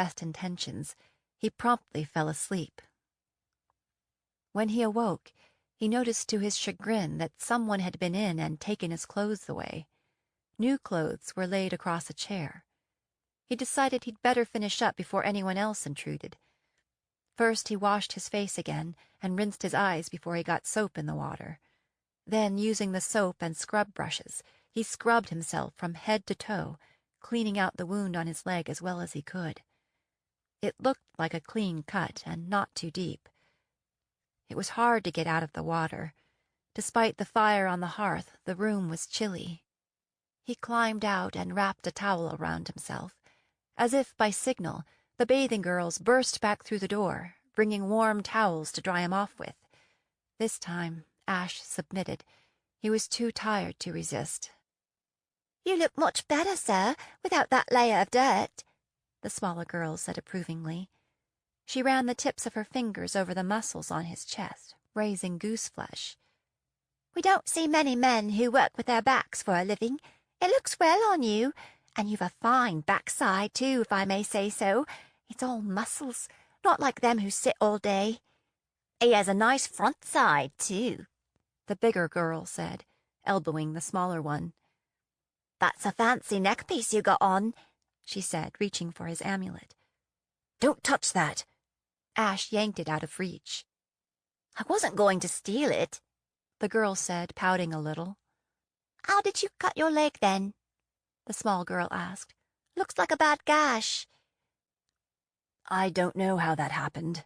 best intentions, he promptly fell asleep. When he awoke, he noticed to his chagrin that someone had been in and taken his clothes away. New clothes were laid across a chair. He decided he'd better finish up before anyone else intruded. First, he washed his face again and rinsed his eyes before he got soap in the water. Then, using the soap and scrub brushes, he scrubbed himself from head to toe, cleaning out the wound on his leg as well as he could. It looked like a clean cut and not too deep. It was hard to get out of the water. Despite the fire on the hearth, the room was chilly. He climbed out and wrapped a towel around himself. As if by signal, the bathing girls burst back through the door, bringing warm towels to dry him off with. This time, Ash submitted. He was too tired to resist. "You look much better, sir, without that layer of dirt," the smaller girl said approvingly. She ran the tips of her fingers over the muscles on his chest, raising goose flesh. "We don't see many men who work with their backs for a living. It looks well on you, and you've a fine backside, too, if I may say so. It's all muscles, not like them who sit all day. He has a nice front side, too," the bigger girl said, elbowing the smaller one. "That's a fancy neckpiece you got on," she said, reaching for his amulet. "Don't touch that!" Ash yanked it out of reach. "I wasn't going to steal it," the girl said, pouting a little. "How did you cut your leg, then?" the small girl asked. "Looks like a bad gash." "I don't know how that happened,"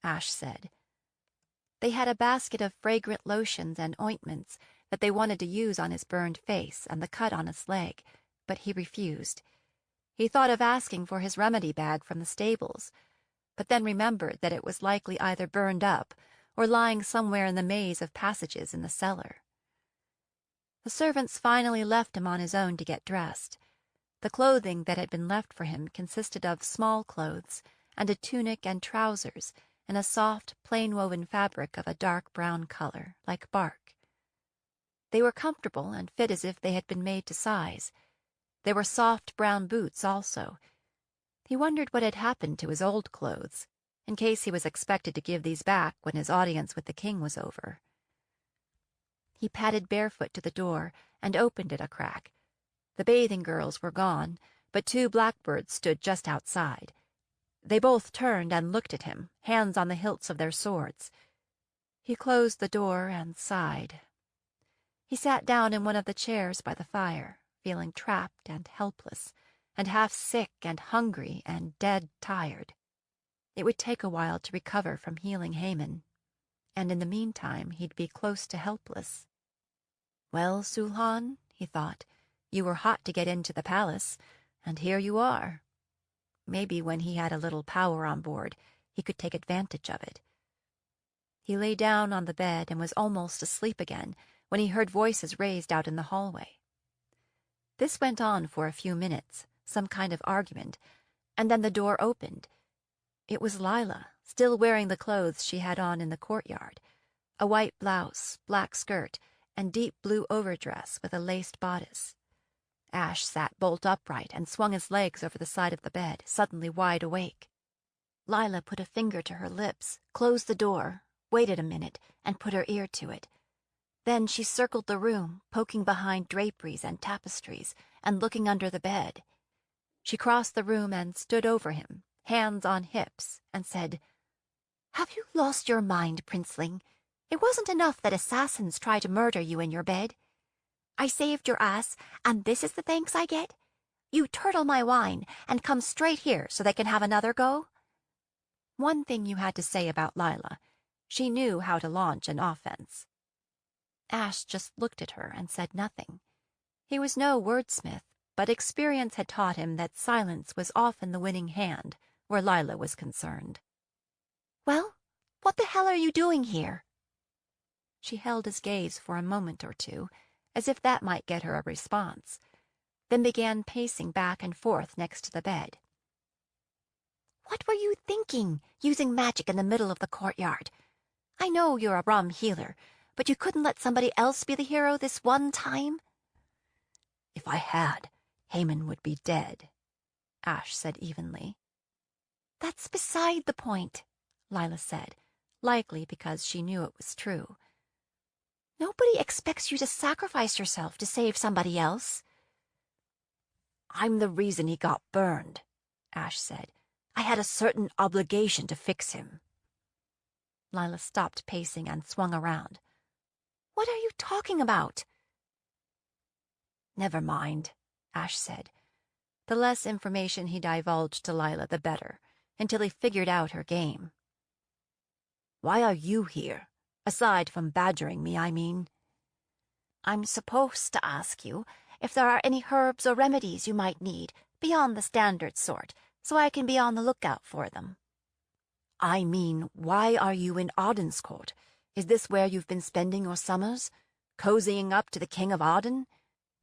Ash said. They had a basket of fragrant lotions and ointments that they wanted to use on his burned face and the cut on his leg, but he refused. He thought of asking for his remedy bag from the stables, but then remembered that it was likely either burned up or lying somewhere in the maze of passages in the cellar. The servants finally left him on his own to get dressed. The clothing that had been left for him consisted of small clothes and a tunic and trousers in a soft, plain-woven fabric of a dark brown color, like bark. They were comfortable and fit as if they had been made to size. There were soft brown boots also. He wondered what had happened to his old clothes, in case he was expected to give these back when his audience with the king was over. He padded barefoot to the door and opened it a crack. The bathing girls were gone, but 2 blackbirds stood just outside. They both turned and looked at him, hands on the hilts of their swords. He closed the door and sighed. He sat down in one of the chairs by the fire, feeling trapped and helpless, and half sick and hungry and dead tired. It would take a while to recover from healing Haman, and in the meantime he'd be close to helpless. "Well, Sulhan," he thought, "you were hot to get into the palace, and here you are." Maybe when he had a little power on board, he could take advantage of it. He lay down on the bed and was almost asleep again when he heard voices raised out in the hallway. This went on for a few minutes, some kind of argument, and then the door opened. It was Lila, still wearing the clothes she had on in the courtyard, a white blouse, black skirt, and deep blue overdress with a laced bodice. Ash sat bolt upright and swung his legs over the side of the bed, suddenly wide awake. Lila put a finger to her lips, closed the door, waited a minute, and put her ear to it. Then she circled the room, poking behind draperies and tapestries, and looking under the bed. She crossed the room and stood over him, hands on hips, and said, "Have you lost your mind, princeling? It wasn't enough that assassins tried to murder you in your bed. I saved your ass, and this is the thanks I get? You turtle my wine and come straight here so they can have another go?" One thing you had to say about Lila. She knew how to launch an offense. Ash just looked at her and said nothing. He was no wordsmith, but experience had taught him that silence was often the winning hand where Lila was concerned. "Well, what the hell are you doing here?" She held his gaze for a moment or two, as if that might get her a response, then began pacing back and forth next to the bed. "What were you thinking, using magic in the middle of the courtyard? I know you're a rum healer, but you couldn't let somebody else be the hero this one time?" "If I had, Haman would be dead," Ash said evenly. That's beside the point, Lila said, likely because she knew it was true. Nobody expects you to sacrifice yourself to save somebody else. I'm the reason he got burned, Ash said. I had a certain obligation to fix him. Lila stopped pacing and swung around. What are you talking about? Never mind, Ash said. The less information he divulged to Lila, the better, until he figured out her game. Why are you here? Aside from badgering me, I mean. I'm supposed to ask you if there are any herbs or remedies you might need, beyond the standard sort, so I can be on the lookout for them. I mean, why are you in Arden's court? Is this where you've been spending your summers? Cozying up to the King of Arden?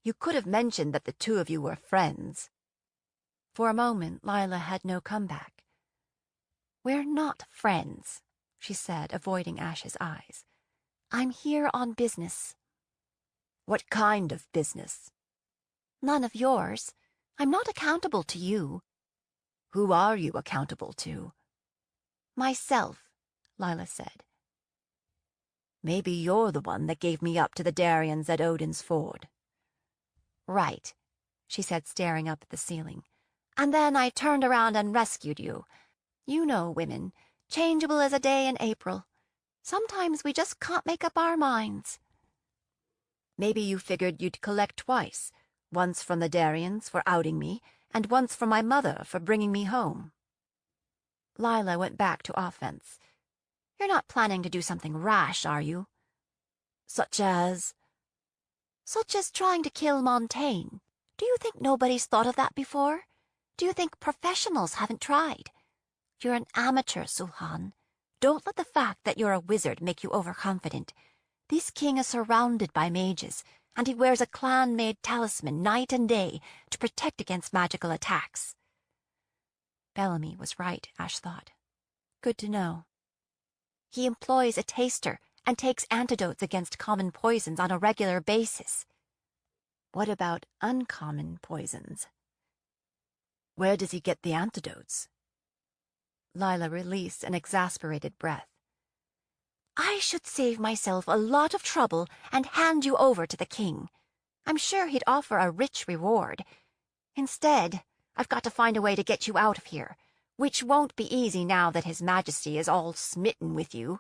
You could have mentioned that the two of you were friends. For a moment, Lila had no comeback. We're not friends, she said, avoiding Ash's eyes. I'm here on business. What kind of business? None of yours. I'm not accountable to you. Who are you accountable to? Myself, Lila said. Maybe you're the one that gave me up to the Darians at Odin's Ford. Right, she said, staring up at the ceiling. And then I turned around and rescued you. You know women, changeable as a day in April. Sometimes we just can't make up our minds. Maybe you figured you'd collect twice, once from the Darians for outing me, and once from my mother for bringing me home. Lila went back to offense. You're not planning to do something rash, are you? Such as? Such as trying to kill Montaigne. Do you think nobody's thought of that before? Do you think professionals haven't tried? You're an amateur, Sulhan. Don't let the fact that you're a wizard make you overconfident. This king is surrounded by mages, and he wears a clan-made talisman night and day to protect against magical attacks. Bellamy was right, Ash thought. Good to know. He employs a taster and takes antidotes against common poisons on a regular basis. What about uncommon poisons? Where does he get the antidotes? Lila released an exasperated breath. I should save myself a lot of trouble and hand you over to the king. I'm sure he'd offer a rich reward. Instead, I've got to find a way to get you out of here, which won't be easy now that His Majesty is all smitten with you.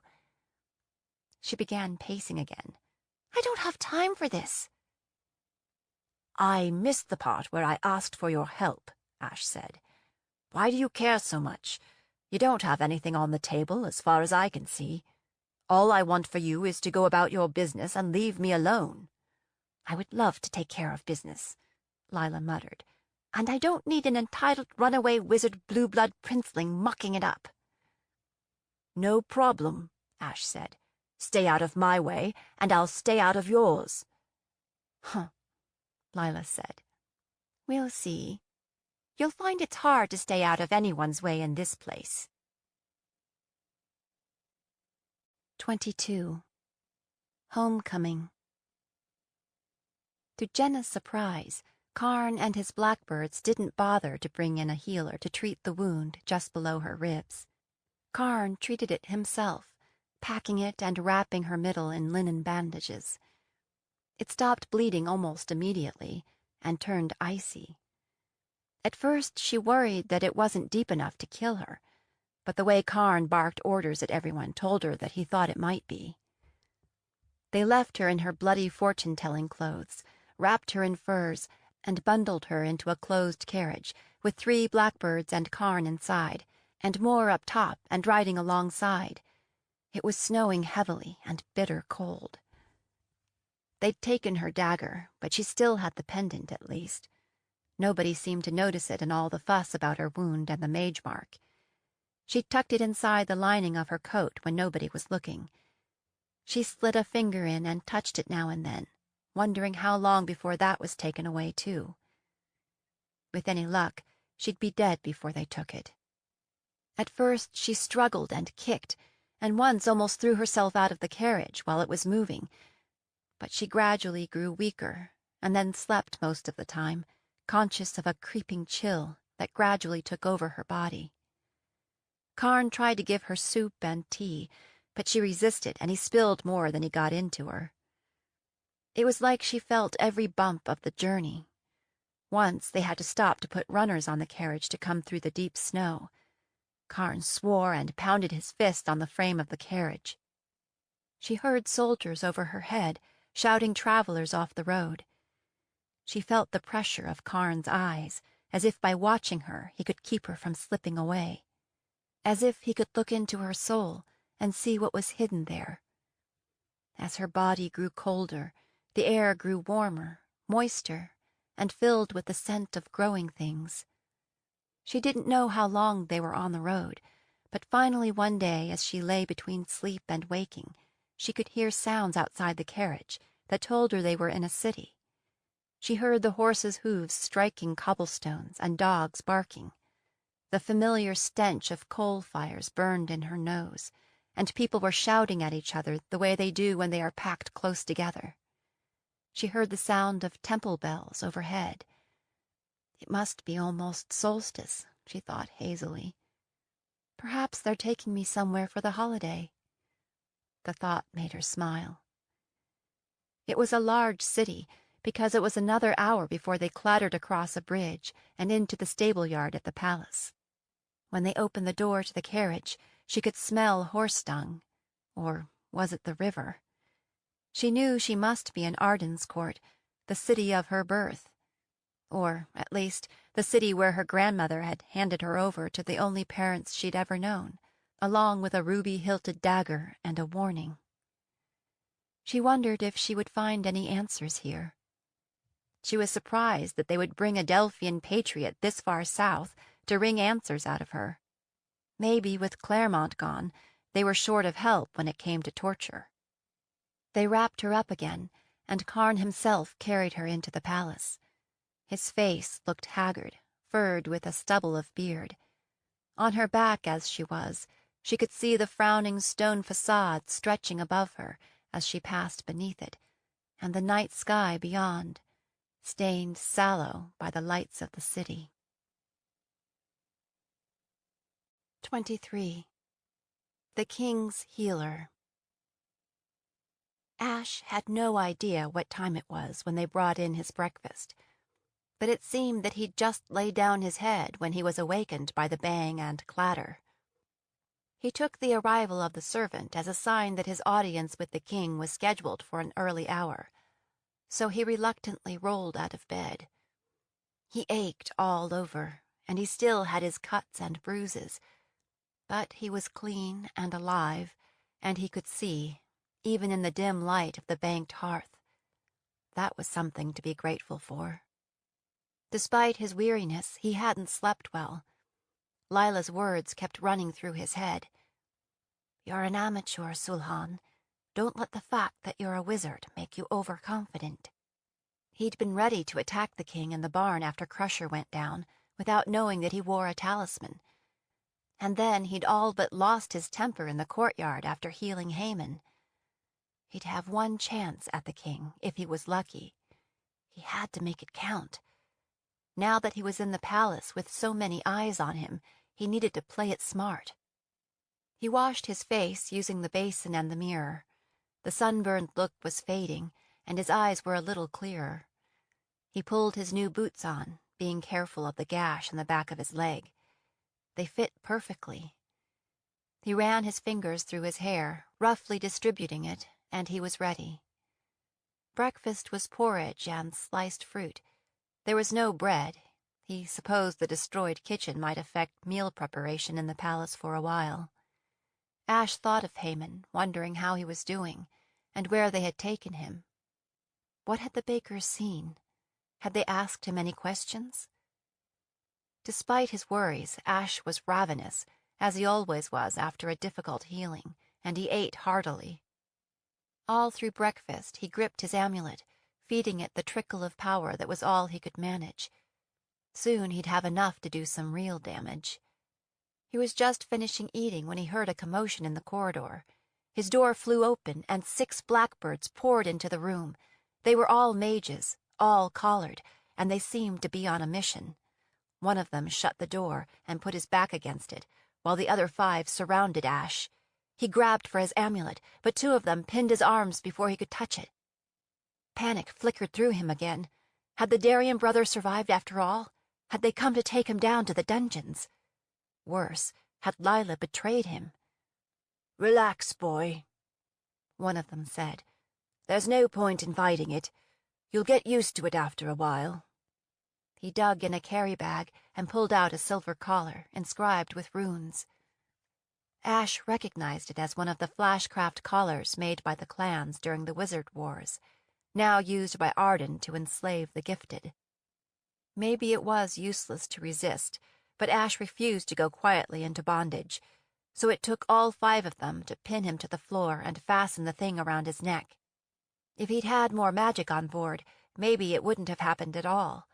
She began pacing again. I don't have time for this. I missed the part where I asked for your help, Ash said. Why do you care so much? You don't have anything on the table, as far as I can see. All I want for you is to go about your business and leave me alone. I would love to take care of business, Lila muttered. And I don't need an entitled runaway wizard blue-blood princeling mucking it up. No problem, Ash said. Stay out of my way, and I'll stay out of yours. Huh, Lila said. We'll see. You'll find it's hard to stay out of anyone's way in this place. 22. Homecoming. To Jenna's surprise, Karn and his blackbirds didn't bother to bring in a healer to treat the wound just below her ribs. Karn treated it himself, packing it and wrapping her middle in linen bandages. It stopped bleeding almost immediately and turned icy. At first she worried that it wasn't deep enough to kill her, but the way Karn barked orders at everyone told her that he thought it might be. They left her in her bloody fortune-telling clothes, wrapped her in furs, and bundled her into a closed carriage with 3 blackbirds and Karn inside, and more up top and riding alongside. It was snowing heavily and bitter cold. They'd taken her dagger, but she still had the pendant at least. Nobody seemed to notice it in all the fuss about her wound and the mage mark. She tucked it inside the lining of her coat when nobody was looking. She slid a finger in and touched it now and then, wondering how long before that was taken away, too. With any luck, she'd be dead before they took it. At first she struggled and kicked, and once almost threw herself out of the carriage while it was moving, but she gradually grew weaker and then slept most of the time, conscious of a creeping chill that gradually took over her body. Karn tried to give her soup and tea, but she resisted, and he spilled more than he got into her. It was like she felt every bump of the journey. Once they had to stop to put runners on the carriage to come through the deep snow. Karn swore and pounded his fist on the frame of the carriage. She heard soldiers over her head, shouting travelers off the road. She felt the pressure of Karn's eyes, as if by watching her he could keep her from slipping away. As if he could look into her soul and see what was hidden there. As her body grew colder, the air grew warmer, moister, and filled with the scent of growing things. She didn't know how long they were on the road, but finally one day, as she lay between sleep and waking, she could hear sounds outside the carriage that told her they were in a city. She heard the horses' hooves striking cobblestones and dogs barking. The familiar stench of coal fires burned in her nose, and people were shouting at each other the way they do when they are packed close together. She heard the sound of temple bells overhead. It must be almost solstice, she thought hazily. Perhaps they're taking me somewhere for the holiday. The thought made her smile. It was a large city, because it was another hour before they clattered across a bridge and into the stable yard at the palace. When they opened the door to the carriage, she could smell horse dung. Or was it the river? She knew she must be in Arden's court, the city of her birth. Or, at least, the city where her grandmother had handed her over to the only parents she'd ever known, along with a ruby-hilted dagger and a warning. She wondered if she would find any answers here. She was surprised that they would bring a Delphian patriot this far south to wring answers out of her. Maybe with Claremont gone, they were short of help when it came to torture. They wrapped her up again, and Karn himself carried her into the palace. His face looked haggard, furred with a stubble of beard. On her back as she was, she could see the frowning stone facade stretching above her as she passed beneath it, and the night sky beyond, stained sallow by the lights of the city. 23. The King's Healer. Ash had no idea what time it was when they brought in his breakfast, but it seemed that he'd just laid down his head when he was awakened by the bang and clatter. He took the arrival of the servant as a sign that his audience with the king was scheduled for an early hour, so he reluctantly rolled out of bed. He ached all over, and he still had his cuts and bruises, but he was clean and alive, and he could see, even in the dim light of the banked hearth. That was something to be grateful for. Despite his weariness, he hadn't slept well. Lila's words kept running through his head. "You're an amateur, Sulhan. Don't let the fact that you're a wizard make you overconfident." He'd been ready to attack the king in the barn after Crusher went down, without knowing that he wore a talisman. And then he'd all but lost his temper in the courtyard after healing Haman. He'd have one chance at the king, if he was lucky. He had to make it count. Now that he was in the palace with so many eyes on him, he needed to play it smart. He washed his face using the basin and the mirror. The sunburned look was fading, and his eyes were a little clearer. He pulled his new boots on, being careful of the gash in the back of his leg. They fit perfectly. He ran his fingers through his hair, roughly distributing it, and he was ready. Breakfast was porridge and sliced fruit. There was no bread. He supposed the destroyed kitchen might affect meal preparation in the palace for a while. Ash thought of Haman, wondering how he was doing, and where they had taken him. What had the bakers seen? Had they asked him any questions? Despite his worries, Ash was ravenous, as he always was after a difficult healing, and he ate heartily. All through breakfast he gripped his amulet, feeding it the trickle of power that was all he could manage. Soon he'd have enough to do some real damage. He was just finishing eating when he heard a commotion in the corridor. His door flew open, and 6 blackbirds poured into the room. They were all mages, all collared, and they seemed to be on a mission. One of them shut the door and put his back against it, while the other 5 surrounded Ash. He grabbed for his amulet, but 2 of them pinned his arms before he could touch it. Panic flickered through him again. Had the Darien brothers survived after all? Had they come to take him down to the dungeons? Worse, had Lila betrayed him? "Relax, boy," one of them said. "There's no point in fighting it. You'll get used to it after a while." He dug in a carry bag and pulled out a silver collar inscribed with runes. Ash recognized it as one of the flashcraft collars made by the clans during the Wizard Wars, now used by Arden to enslave the gifted. Maybe it was useless to resist, but Ash refused to go quietly into bondage, so it took all 5 of them to pin him to the floor and fasten the thing around his neck. If he'd had more magic on board, maybe it wouldn't have happened at all.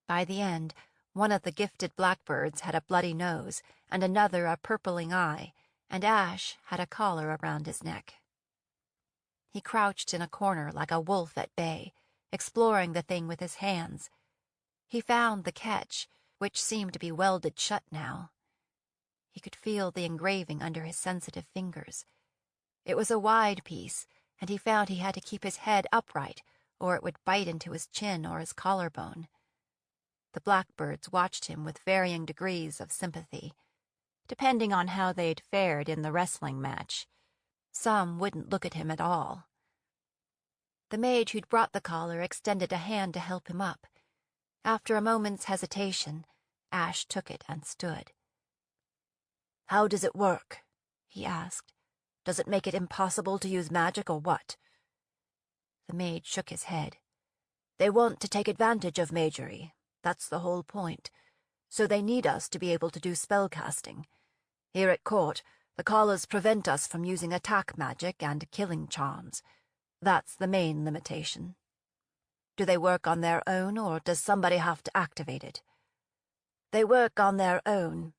By the end, one of the gifted blackbirds had a bloody nose and another a purpling eye, and Ash had a collar around his neck. He crouched in a corner like a wolf at bay, exploring the thing with his hands. He found the catch, which seemed to be welded shut now. He could feel the engraving under his sensitive fingers. It was a wide piece, and he found he had to keep his head upright, or it would bite into his chin or his collarbone. The blackbirds watched him with varying degrees of sympathy, depending on how they'd fared in the wrestling match. Some wouldn't look at him at all. The mage who'd brought the collar extended a hand to help him up. After a moment's hesitation, Ash took it and stood. "How does it work?" he asked. "Does it make it impossible to use magic or what?" The mage shook his head. "They want to take advantage of magery. That's the whole point. So they need us to be able to do spellcasting. Here at court, the collars prevent us from using attack magic and killing charms. That's the main limitation. Do they work on their own, or does somebody have to activate it?" "They work on their own.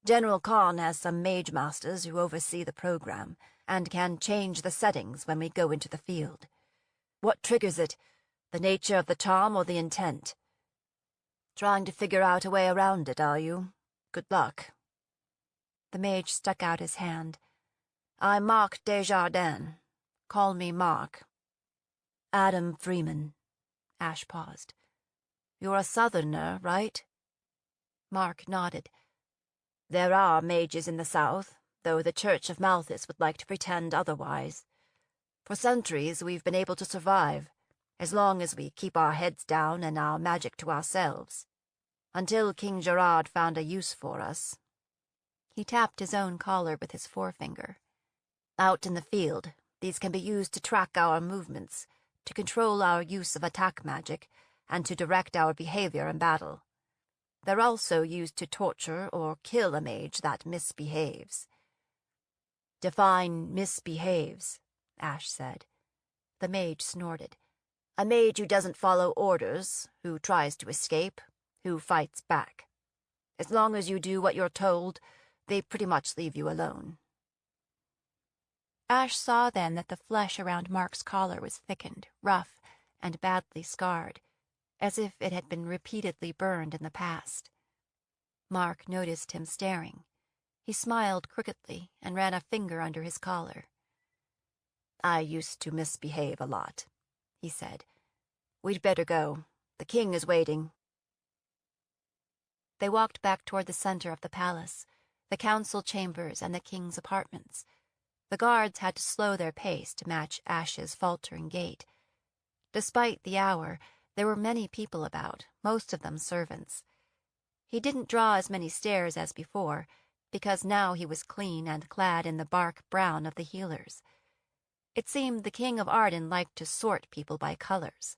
General Khan has some mage masters who oversee the program and can change the settings when we go into the field. What triggers it, the nature of the charm or the intent? Trying to figure out a way around it, are you? Good luck." The mage stuck out his hand. "I'm Mark Desjardins. Call me Mark." "Adam Freeman." Ash paused. "You're a southerner, right?" Mark nodded. "There are mages in the south, though the Church of Malthus would like to pretend otherwise. For centuries we've been able to survive, as long as we keep our heads down and our magic to ourselves, until King Gerard found a use for us." He tapped his own collar with his forefinger. "Out in the field, these can be used to track our movements, to control our use of attack magic, and to direct our behavior in battle. They're also used to torture or kill a mage that misbehaves." "Define misbehaves," Ash said. The mage snorted. "A mage who doesn't follow orders, who tries to escape, who fights back. As long as you do what you're told, they pretty much leave you alone." Ash saw then that the flesh around Mark's collar was thickened, rough, and badly scarred, as if it had been repeatedly burned in the past. Mark noticed him staring. He smiled crookedly and ran a finger under his collar. "I used to misbehave a lot," he said. "We'd better go. The king is waiting." They walked back toward the center of the palace, the council chambers and the king's apartments. The guards had to slow their pace to match Ash's faltering gait. Despite the hour, there were many people about, most of them servants. He didn't draw as many stares as before, because now he was clean and clad in the bark brown of the healers. It seemed the King of Arden liked to sort people by colors.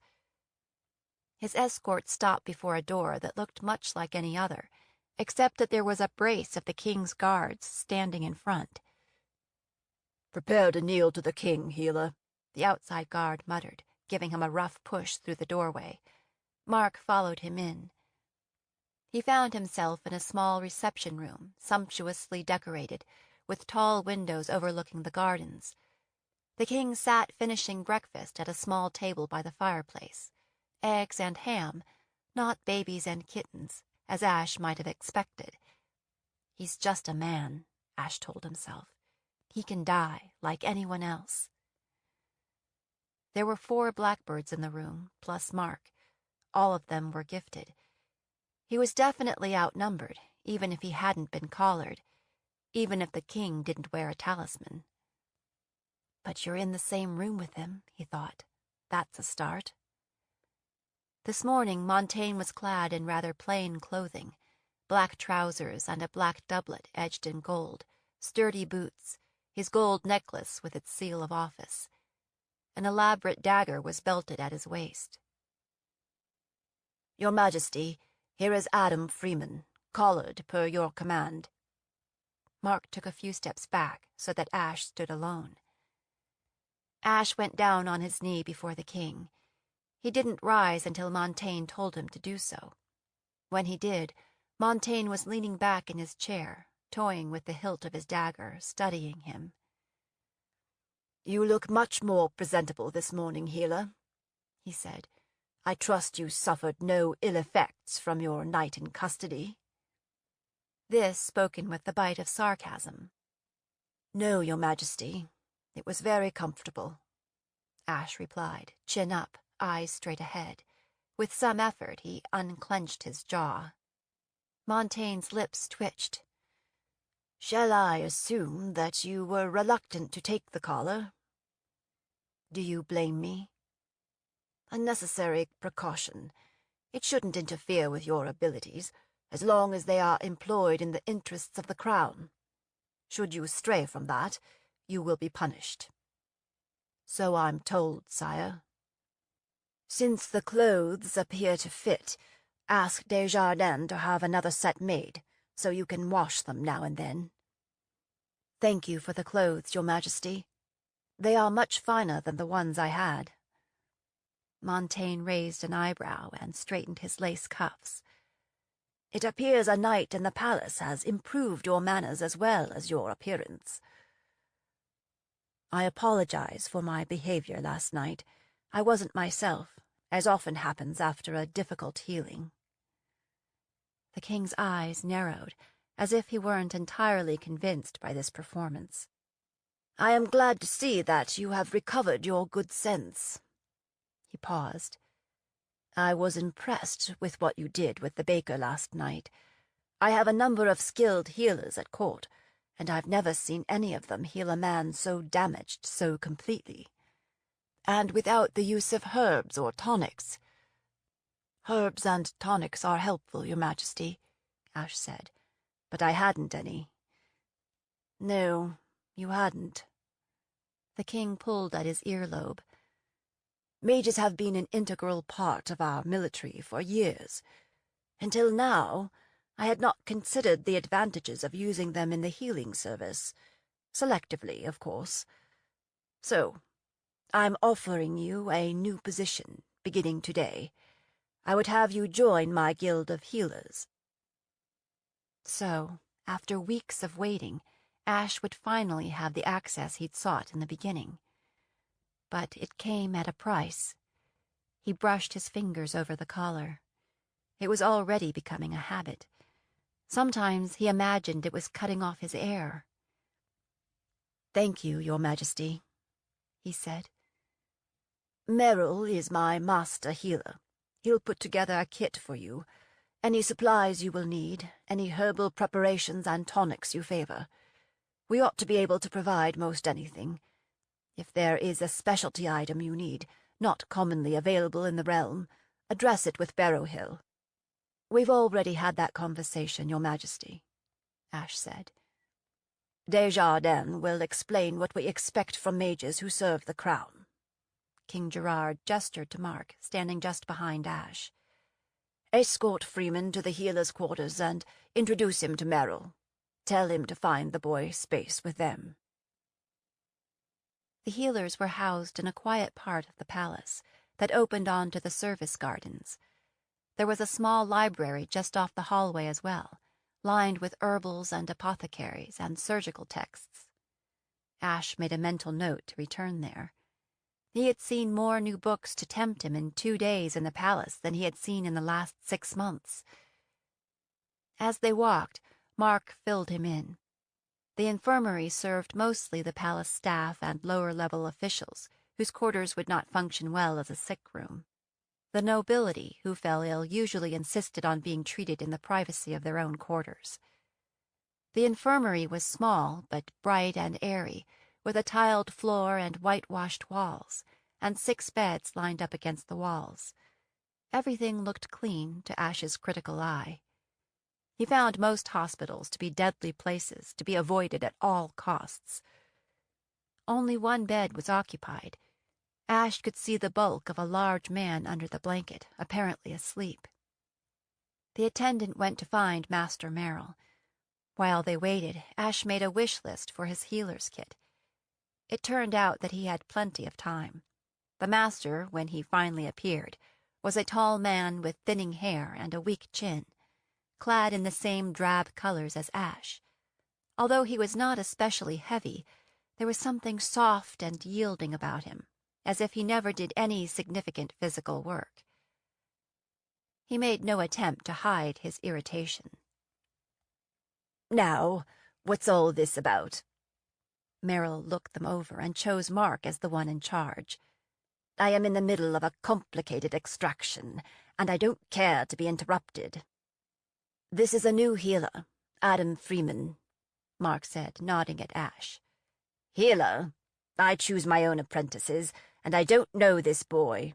His escort stopped before a door that looked much like any other, except that there was a brace of the king's guards standing in front. "Prepare to kneel to the king, healer," the outside guard muttered, giving him a rough push through the doorway. Mark followed him in. He found himself in a small reception room, sumptuously decorated, with tall windows overlooking the gardens. The king sat finishing breakfast at a small table by the fireplace. Eggs and ham, not babies and kittens, as Ash might have expected. He's just a man, Ash told himself. He can die like anyone else. There were 4 blackbirds in the room, plus Mark. All of them were gifted. He was definitely outnumbered, even if he hadn't been collared, even if the king didn't wear a talisman. But you're in the same room with him, he thought. That's a start. This morning, Montaigne was clad in rather plain clothing, black trousers and a black doublet edged in gold, sturdy boots, his gold necklace with its seal of office. An elaborate dagger was belted at his waist. "Your Majesty, here is Adam Freeman, collared per your command." Mark took a few steps back so that Ash stood alone. Ash went down on his knee before the king. He didn't rise until Montaigne told him to do so. When he did, Montaigne was leaning back in his chair, toying with the hilt of his dagger, studying him. "You look much more presentable this morning, healer," he said. "I trust you suffered no ill effects from your night in custody." This spoken with the bite of sarcasm. "No, your Majesty. It was very comfortable," Ash replied, chin up, eyes straight ahead. With some effort, he unclenched his jaw. Montaigne's lips twitched. "Shall I assume that you were reluctant to take the collar?" "Do you blame me?" "A necessary precaution. It shouldn't interfere with your abilities, as long as they are employed in the interests of the crown. Should you stray from that, you will be punished." "So I'm told, sire." "Since the clothes appear to fit, ask Desjardins to have another set made, so you can wash them now and then." "Thank you for the clothes, your Majesty. They are much finer than the ones I had." Montaigne raised an eyebrow and straightened his lace cuffs. "It appears a night in the palace has improved your manners as well as your appearance." "I apologize for my behavior last night. I wasn't myself, as often happens after a difficult healing." The king's eyes narrowed, as if he weren't entirely convinced by this performance. "I am glad to see that you have recovered your good sense." He paused. "I was impressed with what you did with the baker last night. I have a number of skilled healers at court, and I've never seen any of them heal a man so damaged so completely. And without the use of herbs or tonics." "Herbs and tonics are helpful, your Majesty," Ash said, "but I hadn't any." "No, you hadn't." The king pulled at his earlobe. "Mages have been an integral part of our military for years. Until now, I had not considered the advantages of using them in the healing service. Selectively, of course. So, I'm offering you a new position, beginning today. I would have you join my guild of healers." So, after weeks of waiting, Ash would finally have the access he'd sought in the beginning. But it came at a price. He brushed his fingers over the collar. It was already becoming a habit. Sometimes he imagined it was cutting off his air. "Thank you, your Majesty," he said. "Merrill is my master healer. He'll put together a kit for you. Any supplies you will need, any herbal preparations and tonics you favor. We ought to be able to provide most anything. If there is a specialty item you need, not commonly available in the realm, address it with Barrowhill." "We've already had that conversation, your Majesty," Ash said. "Desjardins will explain what we expect from mages who serve the crown." King Gerard gestured to Mark, standing just behind Ash. "Escort Freeman to the healer's quarters and introduce him to Merrill. Tell him to find the boy space with them." The healers were housed in a quiet part of the palace that opened onto the service gardens. There was a small library just off the hallway as well, lined with herbals and apothecaries and surgical texts. Ash made a mental note to return there. He had seen more new books to tempt him in 2 days in the palace than he had seen in the last 6 months. As they walked, Mark filled him in. The infirmary served mostly the palace staff and lower-level officials, whose quarters would not function well as a sick room. The nobility who fell ill usually insisted on being treated in the privacy of their own quarters. The infirmary was small, but bright and airy, with a tiled floor and whitewashed walls, and 6 beds lined up against the walls. Everything looked clean to Ash's critical eye. He found most hospitals to be deadly places to be avoided at all costs. Only 1 bed was occupied. Ash could see the bulk of a large man under the blanket, apparently asleep. The attendant went to find Master Merrill. While they waited, Ash made a wish list for his healer's kit. It turned out that he had plenty of time. The master, when he finally appeared, was a tall man with thinning hair and a weak chin, clad in the same drab colors as Ash. Although he was not especially heavy, there was something soft and yielding about him, as if he never did any significant physical work. He made no attempt to hide his irritation. "Now, what's all this about?" Merrill looked them over and chose Mark as the one in charge. "I am in the middle of a complicated extraction, and I don't care to be interrupted." "This is a new healer, Adam Freeman," Mark said, nodding at Ash. "Healer? I choose my own apprentices, and I don't know this boy."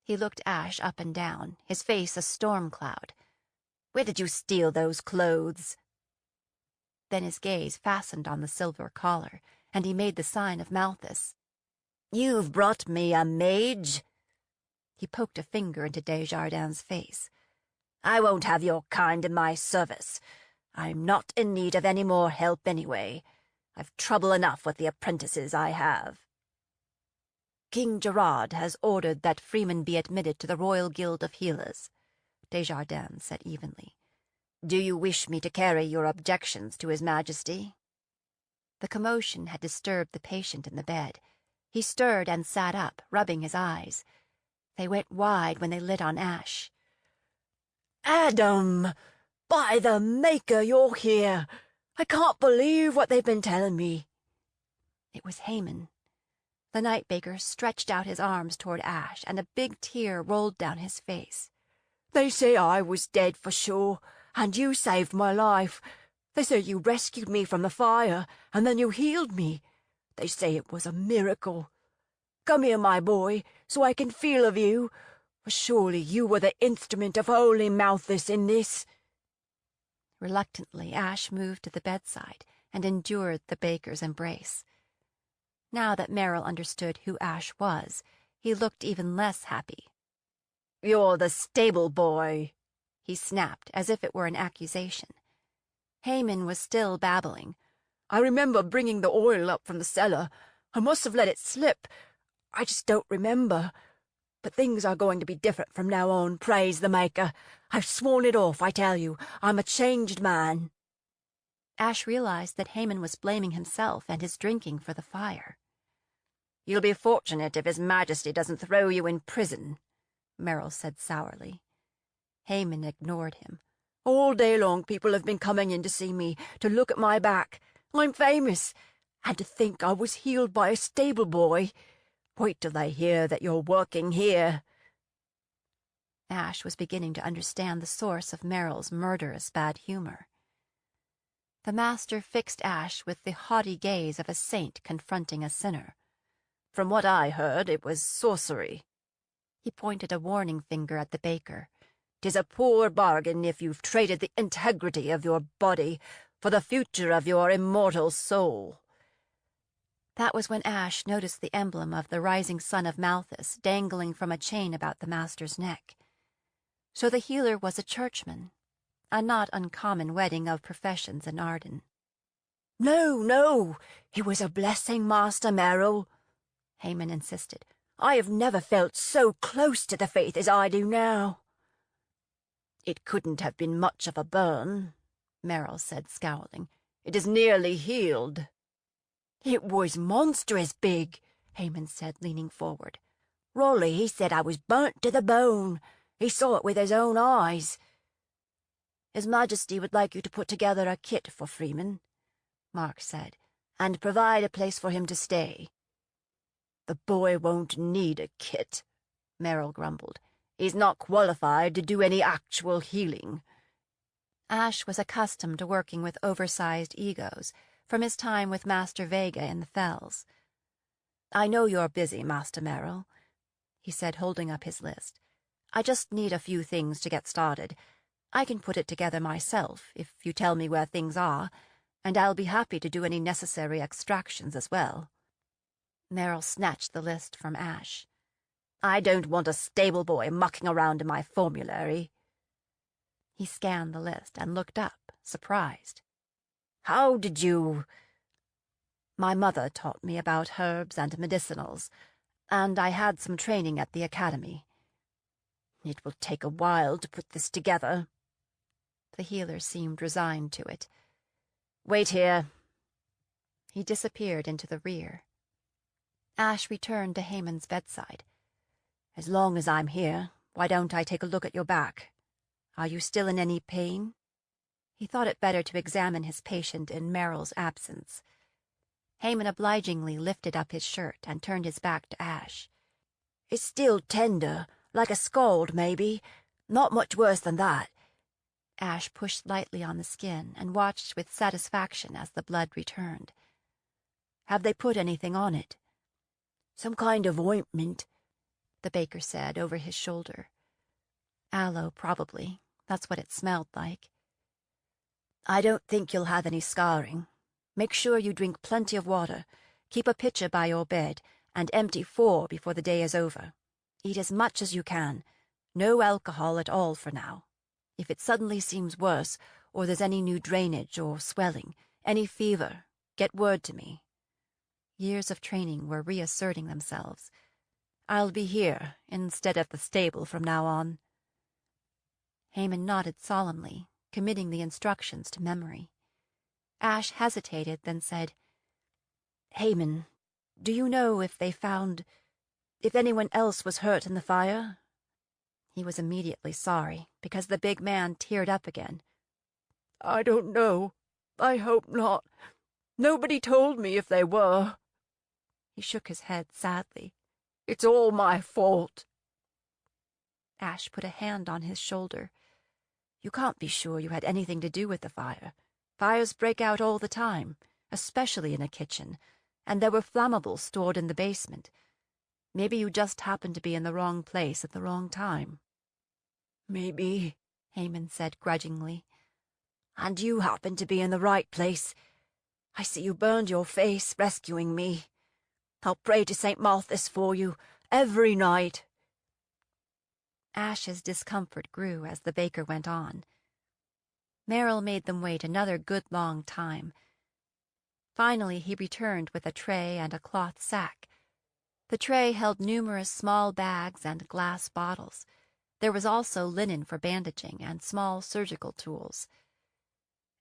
He looked Ash up and down, his face a storm cloud. "Where did you steal those clothes?" Then his gaze fastened on the silver collar, and he made the sign of Malthus. "You've brought me a mage?" He poked a finger into Desjardins' face. "I won't have your kind in my service. I'm not in need of any more help anyway. I've trouble enough with the apprentices I have." "King Gerard has ordered that Freeman be admitted to the Royal Guild of Healers," Desjardins said evenly. "Do you wish me to carry your objections to His Majesty?" The commotion had disturbed the patient in the bed. He stirred and sat up, rubbing his eyes. They went wide when they lit on Ash. "Adam! By the Maker, you're here! I can't believe what they've been telling me." It was Haman. The night baker stretched out his arms toward Ash, and a big tear rolled down his face. "They say I was dead for sure, and you saved my life. They say you rescued me from the fire, and then you healed me. They say it was a miracle. Come here, my boy, so I can feel of you. For surely you were the instrument of holy Malthus in this." Reluctantly, Ash moved to the bedside and endured the baker's embrace. Now that Merrill understood who Ash was, he looked even less happy. "You're the stable boy," he snapped, as if it were an accusation. Haman was still babbling. "I remember bringing the oil up from the cellar. I must have let it slip. I just don't remember. But things are going to be different from now on, praise the Maker. I've sworn it off, I tell you. I'm a changed man." Ash realized that Haman was blaming himself and his drinking for the fire. "You'll be fortunate if His Majesty doesn't throw you in prison," Merrill said sourly. Haman ignored him. "All day long people have been coming in to see me, to look at my back. I'm famous. And to think I was healed by a stable boy. Wait till they hear that you're working here." Ash was beginning to understand the source of Merrill's murderous bad humor. The master fixed Ash with the haughty gaze of a saint confronting a sinner. "From what I heard, it was sorcery." He pointed a warning finger at the baker. "'Tis a poor bargain if you've traded the integrity of your body for the future of your immortal soul." That was when Ash noticed the emblem of the rising sun of Malthus dangling from a chain about the master's neck. So the healer was a churchman, a not uncommon wedding of professions in Arden. "No, no, it was a blessing, Master Merrill," Haman insisted. "I have never felt so close to the faith as I do now." "It couldn't have been much of a burn," Merrill said, scowling. "It is nearly healed." "It was monstrous big," Haman said, leaning forward. "Rolly, he said I was burnt to the bone. He saw it with his own eyes." His Majesty would like you to put together a kit for Freeman, Mark said, and provide a place for him to stay. The boy won't need a kit, Merrill grumbled. He's not qualified to do any actual healing. Ash was accustomed to working with oversized egos from his time with Master Vega in the Fells. I know you're busy, Master Merrill, he said, holding up his list. I just need a few things to get started. I can put it together myself if you tell me where things are, and I'll be happy to do any necessary extractions as well. Merrill snatched the list from Ash. I don't want a stable boy mucking around in my formulary. He scanned the list and looked up, surprised. How did you... My mother taught me about herbs and medicinals, and I had some training at the academy. It will take a while to put this together. The healer seemed resigned to it. Wait here. He disappeared into the rear. Ash returned to Hayman's bedside. As long as I'm here, why don't I take a look at your back? Are you still in any pain? He thought it better to examine his patient in Merrill's absence. Hayman obligingly lifted up his shirt and turned his back to Ash. It's still tender, like a scald, maybe. Not much worse than that. Ash pushed lightly on the skin and watched with satisfaction as the blood returned. Have they put anything on it? Some kind of ointment, the baker said over his shoulder. Aloe, probably. That's what it smelled like. I don't think you'll have any scarring. Make sure you drink plenty of water. Keep a pitcher by your bed, and empty 4 before the day is over. Eat as much as you can. No alcohol at all for now. If it suddenly seems worse, or there's any new drainage or swelling, any fever, get word to me. Years of training were reasserting themselves. I'll be here instead of the stable from now on. Hayman nodded solemnly, committing the instructions to memory. Ash hesitated, then said, Hayman, do you know if anyone else was hurt in the fire? He was immediately sorry, because the big man teared up again. I don't know. I hope not. Nobody told me if they were. He shook his head sadly. It's all my fault. Ash put a hand on his shoulder. You can't be sure you had anything to do with the fire. Fires break out all the time, especially in a kitchen, and there were flammables stored in the basement. Maybe you just happened to be in the wrong place at the wrong time. Maybe, Hayman said grudgingly. And you happened to be in the right place. I see you burned your face rescuing me. I'll pray to St. Malthus for you every night. Ash's discomfort grew as the baker went on. Merrill made them wait another good long time. Finally, he returned with a tray and a cloth sack. The tray held numerous small bags and glass bottles. There was also linen for bandaging and small surgical tools.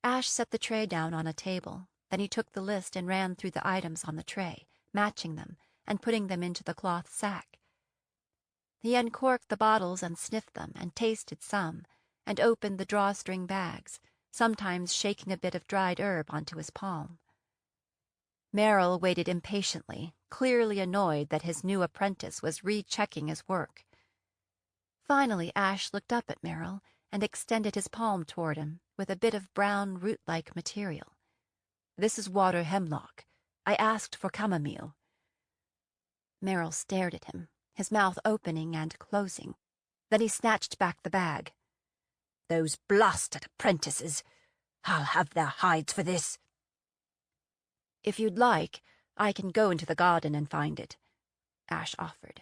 Ash set the tray down on a table. Then he took the list and ran through the items on the tray, matching them and putting them into the cloth sack. He uncorked the bottles and sniffed them and tasted some, and opened the drawstring bags, sometimes shaking a bit of dried herb onto his palm. Merrill waited impatiently, clearly annoyed that his new apprentice was rechecking his work. Finally, Ash looked up at Merrill and extended his palm toward him with a bit of brown root-like material. This is water hemlock. I asked for chamomile. Merrill stared at him, his mouth opening and closing. Then he snatched back the bag. Those blasted apprentices! I'll have their hides for this. If you'd like, I can go into the garden and find it, Ash offered.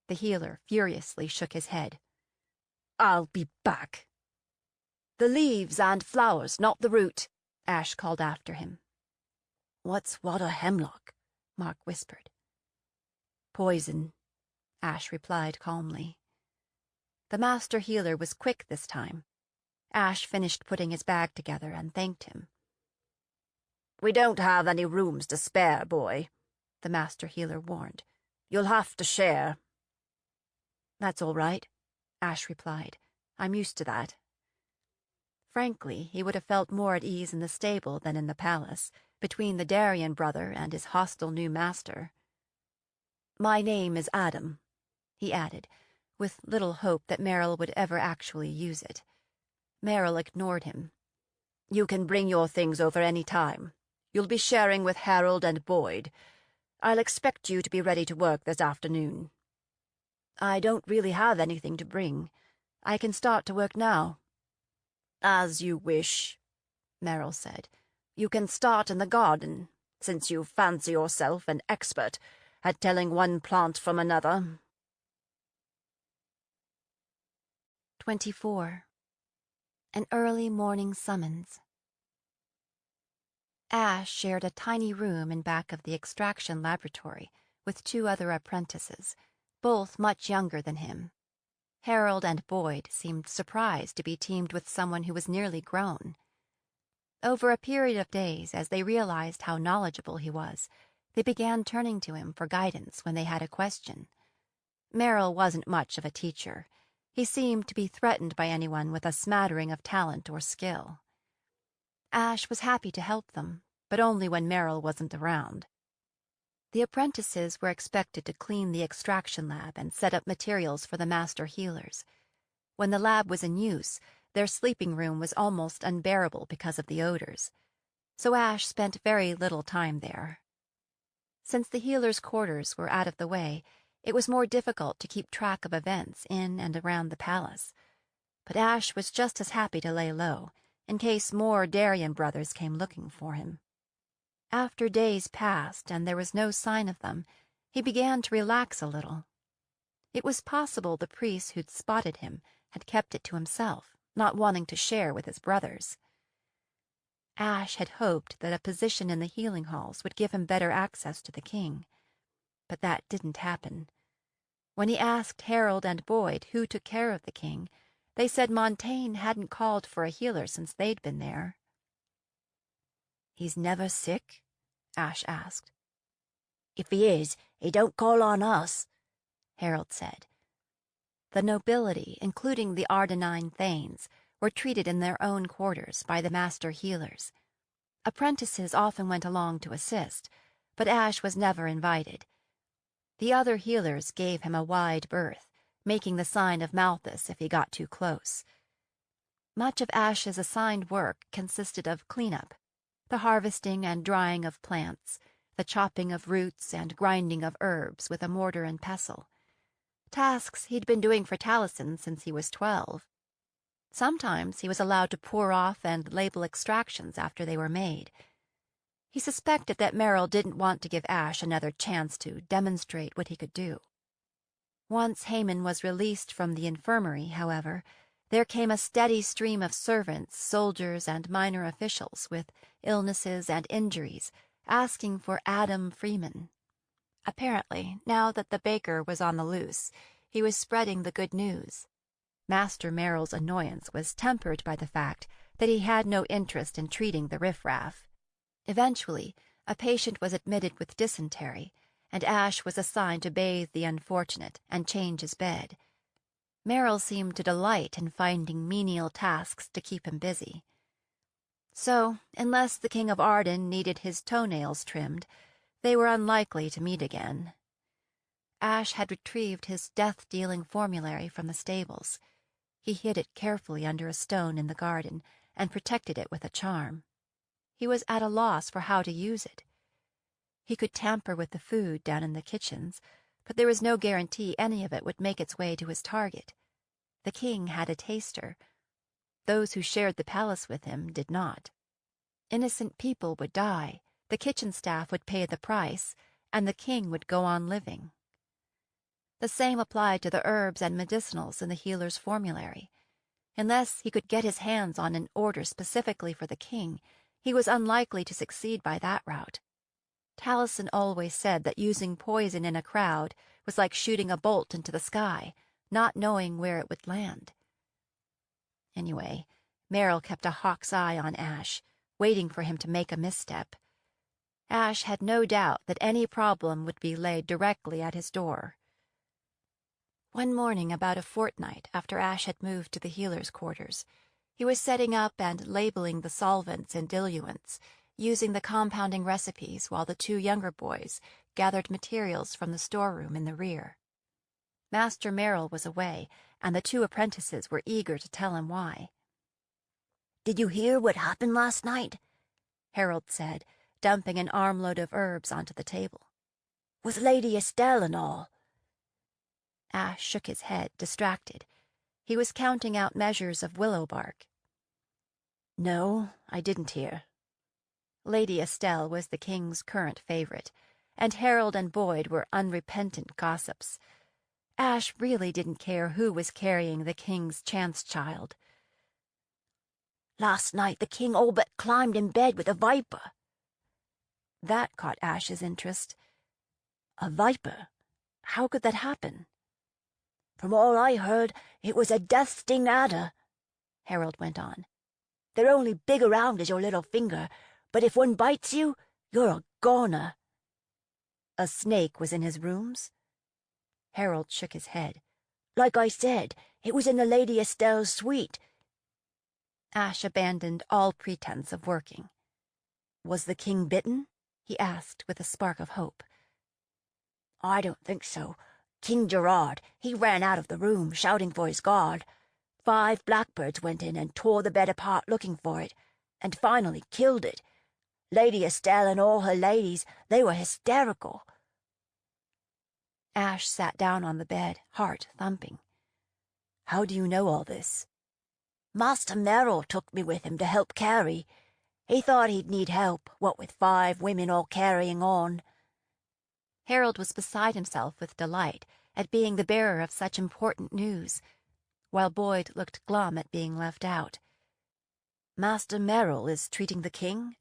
The healer furiously shook his head. I'll be back. The leaves and flowers, not the root, Ash called after him. What's water hemlock? Mark whispered. Poison, Ash replied calmly. The master healer was quick this time. Ash finished putting his bag together and thanked him. We don't have any rooms to spare, boy, the master healer warned. You'll have to share. That's all right, Ash replied. I'm used to that. Frankly, he would have felt more at ease in the stable than in the palace, between the Darien brother and his hostile new master. "My name is Adam," he added, with little hope that Merrill would ever actually use it. Merrill ignored him. "You can bring your things over any time. You'll be sharing with Harold and Boyd. I'll expect you to be ready to work this afternoon." "I don't really have anything to bring. I can start to work now." "As you wish," Merrill said. "You can start in the garden, since you fancy yourself an expert at telling one plant from another." 24. An early morning summons. Ash shared a tiny room in back of the extraction laboratory with 2 other apprentices, both much younger than him. Harold and Boyd seemed surprised to be teamed with someone who was nearly grown. Over a period of days, as they realized how knowledgeable he was, they began turning to him for guidance when they had a question. Merrill wasn't much of a teacher. He seemed to be threatened by anyone with a smattering of talent or skill. Ash was happy to help them, but only when Merrill wasn't around. The apprentices were expected to clean the extraction lab and set up materials for the master healers. When the lab was in use, their sleeping room was almost unbearable because of the odors, so Ash spent very little time there. Since the healers' quarters were out of the way, it was more difficult to keep track of events in and around the palace, but Ash was just as happy to lay low, in case more Darien brothers came looking for him. After days passed and there was no sign of them, he began to relax a little. It was possible the priest who'd spotted him had kept it to himself, not wanting to share with his brothers. Ash had hoped that a position in the healing halls would give him better access to the king, but that didn't happen. When he asked Harold and Boyd who took care of the king, they said Montaigne hadn't called for a healer since they'd been there. "He's never sick?" Ash asked. "If he is, he don't call on us," Harold said. The nobility, including the Ardenine Thanes, were treated in their own quarters by the master healers. Apprentices often went along to assist, but Ash was never invited. The other healers gave him a wide berth, making the sign of Malthus if he got too close. Much of Ash's assigned work consisted of cleanup, the harvesting and drying of plants, the chopping of roots and grinding of herbs with a mortar and pestle. Tasks he'd been doing for Taliesin since he was 12. Sometimes he was allowed to pour off and label extractions after they were made. He suspected that Merrill didn't want to give Ash another chance to demonstrate what he could do. Once Heyman was released from the infirmary, however, there came a steady stream of servants, soldiers, and minor officials with illnesses and injuries, asking for Adam Freeman. Apparently, now that the baker was on the loose, he was spreading the good news. Master Merrill's annoyance was tempered by the fact that he had no interest in treating the riffraff. Eventually, a patient was admitted with dysentery, and Ash was assigned to bathe the unfortunate and change his bed. Merrill seemed to delight in finding menial tasks to keep him busy. So, unless the King of Arden needed his toenails trimmed, they were unlikely to meet again. Ash had retrieved his death-dealing formulary from the stables. He hid it carefully under a stone in the garden and protected it with a charm. He was at a loss for how to use it. He could tamper with the food down in the kitchens, but there was no guarantee any of it would make its way to his target. The king had a taster. Those who shared the palace with him did not. Innocent people would die, the kitchen staff would pay the price, and the king would go on living. The same applied to the herbs and medicinals in the healer's formulary. Unless he could get his hands on an order specifically for the king, he was unlikely to succeed by that route. Taliesin always said that using poison in a crowd was like shooting a bolt into the sky, not knowing where it would land. Anyway, Merrill kept a hawk's eye on Ash, waiting for him to make a misstep. Ash had no doubt that any problem would be laid directly at his door. One morning, about a fortnight after Ash had moved to the healer's quarters, He was setting up and labeling the solvents and diluents, using the compounding recipes while the two younger boys gathered materials from the storeroom in the rear. Master Merrill was away, and the two apprentices were eager to tell him why. "Did you hear what happened last night?" Harold said, dumping an armload of herbs onto the table. "With Lady Estelle and all?" Ash shook his head, distracted. He was counting out measures of willow bark. "No, I didn't hear." Lady Estelle was the king's current favorite, and Harold and Boyd were unrepentant gossips. Ash really didn't care who was carrying the king's chance child. "Last night the king all but climbed in bed with a viper." That caught Ash's interest. "A viper? How could that happen?" "From all I heard, it was a death-sting adder," Harold went on. "They're only big around as your little finger, but if one bites you, you're a goner." A snake was in his rooms? Harold shook his head. "Like I said, it was in the Lady Estelle's suite." Ash abandoned all pretense of working. "Was the king bitten?" he asked with a spark of hope. "I don't think so. King Gerard, he ran out of the room, shouting for his guard. 5 blackbirds went in and tore the bed apart looking for it, and finally killed it. Lady Estelle and all her ladies, they were hysterical." Ash sat down on the bed, heart thumping. "How do you know all this?" "Master Merrill took me with him to help carry. He thought he'd need help, what with 5 women all carrying on." Harold was beside himself with delight at being the bearer of such important news, while Boyd looked glum at being left out. "Master Merrill is treating the king?"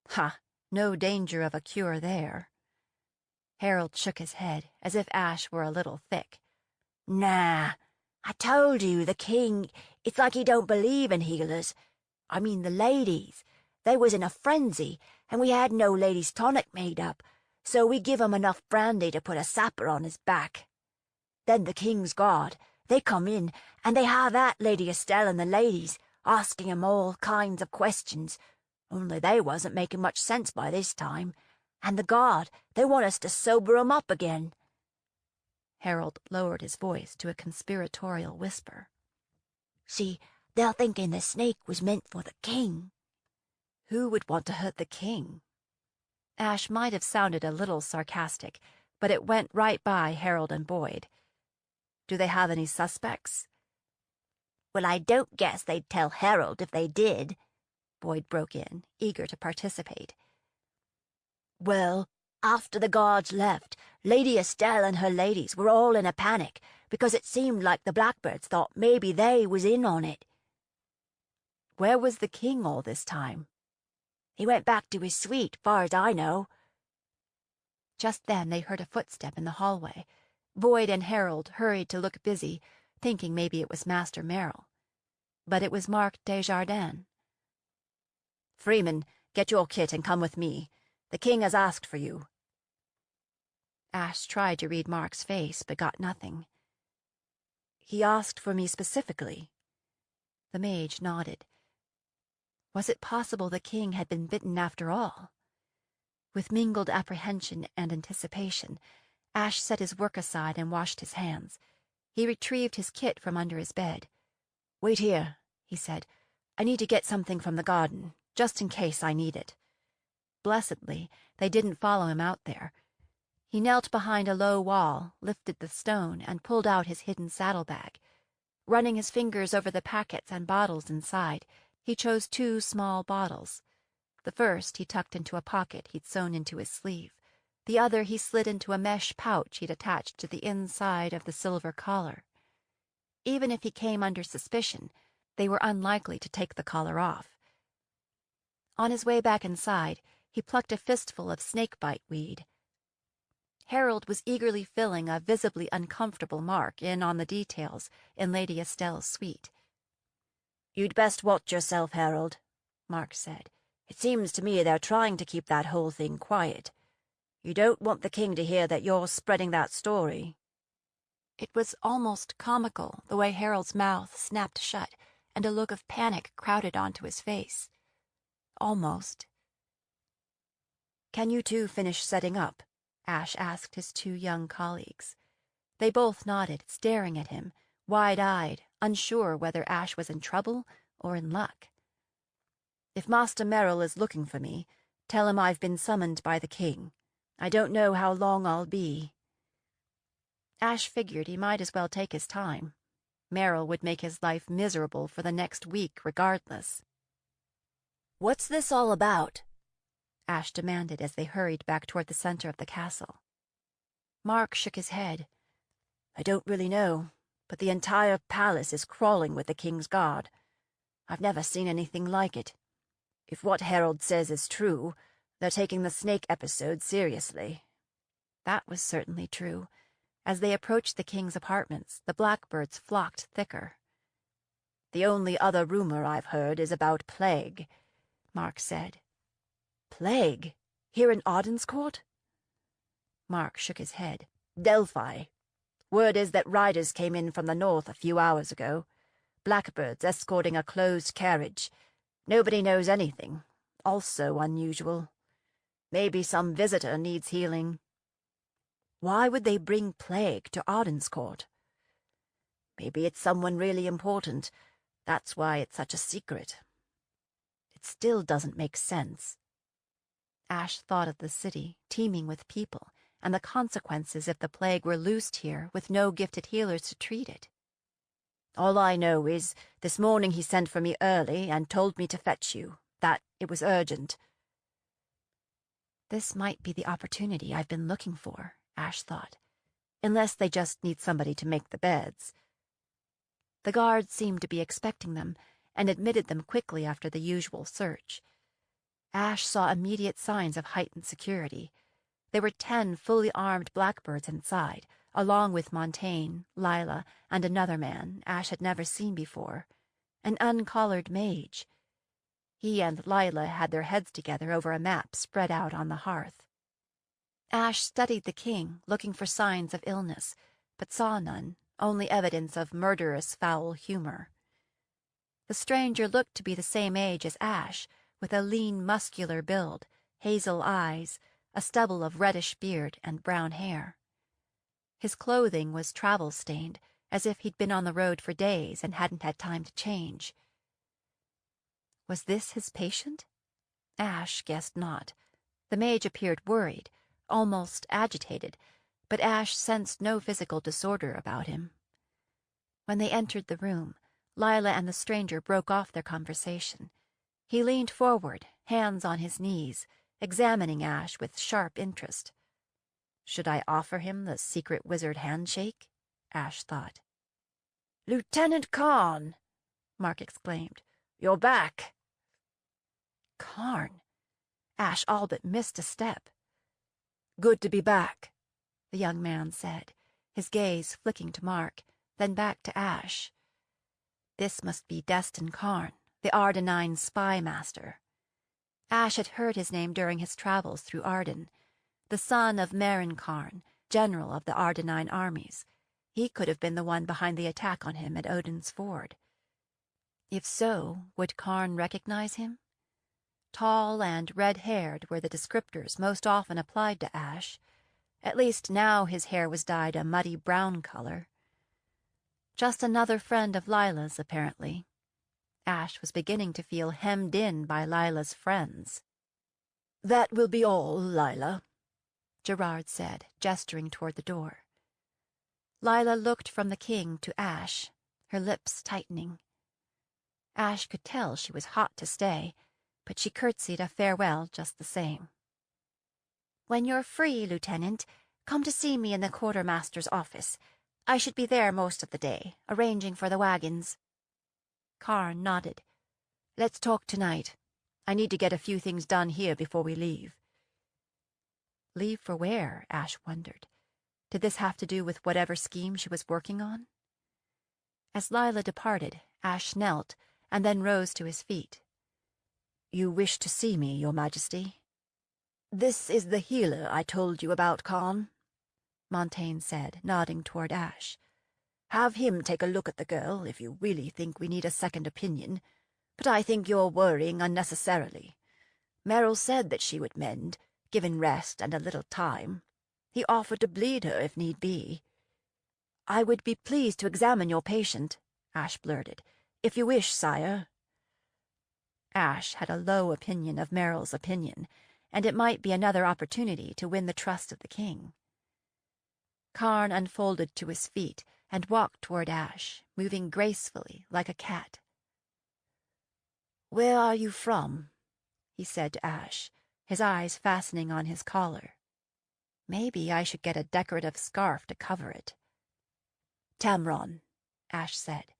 "Ha! No danger of a cure there." Harold shook his head, as if Ash were a little thick. "Nah, I told you, the king, it's like he don't believe in healers. I mean the ladies. They was in a frenzy, and we had no ladies' tonic made up, so we give 'em enough brandy to put a sapper on his back. Then the king's guard, they come in, and they have at Lady Estelle and the ladies, asking 'em all kinds of questions, only they wasn't making much sense by this time, and the guard, they want us to sober 'em up again." Harold lowered his voice to a conspiratorial whisper. "See, they're thinking the snake was meant for the king." Who would want to hurt the king? Ash might have sounded a little sarcastic, but it went right by Harold and Boyd. Do they have any suspects? "Well, I don't guess they'd tell Harold if they did," Boyd broke in, eager to participate. "Well, after the guards left, Lady Estelle and her ladies were all in a panic because it seemed like the blackbirds thought maybe they was in on it." Where was the king all this time? "He went back to his suite, far as I know." Just then they heard a footstep in the hallway. Boyd and Harold hurried to look busy, thinking maybe it was Master Merrill. But it was Mark Desjardins. "Freeman, get your kit and come with me. The king has asked for you." Ash tried to read Mark's face, but got nothing. "He asked for me specifically." The mage nodded. Was it possible the king had been bitten after all? With mingled apprehension and anticipation, Ash set his work aside and washed his hands. He retrieved his kit from under his bed. "Wait here," he said. "I need to get something from the garden, just in case I need it." Blessedly, they didn't follow him out there. He knelt behind a low wall, lifted the stone, and pulled out his hidden saddlebag. Running his fingers over the packets and bottles inside, he chose 2 small bottles. The first he tucked into a pocket he'd sewn into his sleeve. The other he slid into a mesh pouch he'd attached to the inside of the silver collar. Even if he came under suspicion, they were unlikely to take the collar off. On his way back inside, he plucked a fistful of snakebite weed. Harold was eagerly filling a visibly uncomfortable Mark in on the details in Lady Estelle's suite. "You'd best watch yourself, Harold," Mark said. "It seems to me they're trying to keep that whole thing quiet. You don't want the king to hear that you're spreading that story." It was almost comical the way Harold's mouth snapped shut and a look of panic crowded onto his face. Almost. "Can you two finish setting up?" Ash asked his two young colleagues. They both nodded, staring at him, wide-eyed, unsure whether Ash was in trouble or in luck. "If Master Merrill is looking for me, tell him I've been summoned by the king. I don't know how long I'll be." Ash figured he might as well take his time. Merrill would make his life miserable for the next week regardless. "What's this all about?" Ash demanded as they hurried back toward the center of the castle. Mark shook his head. "I don't really know, but the entire palace is crawling with the king's guard. I've never seen anything like it. If what Harold says is true, they're taking the snake episode seriously." That was certainly true. As they approached the king's apartments, the blackbirds flocked thicker. "The only other rumor I've heard is about plague," Mark said. "Plague? Here in Arden's-Court?" Mark shook his head. "Delphi. Word is that riders came in from the north a few hours ago. Blackbirds escorting a closed carriage. Nobody knows anything. Also unusual. Maybe some visitor needs healing." "Why would they bring plague to Arden's-Court?" "Maybe it's someone really important. That's why it's such a secret." "It still doesn't make sense." Ash thought of the city, teeming with people, and the consequences if the plague were loosed here with no gifted healers to treat it. "All I know is, this morning he sent for me early and told me to fetch you, that it was urgent." This might be the opportunity I've been looking for, Ash thought, unless they just need somebody to make the beds. The guards seemed to be expecting them and admitted them quickly after the usual search. Ash saw immediate signs of heightened security. There were 10 fully armed blackbirds inside, along with Montaigne, Lila, and another man Ash had never seen before, an uncollared mage. He and Lila had their heads together over a map spread out on the hearth. Ash studied the king, looking for signs of illness, but saw none, only evidence of murderous foul humor. The stranger looked to be the same age as Ash, with a lean, muscular build, hazel eyes, a stubble of reddish beard, and brown hair. His clothing was travel-stained, as if he'd been on the road for days and hadn't had time to change. Was this his patient? Ash guessed not. The mage appeared worried, almost agitated, but Ash sensed no physical disorder about him. When they entered the room, Lila and the stranger broke off their conversation. He leaned forward, hands on his knees, examining Ash with sharp interest. Should I offer him the secret wizard handshake? Ash thought. "Lieutenant Karn!" Mark exclaimed. "You're back!" Karn! Ash all but missed a step. "Good to be back," the young man said, his gaze flicking to Mark, then back to Ash. This must be Destin Karn, the Ardenine spy master. Ash had heard his name during his travels through Arden. The son of Marin Karn, general of the Ardenine armies. He could have been the one behind the attack on him at Odin's Ford. If so, would Karn recognize him? Tall and red-haired were the descriptors most often applied to Ash. At least now his hair was dyed a muddy brown color. Just another friend of Lila's, apparently. Ash was beginning to feel hemmed in by Lila's friends. "That will be all, Lila," Gerard said, gesturing toward the door. Lila looked from the king to Ash, her lips tightening. Ash could tell she was hot to stay, but she curtsied a farewell just the same. "When you're free, Lieutenant, come to see me in the quartermaster's office. I should be there most of the day, arranging for the wagons." Karn nodded. "Let's talk tonight. I need to get a few things done here before we leave." Leave for where? Ash wondered. Did this have to do with whatever scheme she was working on? As Lila departed, Ash knelt and then rose to his feet. "You wish to see me, Your Majesty?" "This is the healer I told you about, Karn," Montaigne said, nodding toward Ash. Have him take a look at the girl if you really think we need a second opinion, but I think you're worrying unnecessarily. Merrill said that she would mend, given rest and a little time. He offered to bleed her if need be. I would be pleased to examine your patient, Ash blurted. If you wish, sire. Ash had a low opinion of Merrill's opinion, and it might be another opportunity to win the trust of the king. Karn unfolded to his feet and walked toward Ash, moving gracefully like a cat. "Where are you from?" he said to Ash, his eyes fastening on his collar. Maybe I should get a decorative scarf to cover it. "Tamron," Ash said.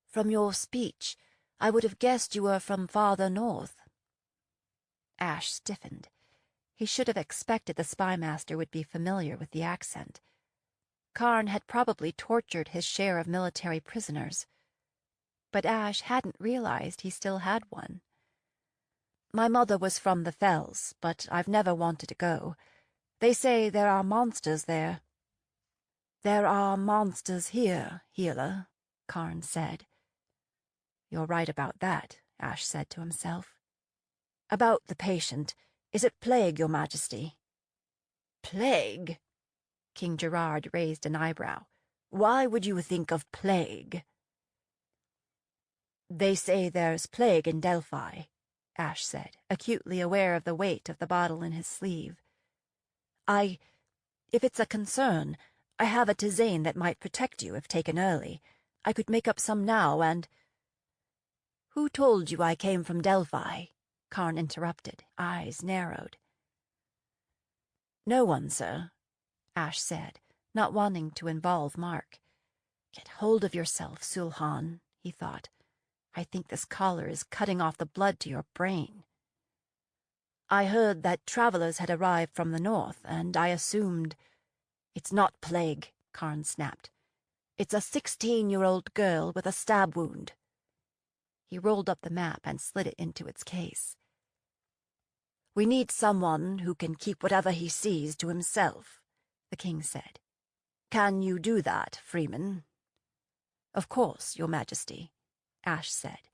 "From your speech, I would have guessed you were from farther north." Ash stiffened. He should have expected the spymaster would be familiar with the accent. Karn had probably tortured his share of military prisoners. But Ash hadn't realized he still had one. "My mother was from the Fells, but I've never wanted to go. They say there are monsters there." "There are monsters here, healer," Karn said. "You're right about that," Ash said to himself. "About the patient, is it plague, your majesty?" "Plague?" King Gerard raised an eyebrow. "Why would you think of plague?" "They say there's plague in Delphi," Ash said, acutely aware of the weight of the bottle in his sleeve. If it's a concern, I have a tisane that might protect you if taken early. I could make up some now and—" "Who told you I came from Delphi?" Karn interrupted, eyes narrowed. "No one, sir," Ash said, not wanting to involve Mark. "Get hold of yourself, Sulhan," he thought. "I think this collar is cutting off the blood to your brain." "I heard that travelers had arrived from the north, and I assumed—" "It's not plague," Karn snapped. "It's a 16-year-old girl with a stab wound." He rolled up the map and slid it into its case. "We need someone who can keep whatever he sees to himself," the king said. "Can you do that, Freeman?" "Of course, your majesty," Ash said.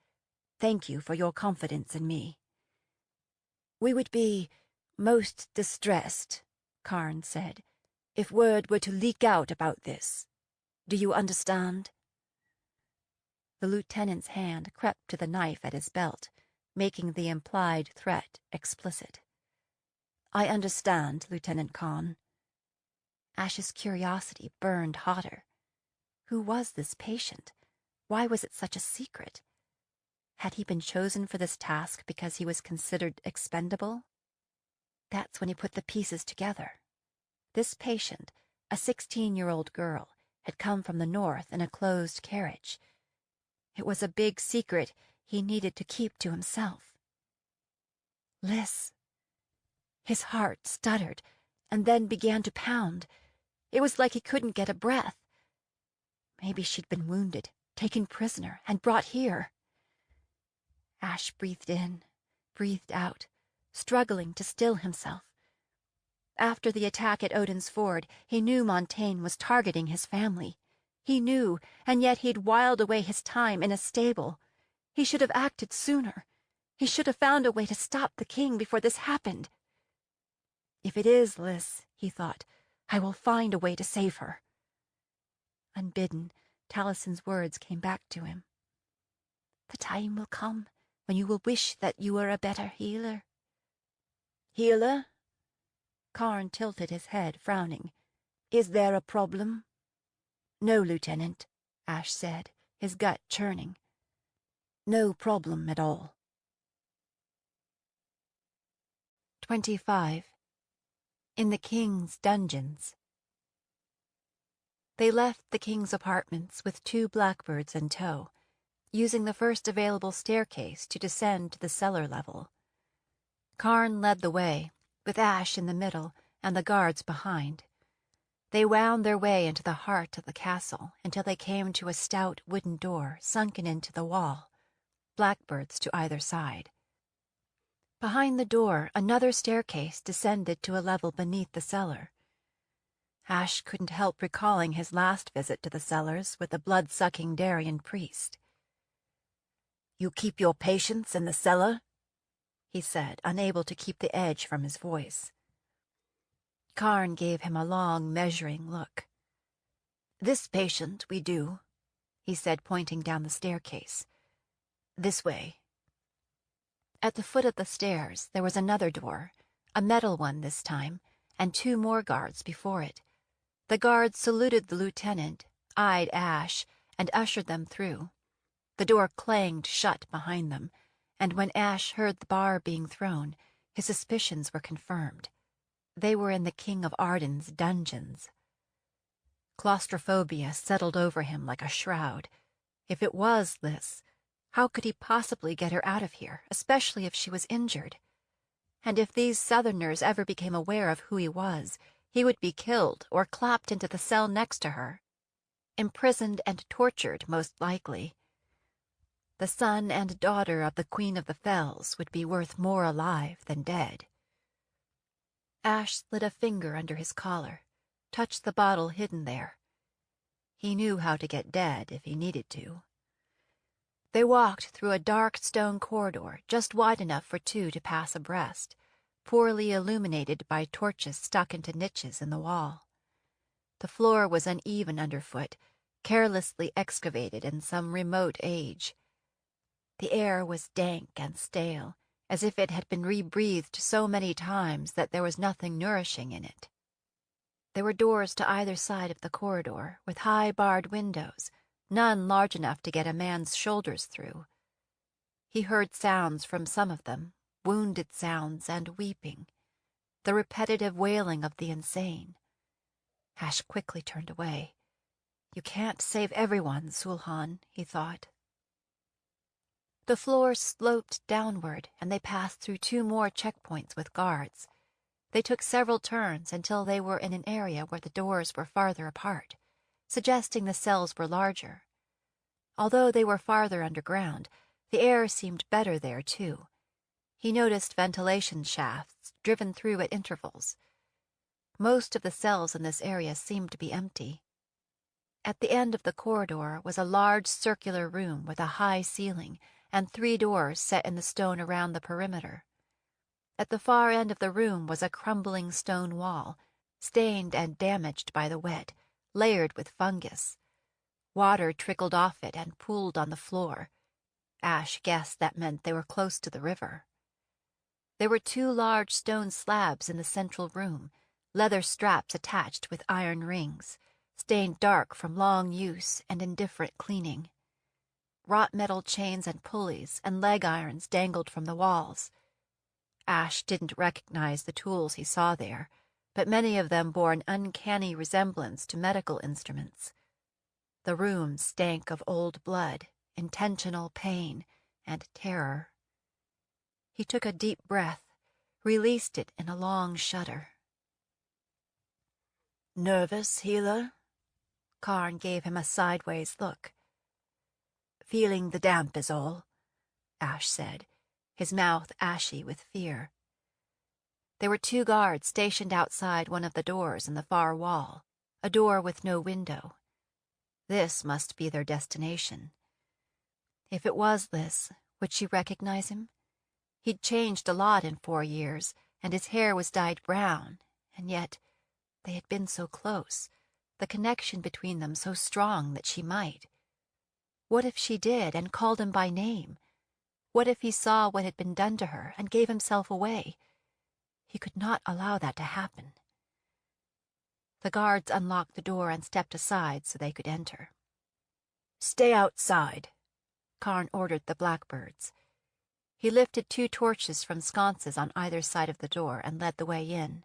"Thank you for your confidence in me." "We would be most distressed," Karn said, "if word were to leak out about this. Do you understand?" The lieutenant's hand crept to the knife at his belt, making the implied threat explicit. "I understand, Lieutenant Khan." Ash's curiosity burned hotter. Who was this patient? Why was it such a secret? Had he been chosen for this task because he was considered expendable? That's when he put the pieces together. This patient, a 16-year-old girl, had come from the north in a closed carriage. It was a big secret he needed to keep to himself. Liz. His heart stuttered and then began to pound. It was like he couldn't get a breath. Maybe she'd been wounded, taken prisoner, and brought here. Ash breathed in, breathed out, struggling to still himself. After the attack at Odin's Ford, he knew Montaigne was targeting his family. He knew, and yet he'd whiled away his time in a stable. He should have acted sooner. He should have found a way to stop the king before this happened. If it is Liz, he thought, I will find a way to save her. Unbidden, Talison's words came back to him. The time will come when you will wish that you were a better healer. Healer? Karn tilted his head, frowning. Is there a problem? No, Lieutenant, Ash said, his gut churning. No problem at all. 25. In the king's dungeons. They left the king's apartments with 2 blackbirds in tow, using the first available staircase to descend to the cellar level. Karn led the way, with Ash in the middle and the guards behind. They wound their way into the heart of the castle until they came to a stout wooden door sunken into the wall, blackbirds to either side. Behind the door, another staircase descended to a level beneath the cellar. Ash couldn't help recalling his last visit to the cellars with the blood-sucking Darien priest. "You keep your patients in the cellar?" he said, unable to keep the edge from his voice. Karn gave him a long, measuring look. "This patient we do," he said, pointing down the staircase. "This way." At the foot of the stairs there was another door, a metal one this time, and 2 more guards before it. The guards saluted the lieutenant, eyed Ash, and ushered them through. The door clanged shut behind them, and when Ash heard the bar being thrown, his suspicions were confirmed. They were in the King of Arden's dungeons. Claustrophobia settled over him like a shroud. If it was Liz, how could he possibly get her out of here, especially if she was injured? And if these Southerners ever became aware of who he was, he would be killed or clapped into the cell next to her. Imprisoned and tortured, most likely. The son and daughter of the Queen of the Fells would be worth more alive than dead. Ash slid a finger under his collar, touched the bottle hidden there. He knew how to get dead if he needed to. They walked through a dark stone corridor just wide enough for 2 to pass abreast, poorly illuminated by torches stuck into niches in the wall. The floor was uneven underfoot, carelessly excavated in some remote age. The air was dank and stale, as if it had been rebreathed so many times that there was nothing nourishing in it. There were doors to either side of the corridor, with high barred windows, none large enough to get a man's shoulders through. He heard sounds from some of them, wounded sounds and weeping, the repetitive wailing of the insane. Ash quickly turned away. You can't save everyone, Sulhan, he thought. The floor sloped downward, and they passed through 2 more checkpoints with guards. They took several turns until they were in an area where the doors were farther apart, suggesting the cells were larger. Although they were farther underground, the air seemed better there, too. He noticed ventilation shafts driven through at intervals. Most of the cells in this area seemed to be empty. At the end of the corridor was a large circular room with a high ceiling and 3 doors set in the stone around the perimeter. At the far end of the room was a crumbling stone wall, stained and damaged by the wet, layered with fungus. Water trickled off it and pooled on the floor. Ash guessed that meant they were close to the river. There were 2 large stone slabs in the central room, leather straps attached with iron rings, stained dark from long use and indifferent cleaning. Wrought metal chains and pulleys and leg irons dangled from the walls. Ash didn't recognize the tools he saw there, but many of them bore an uncanny resemblance to medical instruments. The room stank of old blood, intentional pain, and terror. He took a deep breath, released it in a long shudder. "Nervous, healer?" Karn gave him a sideways look. "Feeling the damp is all," Ash said, his mouth ashy with fear. There were 2 guards stationed outside one of the doors in the far wall, a door with no window. This must be their destination. If it was Liz, would she recognize him? He'd changed a lot in 4 years, and his hair was dyed brown, and yet they had been so close, the connection between them so strong that she might. What if she did and called him by name? What if he saw what had been done to her and gave himself away? He could not allow that to happen. The guards unlocked the door and stepped aside so they could enter. "Stay outside," Karn ordered the blackbirds. He lifted 2 torches from sconces on either side of the door and led the way in.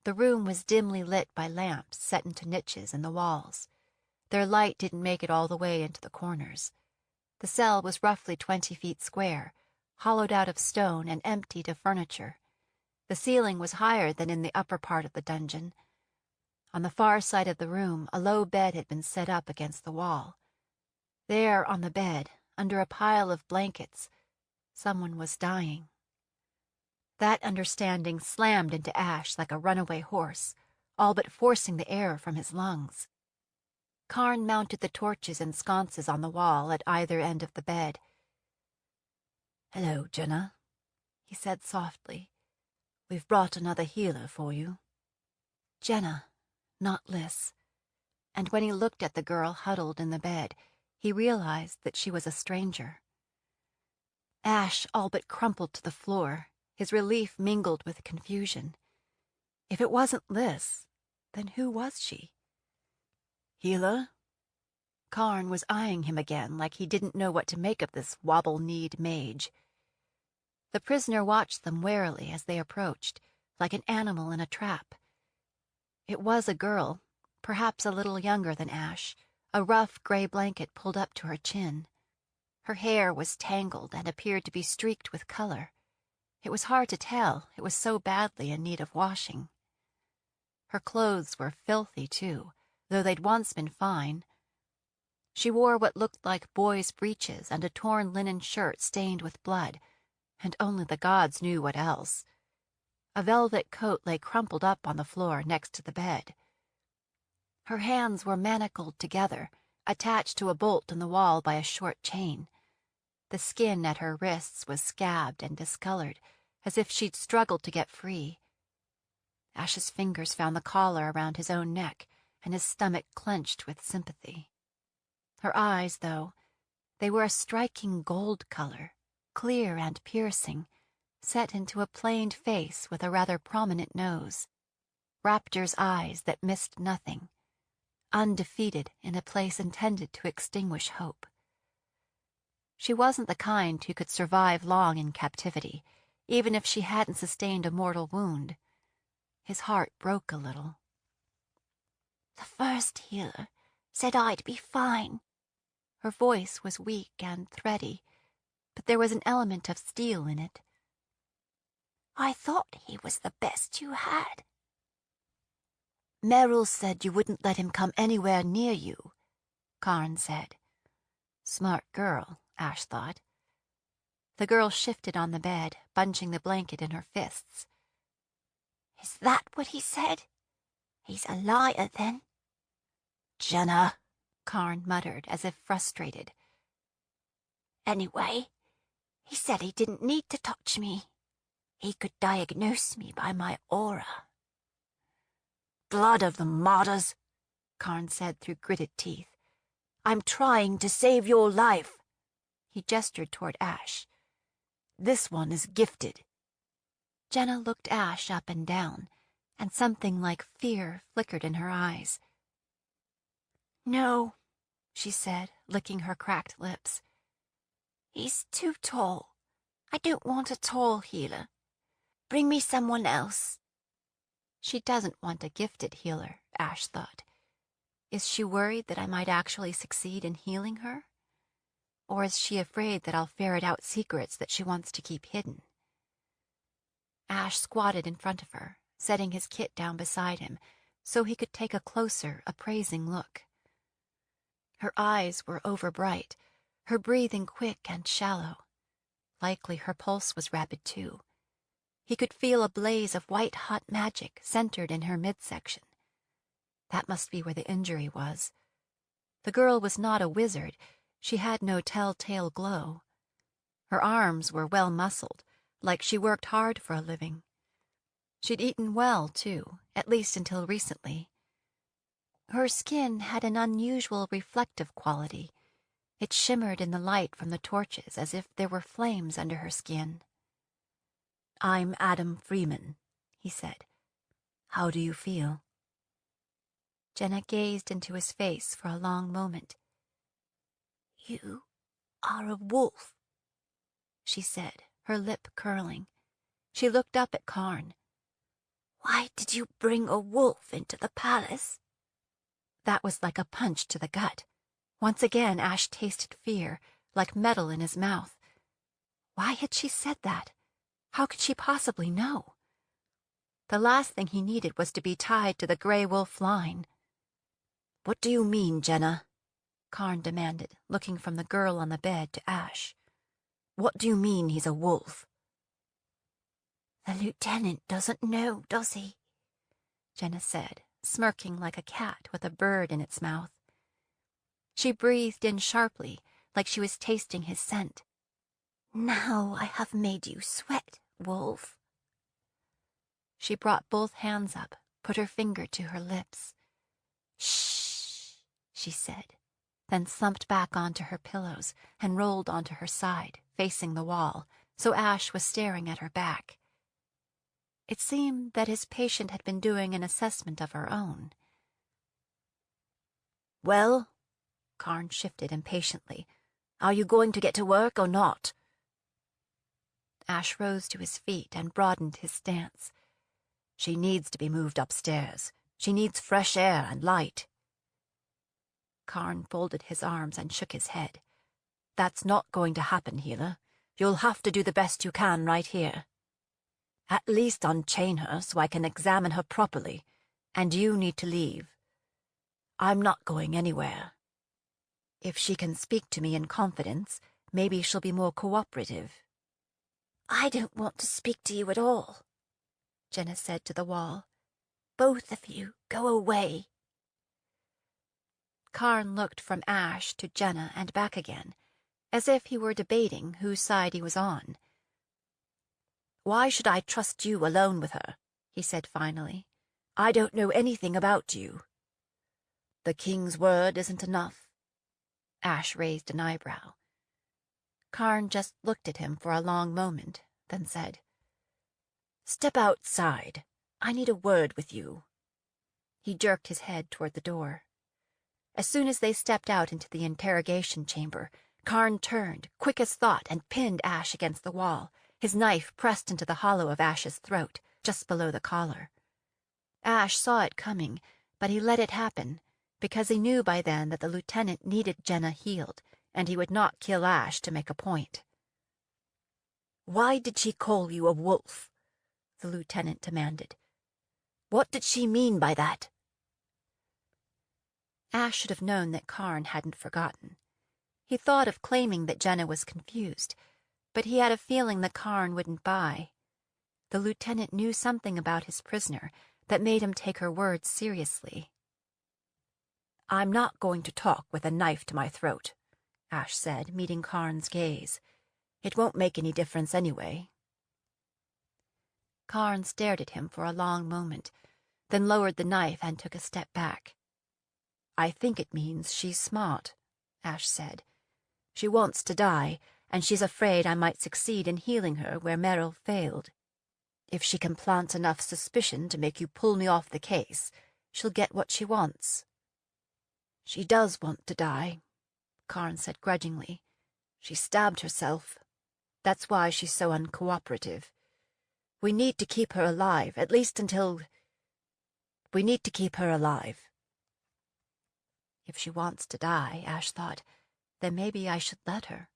The room was dimly lit by lamps set into niches in the walls. Their light didn't make it all the way into the corners. The cell was roughly 20 feet square, hollowed out of stone and emptied of furniture. The ceiling was higher than in the upper part of the dungeon. On the far side of the room, a low bed had been set up against the wall. There, on the bed, under a pile of blankets, someone was dying. That understanding slammed into Ash like a runaway horse, all but forcing the air from his lungs. Karn mounted the torches and sconces on the wall at either end of the bed. "Hello, Jenna," he said softly. "We've brought another healer for you." Jenna, not Liz. And when he looked at the girl huddled in the bed, he realized that she was a stranger. Ash all but crumpled to the floor, his relief mingled with confusion. If it wasn't Liz, then who was she? "Healer?" Karn was eyeing him again like he didn't know what to make of this wobble-kneed mage. The prisoner watched them warily as they approached, like an animal in a trap. It was a girl, perhaps a little younger than Ash, a rough gray blanket pulled up to her chin. Her hair was tangled and appeared to be streaked with color. It was hard to tell, it was so badly in need of washing. Her clothes were filthy, too, though they'd once been fine. She wore what looked like boys' breeches and a torn linen shirt stained with blood, and only the gods knew what else. A velvet coat lay crumpled up on the floor next to the bed. Her hands were manacled together, attached to a bolt in the wall by a short chain. The skin at her wrists was scabbed and discolored, as if she'd struggled to get free. Ash's fingers found the collar around his own neck, and his stomach clenched with sympathy. Her eyes, though, they were a striking gold color, clear and piercing, set into a planed face with a rather prominent nose. Raptor's eyes that missed nothing, undefeated in a place intended to extinguish hope. She wasn't the kind who could survive long in captivity, even if she hadn't sustained a mortal wound. His heart broke a little. "The first healer said I'd be fine." Her voice was weak and thready, but there was an element of steel in it. "I thought he was the best you had." "Merrill said you wouldn't let him come anywhere near you," Karn said. Smart girl, Ash thought. The girl shifted on the bed, bunching the blanket in her fists. "Is that what he said? He's a liar, then." "Jenna," Karn muttered, as if frustrated. "Anyway, he said he didn't need to touch me. He could diagnose me by my aura." "Blood of the martyrs," Karn said through gritted teeth. "I'm trying to save your life." He gestured toward Ash. "This one is gifted." Jenna looked Ash up and down, and something like fear flickered in her eyes. "No," she said, licking her cracked lips. "He's too tall. I don't want a tall healer. Bring me someone else." She doesn't want a gifted healer, Ash thought. Is she worried that I might actually succeed in healing her? Or is she afraid that I'll ferret out secrets that she wants to keep hidden? Ash squatted in front of her, setting his kit down beside him so he could take a closer, appraising look. Her eyes were overbright, her breathing quick and shallow. Likely her pulse was rapid, too. He could feel a blaze of white-hot magic centered in her midsection. That must be where the injury was. The girl was not a wizard. She had no telltale glow. Her arms were well muscled, like she worked hard for a living. She'd eaten well, too, at least until recently. Her skin had an unusual reflective quality. It shimmered in the light from the torches as if there were flames under her skin. "I'm Adam Freeman," he said. "How do you feel?" Jenna gazed into his face for a long moment. "You are a wolf," she said, her lip curling. She looked up at Karn. "Why did you bring a wolf into the palace?" That was like a punch to the gut. Once again Ash tasted fear, like metal in his mouth. Why had she said that? How could she possibly know? The last thing he needed was to be tied to the gray wolf line. "What do you mean, Jenna?" Karn demanded, looking from the girl on the bed to Ash. "What do you mean he's a wolf?" "The lieutenant doesn't know, does he?" Jenna said, smirking like a cat with a bird in its mouth. She breathed in sharply, like she was tasting his scent. Now I have made you sweat, wolf. She brought both hands up, put her finger to her lips. Shh, she said, then slumped back onto her pillows and rolled onto her side, facing the wall, so Ash was staring at her back. It seemed that his patient had been doing an assessment of her own. Well, Karn shifted impatiently. Are you going to get to work or not? Ash rose to his feet and broadened his stance. She needs to be moved upstairs. She needs fresh air and light. Karn folded his arms and shook his head. That's not going to happen, healer. You'll have to do the best you can right here. At least unchain her so I can examine her properly, and you need to leave. I'm not going anywhere. If she can speak to me in confidence, maybe she'll be more cooperative. I don't want to speak to you at all, Jenna said to the wall. Both of you, go away. Karn looked from Ash to Jenna and back again, as if he were debating whose side he was on. Why should I trust you alone with her? He said finally. I don't know anything about you. The king's word isn't enough. Ash raised an eyebrow. Karn just looked at him for a long moment, then said, Step outside. I need a word with you. He jerked his head toward the door. As soon as they stepped out into the interrogation chamber, Karn turned, quick as thought, and pinned Ash against the wall, his knife pressed into the hollow of Ash's throat, just below the collar. Ash saw it coming, but he let it happen, because he knew by then that the lieutenant needed Jenna healed, and he would not kill Ash to make a point. Why did she call you a wolf? The lieutenant demanded. What did she mean by that? Ash should have known that Karn hadn't forgotten. He thought of claiming that Jenna was confused, but he had a feeling that Karn wouldn't buy. The lieutenant knew something about his prisoner that made him take her words seriously. I'm not going to talk with a knife to my throat, Ash said, meeting Karn's gaze. It won't make any difference anyway. Karn stared at him for a long moment, then lowered the knife and took a step back. I think it means she's smart, Ash said. She wants to die, and she's afraid I might succeed in healing her where Merrill failed. If she can plant enough suspicion to make you pull me off the case, she'll get what she wants. She does want to die, Karn said grudgingly. She stabbed herself. That's why she's so uncooperative. We need to keep her alive, at least until... We need to keep her alive. If she wants to die, Ash thought, then maybe I should let her.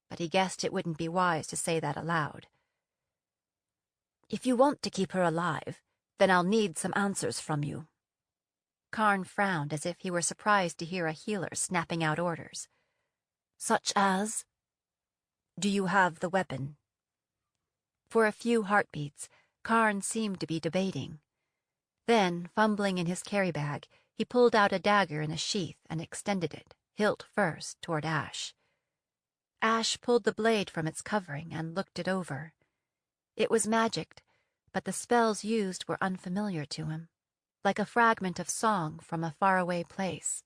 But he guessed it wouldn't be wise to say that aloud. If you want to keep her alive, then I'll need some answers from you. Karn frowned as if he were surprised to hear a healer snapping out orders. Such as? Do you have the weapon? For a few heartbeats, Karn seemed to be debating. Then, fumbling in his carry-bag, he pulled out a dagger in a sheath and extended it, hilt first, toward Ash. Ash pulled the blade from its covering and looked it over. It was magicked, but the spells used were unfamiliar to him, like a fragment of song from a faraway place.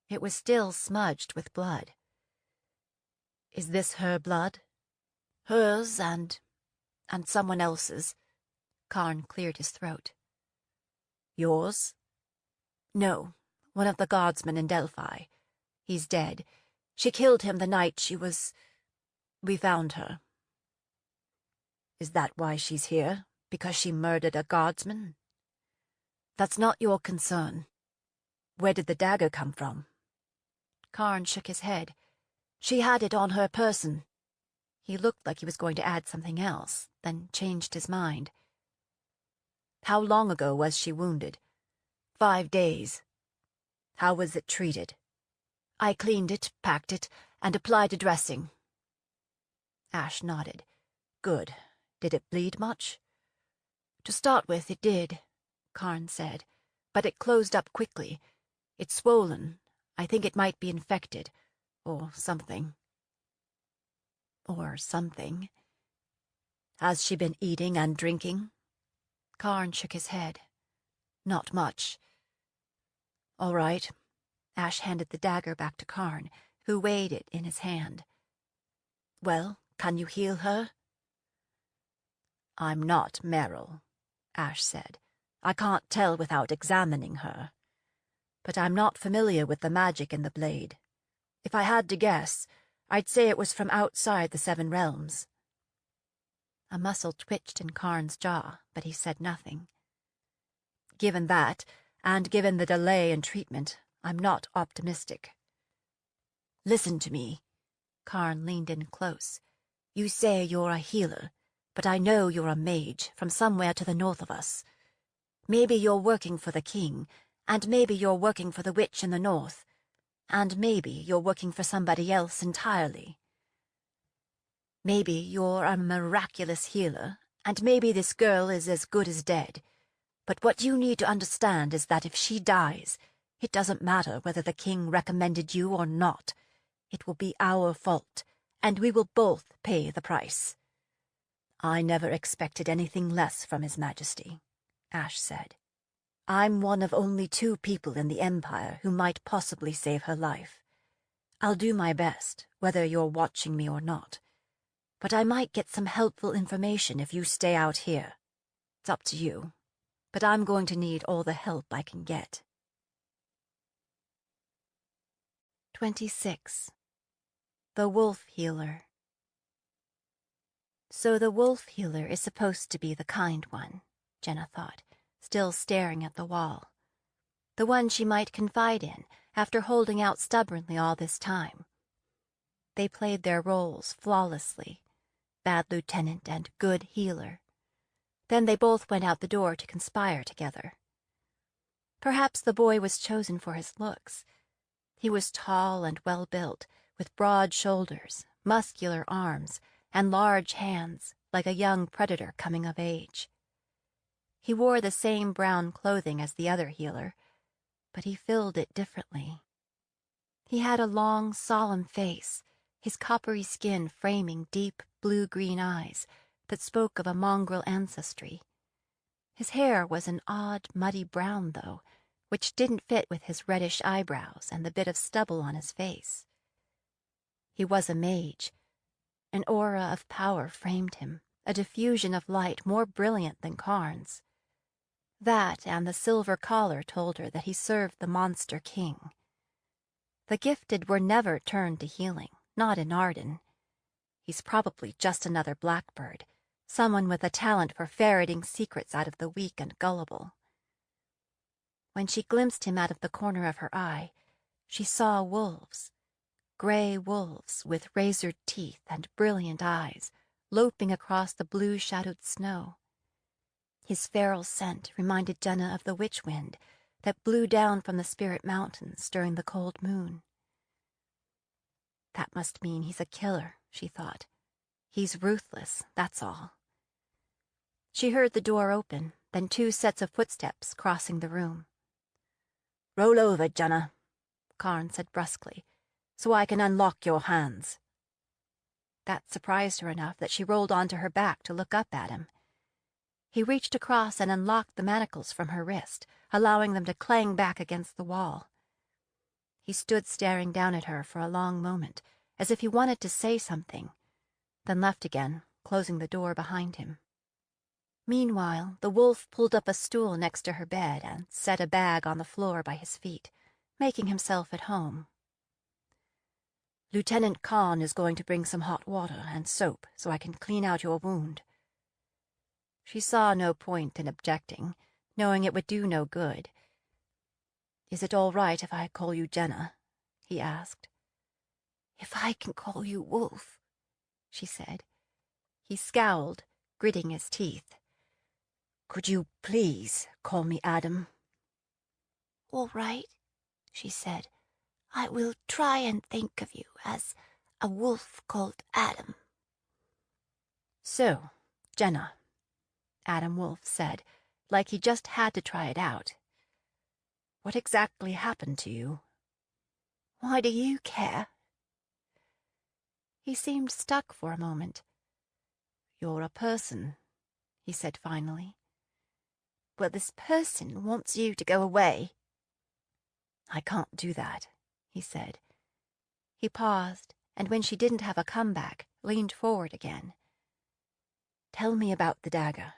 It was still smudged with blood. Is this her blood? Hers and someone else's. Karn cleared his throat. Yours? No, one of the guardsmen in Delphi. He's dead. She killed him the night we found her. Is that why she's here? Because she murdered a guardsman? That's not your concern. Where did the dagger come from? Karn shook his head. She had it on her person. He looked like he was going to add something else, then changed his mind. How long ago was she wounded? 5 days. How was it treated? I cleaned it, packed it, and applied a dressing. Ash nodded. Good. Did it bleed much? To start with, it did, Karn said, but it closed up quickly. It's swollen. I think it might be infected. Or something. Or something. Has she been eating and drinking? Karn shook his head. Not much. All right. Ash handed the dagger back to Karn, who weighed it in his hand. Well, can you heal her? I'm not Meryl, Ash said. I can't tell without examining her. But I'm not familiar with the magic in the blade. If I had to guess, I'd say it was from outside the Seven Realms. A muscle twitched in Karn's jaw, but he said nothing. Given that, and given the delay in treatment, I'm not optimistic. Listen to me. Karn leaned in close. You say you're a healer, but I know you're a mage from somewhere to the north of us. Maybe you're working for the king, and maybe you're working for the witch in the north, and maybe you're working for somebody else entirely. Maybe you're a miraculous healer, and maybe this girl is as good as dead. But what you need to understand is that if she dies, it doesn't matter whether the king recommended you or not. It will be our fault, and we will both pay the price. I never expected anything less from His Majesty, Ash said. I'm one of only 2 people in the Empire who might possibly save her life. I'll do my best, whether you're watching me or not. But I might get some helpful information if you stay out here. It's up to you. But I'm going to need all the help I can get. 26. The Wolf Healer. So the Wolf Healer is supposed to be the kind one, Jenna thought, still staring at the wall. The one she might confide in after holding out stubbornly all this time. They played their roles flawlessly, bad lieutenant and good healer. Then they both went out the door to conspire together. Perhaps the boy was chosen for his looks. He was tall and well-built, with broad shoulders, muscular arms, and large hands, like a young predator coming of age. He wore the same brown clothing as the other healer, but he filled it differently. He had a long, solemn face, his coppery skin framing deep blue-green eyes that spoke of a mongrel ancestry. His hair was an odd, muddy brown, though, which didn't fit with his reddish eyebrows and the bit of stubble on his face. He was a mage. An aura of power framed him, a diffusion of light more brilliant than Karn's. That and the silver collar told her that he served the monster king. The gifted were never turned to healing, not in Arden. He's probably just another blackbird, someone with a talent for ferreting secrets out of the weak and gullible. When she glimpsed him out of the corner of her eye, she saw wolves, gray wolves with razored teeth and brilliant eyes, loping across the blue-shadowed snow. His feral scent reminded Jenna of the witch wind that blew down from the Spirit Mountains during the cold moon. That must mean he's a killer, she thought. He's ruthless, that's all. She heard the door open, then 2 sets of footsteps crossing the room. Roll over, Jenna, Karn said brusquely, so I can unlock your hands. That surprised her enough that she rolled onto her back to look up at him. He reached across and unlocked the manacles from her wrist, allowing them to clang back against the wall. He stood staring down at her for a long moment, as if he wanted to say something, then left again, closing the door behind him. Meanwhile, the wolf pulled up a stool next to her bed and set a bag on the floor by his feet, making himself at home. Lieutenant Khan is going to bring some hot water and soap so I can clean out your wound. She saw no point in objecting, knowing it would do no good. Is it all right if I call you Jenna? He asked. If I can call you Wolf, she said. He scowled, gritting his teeth. Could you please call me Adam? All right, she said. I will try and think of you as a wolf called Adam. So, Jenna, Adam Wolf said, like he just had to try it out. What exactly happened to you? Why do you care? He seemed stuck for a moment. You're a person, he said finally. Well, this person wants you to go away. I can't do that, he said. He paused, and when she didn't have a comeback, leaned forward again. Tell me about the dagger.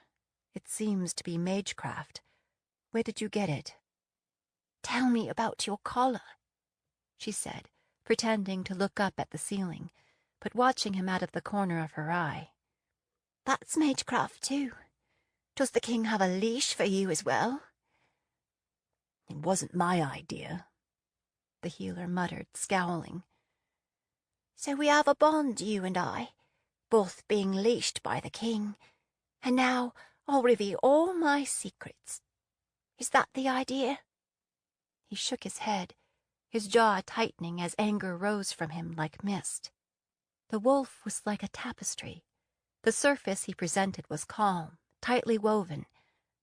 It seems to be magecraft. Where did you get it? Tell me about your collar, she said, pretending to look up at the ceiling, but watching him out of the corner of her eye. That's magecraft too. Does the king have a leash for you as well? It wasn't my idea, the healer muttered, scowling. So we have a bond, you and I, both being leashed by the king, and now I'll reveal all my secrets. Is that the idea? He shook his head, his jaw tightening as anger rose from him like mist. The wolf was like a tapestry. The surface he presented was calm, tightly woven,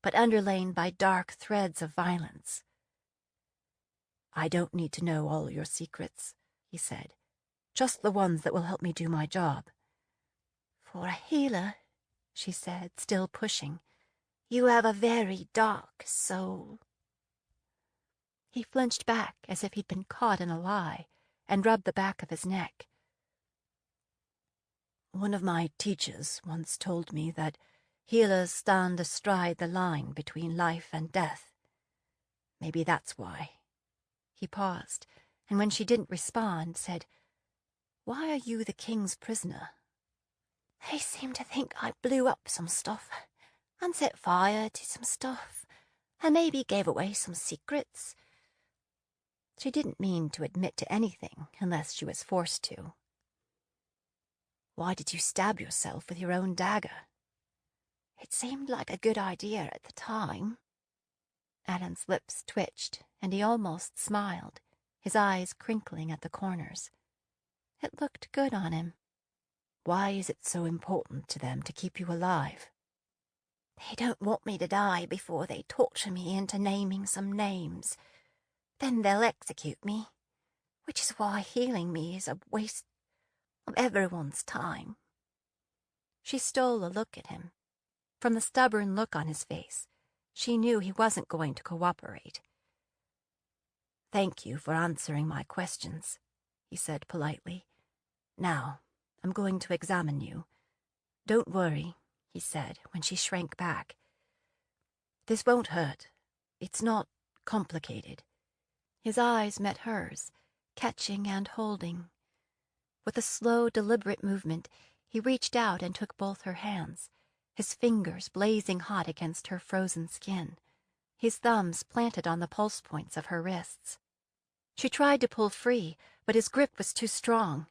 but underlain by dark threads of violence. I don't need to know all your secrets, he said. Just the ones that will help me do my job. For a healer, she said, still pushing, you have a very dark soul. He flinched back as if he'd been caught in a lie, and rubbed the back of his neck. One of my teachers once told me that healers stand astride the line between life and death. Maybe that's why. He paused, and when she didn't respond, said, Why are you the king's prisoner? They seem to think I blew up some stuff, and set fire to some stuff, and maybe gave away some secrets. She didn't mean to admit to anything unless she was forced to. Why did you stab yourself with your own dagger? It seemed like a good idea at the time. Adam's lips twitched, and he almost smiled, his eyes crinkling at the corners. It looked good on him. Why is it so important to them to keep you alive? They don't want me to die before they torture me into naming some names. Then they'll execute me, which is why healing me is a waste of everyone's time. She stole a look at him. From the stubborn look on his face, she knew he wasn't going to cooperate. Thank you for answering my questions, he said politely. Now, I'm going to examine you. Don't worry, he said when she shrank back. This won't hurt. It's not complicated. His eyes met hers, catching and holding. With a slow, deliberate movement, he reached out and took both her hands, his fingers blazing hot against her frozen skin, his thumbs planted on the pulse points of her wrists. She tried to pull free, but his grip was too strong.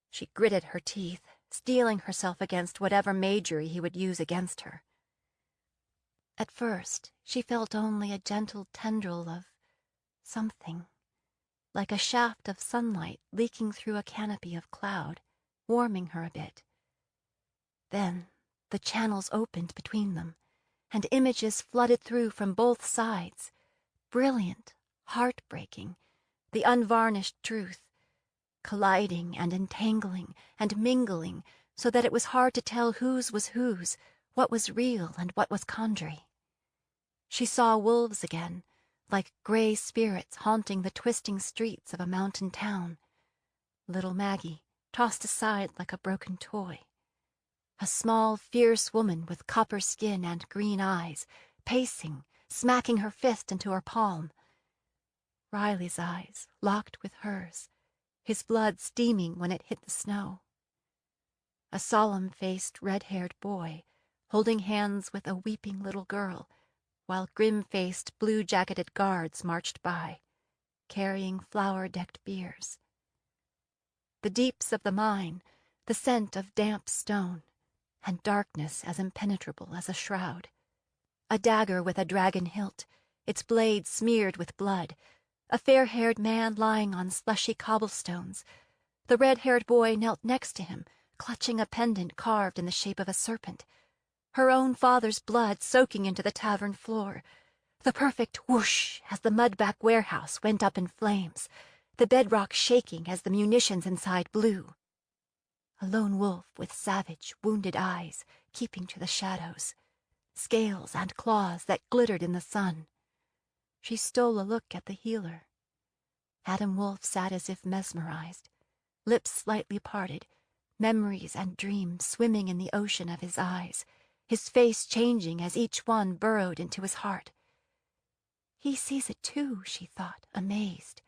She gritted her teeth, steeling herself against whatever magery he would use against her. At first, she felt only a gentle tendril of something, like a shaft of sunlight leaking through a canopy of cloud, warming her a bit. Then the channels opened between them, and images flooded through from both sides, brilliant, heartbreaking, the unvarnished truth, colliding and entangling and mingling so that it was hard to tell whose was whose, what was real and what was conjury. She saw wolves again, like gray spirits haunting the twisting streets of a mountain town. Little Maggie, tossed aside like a broken toy. A small, fierce woman with copper skin and green eyes, pacing, smacking her fist into her palm. Riley's eyes, locked with hers, his blood steaming when it hit the snow. A solemn-faced, red-haired boy, holding hands with a weeping little girl, while grim-faced, blue-jacketed guards marched by, carrying flower-decked biers. The deeps of the mine, the scent of damp stone, and darkness as impenetrable as a shroud. A dagger with a dragon hilt, its blade smeared with blood, a fair-haired man lying on slushy cobblestones. The red-haired boy knelt next to him, clutching a pendant carved in the shape of a serpent. Her own father's blood soaking into the tavern floor. The perfect whoosh as the mudback warehouse went up in flames, the bedrock shaking as the munitions inside blew. A lone wolf with savage, wounded eyes, keeping to the shadows, scales and claws that glittered in the sun. She stole a look at the healer. Adam Wolf sat as if mesmerized, lips slightly parted, memories and dreams swimming in the ocean of his eyes, his face changing as each one burrowed into his heart. He sees it too, she thought, amazed.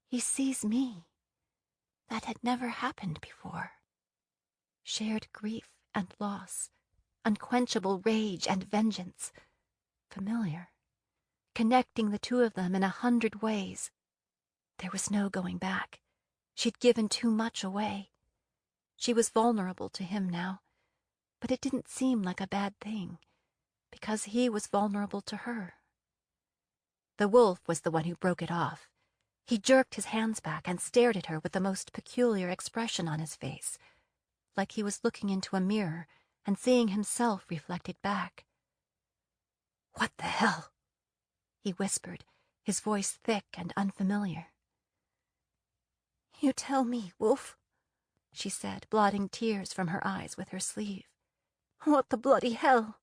He sees me. That had never happened before. Shared grief and loss, unquenchable rage and vengeance. Familiar. Connecting the two of them in 100 ways. There was no going back. She'd given too much away. She was vulnerable to him now, but it didn't seem like a bad thing, because he was vulnerable to her. The wolf was the one who broke it off. He jerked his hands back and stared at her with the most peculiar expression on his face, like he was looking into a mirror and seeing himself reflected back. "What the hell?" he whispered, his voice thick and unfamiliar. "You tell me, Wolf," she said, blotting tears from her eyes with her sleeve. "What the bloody hell?"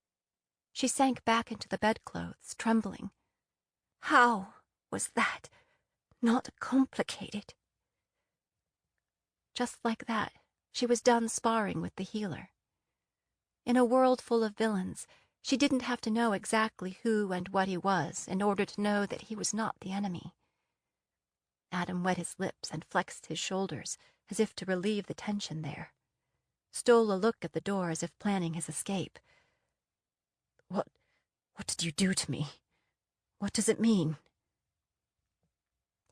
She sank back into the bedclothes, trembling. How was that not complicated? Just like that, she was done sparring with the healer. In a world full of villains, she didn't have to know exactly who and what he was in order to know that he was not the enemy. Adam wet his lips and flexed his shoulders, as if to relieve the tension there. Stole a look at the door as if planning his escape. What did you do to me? What does it mean?"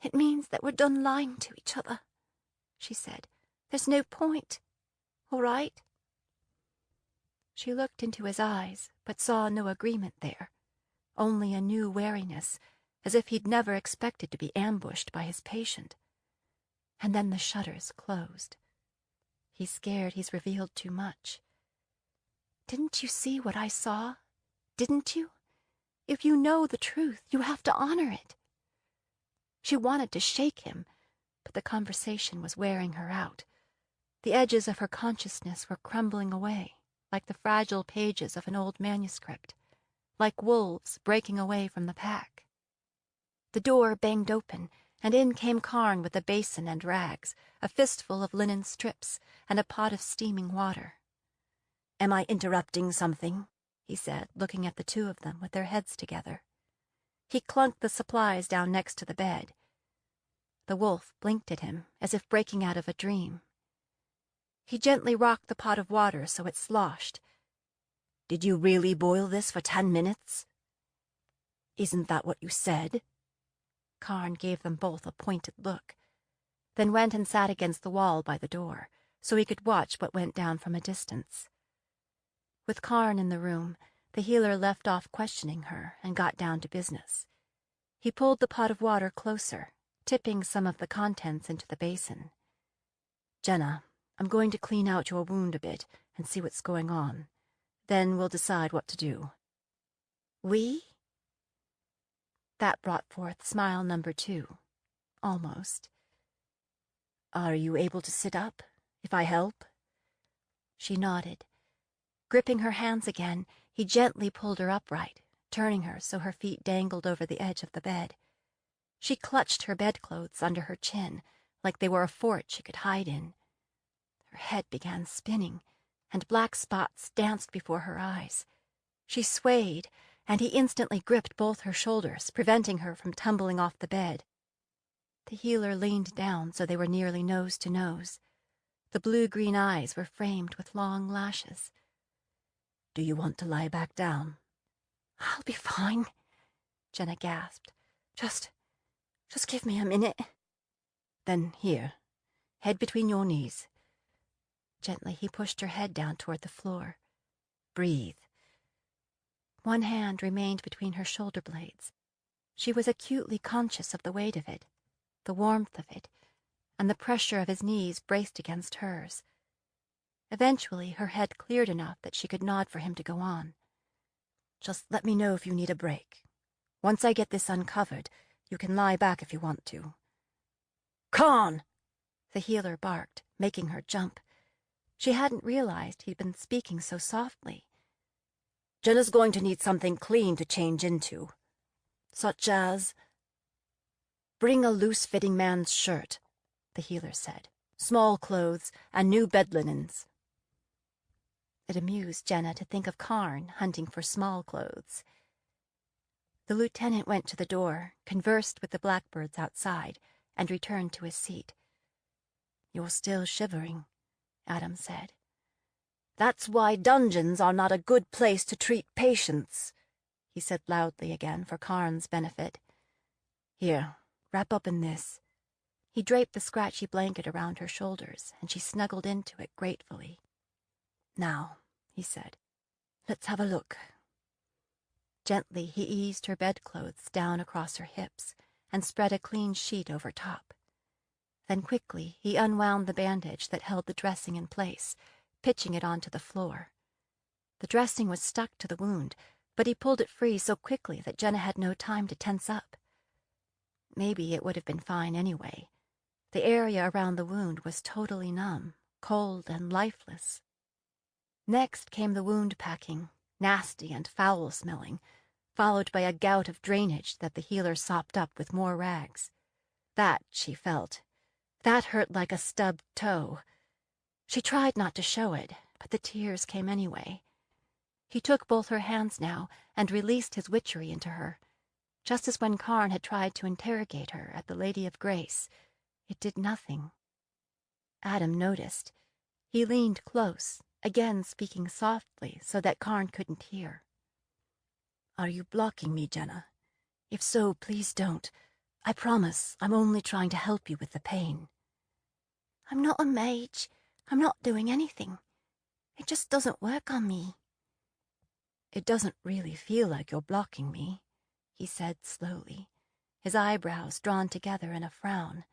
"It means that we're done lying to each other," she said. "There's no point. All right?" She looked into his eyes, but saw no agreement there, only a new wariness, as if he'd never expected to be ambushed by his patient. And then the shutters closed. He's scared he's revealed too much. "Didn't you see what I saw? Didn't you? If you know the truth, you have to honor it." She wanted to shake him, but the conversation was wearing her out. The edges of her consciousness were crumbling away, like the fragile pages of an old manuscript, like wolves breaking away from the pack. The door banged open, and in came Karn with a basin and rags, a fistful of linen strips, and a pot of steaming water. "Am I interrupting something?" he said, looking at the two of them with their heads together. He clunked the supplies down next to the bed. The wolf blinked at him, as if breaking out of a dream. He gently rocked the pot of water so it sloshed. "Did you really boil this for 10 minutes? Isn't that what you said?" Karn gave them both a pointed look, then went and sat against the wall by the door, so he could watch what went down from a distance. With Karn in the room, the healer left off questioning her and got down to business. He pulled the pot of water closer, tipping some of the contents into the basin. "Jenna, I'm going to clean out your wound a bit and see what's going on. Then we'll decide what to do." "We?" That brought forth smile number 2. Almost. "Are you able to sit up, if I help?" She nodded. Gripping her hands again, he gently pulled her upright, turning her so her feet dangled over the edge of the bed. She clutched her bedclothes under her chin, like they were a fort she could hide in. Her head began spinning, and black spots danced before her eyes. She swayed, and he instantly gripped both her shoulders, preventing her from tumbling off the bed. The healer leaned down so they were nearly nose to nose. The blue-green eyes were framed with long lashes. "Do you want to lie back down?" "I'll be fine," Jenna gasped. Just give me a minute." "Then here, head between your knees." Gently he pushed her head down toward the floor. "Breathe." One hand remained between her shoulder blades. She was acutely conscious of the weight of it, the warmth of it, and the pressure of his knees braced against hers. Eventually, her head cleared enough that she could nod for him to go on. Just let me know if you need a break. Once I get this uncovered, you can lie back if you want to. Khan! The healer barked, making her jump. She hadn't realized he'd been speaking so softly. Jenna's going to need something clean to change into. Such as... Bring a loose-fitting man's shirt, the healer said. Small clothes and new bed linens. It amused Jenna to think of Karn hunting for small clothes. The lieutenant went to the door, conversed with the blackbirds outside, and returned to his seat. You're still shivering, Adam said. That's why dungeons are not a good place to treat patients, he said loudly again for Karn's benefit. Here, wrap up in this. He draped the scratchy blanket around her shoulders, and she snuggled into it gratefully. Now, he said, let's have a look. Gently, he eased her bedclothes down across her hips and spread a clean sheet over top. Then quickly, he unwound the bandage that held the dressing in place, pitching it onto the floor. The dressing was stuck to the wound, but he pulled it free so quickly that Jenna had no time to tense up. Maybe it would have been fine anyway. The area around the wound was totally numb, cold and lifeless. Next came the wound packing, nasty and foul-smelling, followed by a gout of drainage that the healer sopped up with more rags. That, she felt, that hurt like a stubbed toe. She tried not to show it, but the tears came anyway. He took both her hands now and released his witchery into her. Just as when Karn had tried to interrogate her at the Lady of Grace, it did nothing. Adam noticed. He leaned close, again speaking softly so that Karn couldn't hear. Are you blocking me, Jenna? If so, please don't. I promise I'm only trying to help you with the pain. I'm not a mage. I'm not doing anything. It just doesn't work on me. It doesn't really feel like you're blocking me, he said slowly, his eyebrows drawn together in a frown.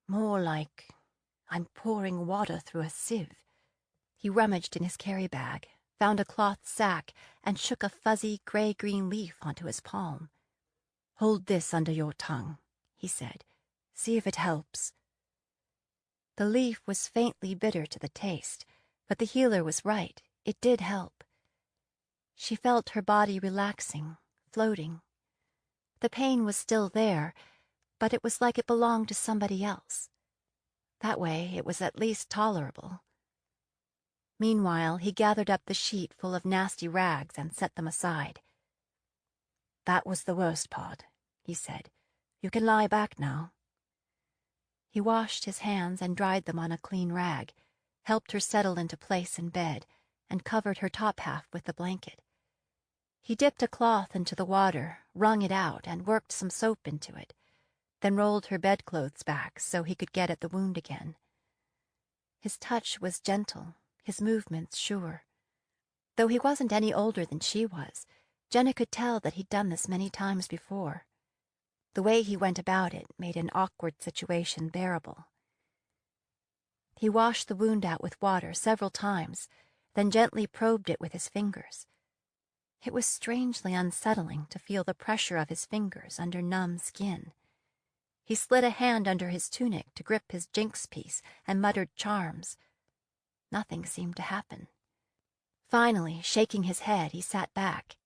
More like I'm pouring water through a sieve. He rummaged in his carry bag, found a cloth sack, and shook a fuzzy gray-green leaf onto his palm. Hold this under your tongue, he said. See if it helps. The leaf was faintly bitter to the taste, but the healer was right. It did help. She felt her body relaxing, floating. The pain was still there, but it was like it belonged to somebody else. That way, it was at least tolerable. Meanwhile, he gathered up the sheet full of nasty rags and set them aside. That was the worst part, he said. You can lie back now. He washed his hands and dried them on a clean rag, helped her settle into place in bed, and covered her top half with the blanket. He dipped a cloth into the water, wrung it out, and worked some soap into it, then rolled her bedclothes back so he could get at the wound again. His touch was gentle, his movements sure. Though he wasn't any older than she was, Jenna could tell that he'd done this many times before. The way he went about it made an awkward situation bearable. He washed the wound out with water several times, then gently probed it with his fingers. It was strangely unsettling to feel the pressure of his fingers under numb skin. He slid a hand under his tunic to grip his jinx piece and muttered charms. Nothing seemed to happen. Finally, shaking his head, he sat back.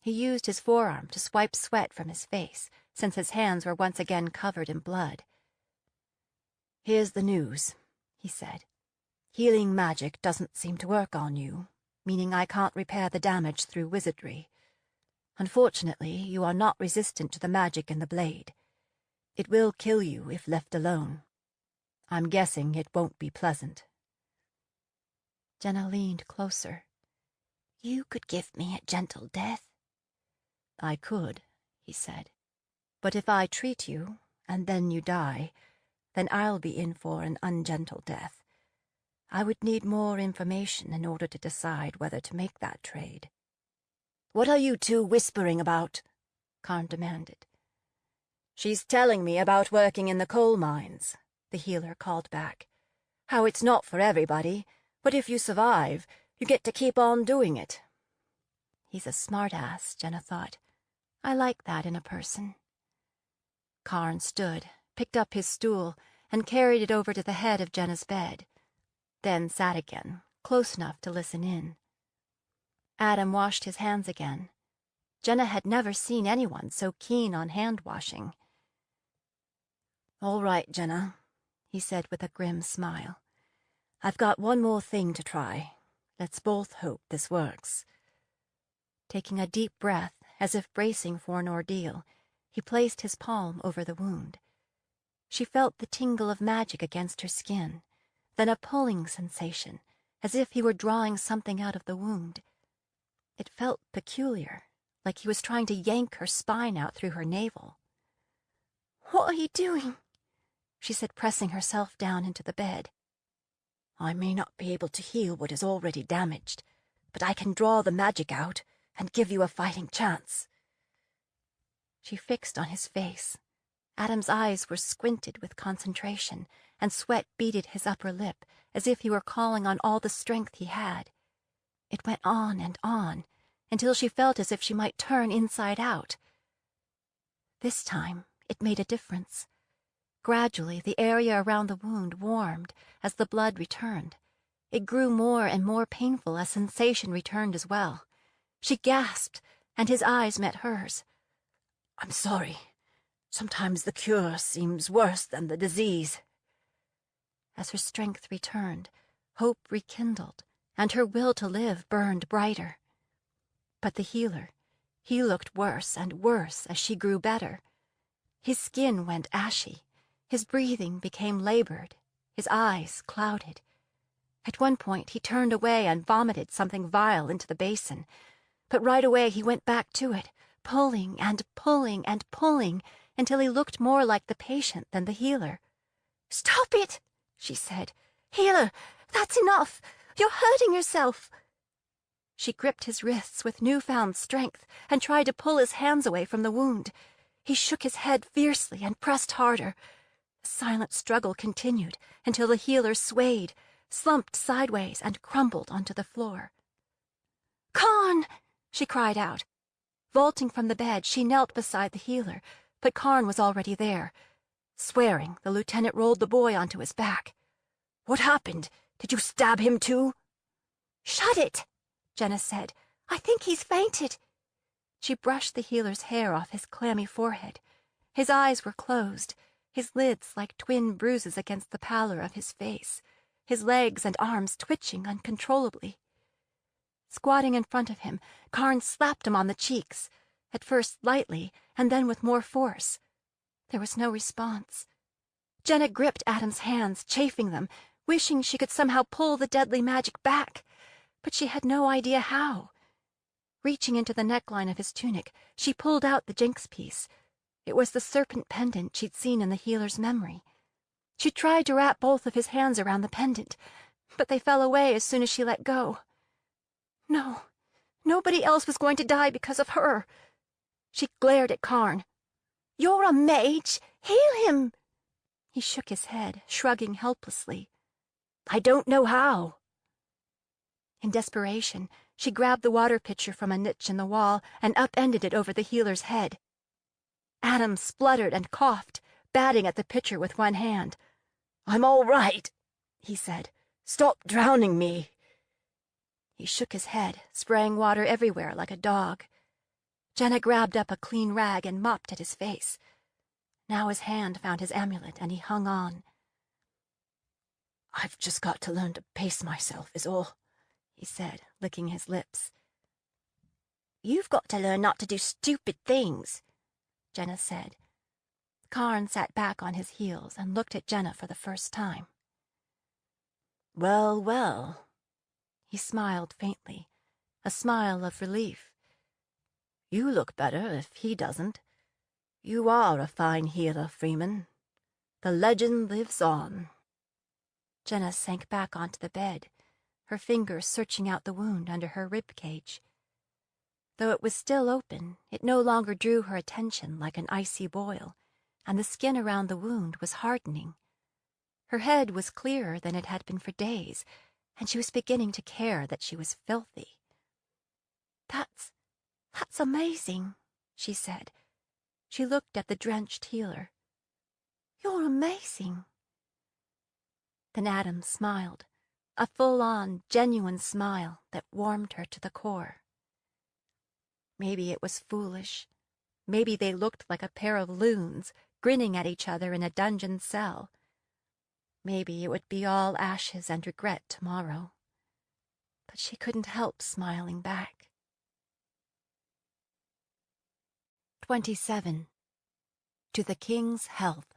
He used his forearm to swipe sweat from his face, since his hands were once again covered in blood. Here's the news, he said. Healing magic doesn't seem to work on you, meaning I can't repair the damage through wizardry. Unfortunately, you are not resistant to the magic in the blade. It will kill you if left alone. I'm guessing it won't be pleasant. Jenna leaned closer. You could give me a gentle death. I could, he said. But if I treat you, and then you die, then I'll be in for an ungentle death. I would need more information in order to decide whether to make that trade. What are you two whispering about? Karn demanded. She's telling me about working in the coal mines, the healer called back. How it's not for everybody, But if you survive, you get to keep on doing it. He's a smart-ass, Jenna thought. I like that in a person. Karn stood, picked up his stool, and carried it over to the head of Jenna's bed. Then sat again, close enough to listen in. Adam washed his hands again. Jenna had never seen anyone so keen on hand-washing. "All right, Jenna," he said with a grim smile. "I've got one more thing to try. Let's both hope this works." Taking a deep breath, as if bracing for an ordeal, he placed his palm over the wound. She felt the tingle of magic against her skin, then a pulling sensation, as if he were drawing something out of the wound. It felt peculiar, like he was trying to yank her spine out through her navel. "What are you doing?" she said, pressing herself down into the bed. "I may not be able to heal what is already damaged, but I can draw the magic out and give you a fighting chance." She fixed on his face. Adam's eyes were squinted with concentration, and sweat beaded his upper lip as if he were calling on all the strength he had. It went on, until she felt as if she might turn inside out. This time, it made a difference. Gradually, the area around the wound warmed as the blood returned. It grew more and more painful as sensation returned as well. She gasped, and his eyes met hers. "I'm sorry. Sometimes the cure seems worse than the disease." As her strength returned, hope rekindled, and her will to live burned brighter. But the healer, he looked worse and worse as she grew better. His skin went ashy, his breathing became labored, his eyes clouded. At one point he turned away and vomited something vile into the basin, but right away he went back to it, pulling and pulling and pulling until he looked more like the patient than the healer. "Stop it," she said. "Healer, that's enough. You're hurting yourself." She gripped his wrists with newfound strength and tried to pull his hands away from the wound. He shook his head fiercely and pressed harder. The silent struggle continued until the healer swayed, slumped sideways, and crumbled onto the floor. "Karn!" she cried out. Vaulting from the bed, she knelt beside the healer, but Karn was already there. Swearing, the lieutenant rolled the boy onto his back. "What happened? Did you stab him too?" "Shut it," Jenna said. "I think he's fainted." She brushed the healer's hair off his clammy forehead. His eyes were closed, his lids like twin bruises against the pallor of his face, his legs and arms twitching uncontrollably. Squatting in front of him, Karn slapped him on the cheeks, at first lightly and then with more force. There was no response. Jenna gripped Adam's hands, chafing them, wishing she could somehow pull the deadly magic back, but she had no idea how. Reaching into the neckline of his tunic, she pulled out the jinx piece. It was the serpent pendant she'd seen in the healer's memory. She tried to wrap both of his hands around the pendant, but they fell away as soon as she let go. No, nobody else was going to die because of her. She glared at Karn. "You're a mage. Heal him." He shook his head, shrugging helplessly. "I don't know how." In desperation, she grabbed the water pitcher from a niche in the wall and upended it over the healer's head. Adam spluttered and coughed, batting at the pitcher with one hand. "I'm all right," he said. "Stop drowning me." He shook his head, spraying water everywhere like a dog. Jenna grabbed up a clean rag and mopped at his face. Now his hand found his amulet, and he hung on. "I've just got to learn to pace myself, is all," he said, licking his lips. "You've got to learn not to do stupid things," Jenna said. Karn sat back on his heels and looked at Jenna for the first time. "Well, well." He smiled faintly, a smile of relief. "You look better if he doesn't. You are a fine healer, Freeman. The legend lives on." Jenna sank back onto the bed, her fingers searching out the wound under her rib cage. Though it was still open, it no longer drew her attention like an icy boil, and the skin around the wound was hardening. Her head was clearer than it had been for days, and she was beginning to care that she was filthy. That's amazing," she said. She looked at the drenched healer. "You're amazing." Then Adam smiled, a full-on, genuine smile that warmed her to the core. Maybe it was foolish. Maybe they looked like a pair of loons, grinning at each other in a dungeon cell. Maybe it would be all ashes and regret tomorrow. But she couldn't help smiling back. 27. To the King's Health.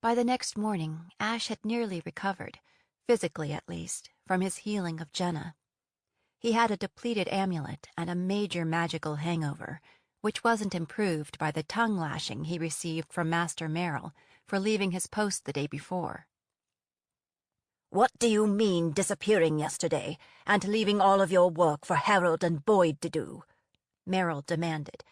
By the next morning, Ash had nearly recovered, physically at least, from his healing of Jenna. He had a depleted amulet and a major magical hangover, which wasn't improved by the tongue lashing he received from Master Merrill for leaving his post the day before. "What do you mean disappearing yesterday and leaving all of your work for Harold and Boyd to do?" Merrill demanded.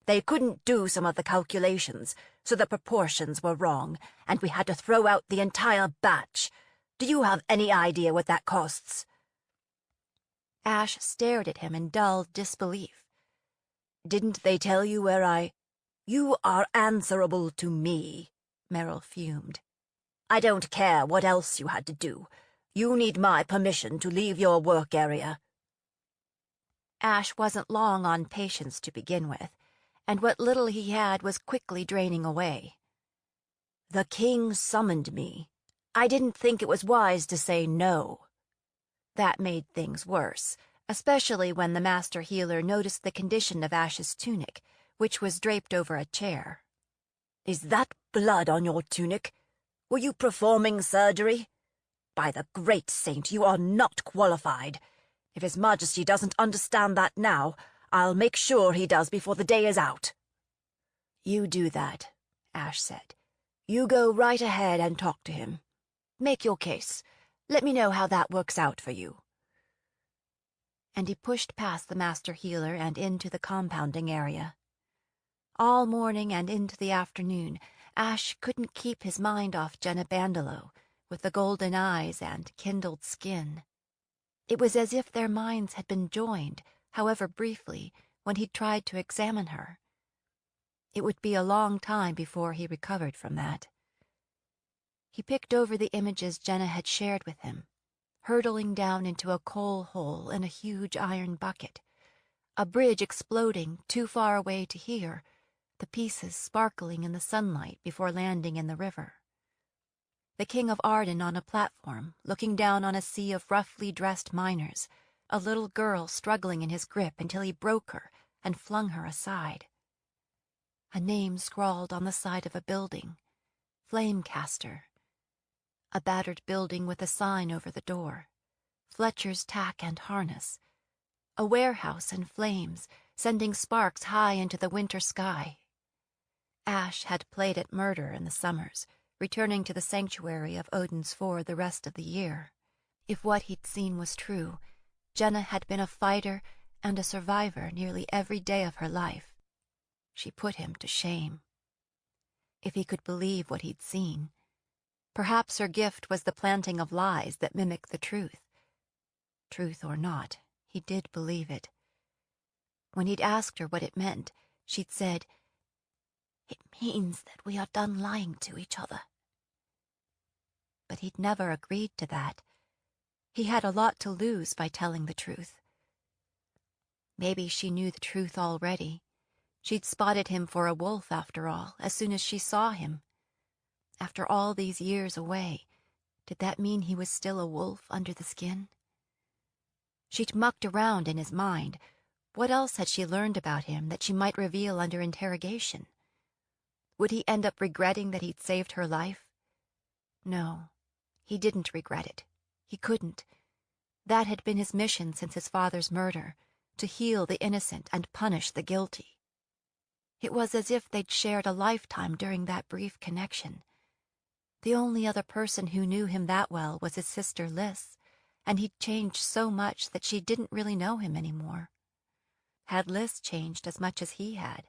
"They couldn't do some of the calculations, so the proportions were wrong, and we had to throw out the entire batch. Do you have any idea what that costs?" Ash stared at him in dull disbelief. "Didn't they tell you where You are answerable to me," Merrill fumed. "I don't care what else you had to do. You need my permission to leave your work area." Ash wasn't long on patience to begin with, and what little he had was quickly draining away. "The king summoned me. I didn't think it was wise to say no." That made things worse, especially when the master healer noticed the condition of Ash's tunic, which was draped over a chair. "Is that blood on your tunic? Were you performing surgery? By the great saint, you are not qualified. If His Majesty doesn't understand that now, I'll make sure he does before the day is out." "You do that," Ash said. "You go right ahead and talk to him. Make your case. Let me know how that works out for you." And he pushed past the master healer and into the compounding area. All morning and into the afternoon, Ash couldn't keep his mind off Jenna Bandelow, with the golden eyes and kindled skin. It was as if their minds had been joined, however briefly, when he tried to examine her. It would be a long time before he recovered from that. He picked over the images Jenna had shared with him, hurtling down into a coal hole in a huge iron bucket, a bridge exploding too far away to hear, the pieces sparkling in the sunlight before landing in the river. The King of Arden on a platform, looking down on a sea of roughly dressed miners, a little girl struggling in his grip until he broke her and flung her aside. A name scrawled on the side of a building, Flamecaster. A battered building with a sign over the door, Fletcher's Tack and Harness. A warehouse in flames, sending sparks high into the winter sky. Ash had played at murder in the summers, returning to the sanctuary of Odin's Ford the rest of the year. If what he'd seen was true, Jenna had been a fighter and a survivor nearly every day of her life. She put him to shame. If he could believe what he'd seen, perhaps her gift was the planting of lies that mimic the truth. Truth or not, he did believe it. When he'd asked her what it meant, she'd said, "It means that we are done lying to each other." But he'd never agreed to that. He had a lot to lose by telling the truth. Maybe she knew the truth already. She'd spotted him for a wolf, after all, as soon as she saw him. After all these years away, did that mean he was still a wolf under the skin? She'd mucked around in his mind. What else had she learned about him that she might reveal under interrogation? Would he end up regretting that he'd saved her life? No, he didn't regret it. He couldn't. That had been his mission since his father's murder, to heal the innocent and punish the guilty. It was as if they'd shared a lifetime during that brief connection. The only other person who knew him that well was his sister Liz, and he'd changed so much that she didn't really know him anymore. Had Liz changed as much as he had?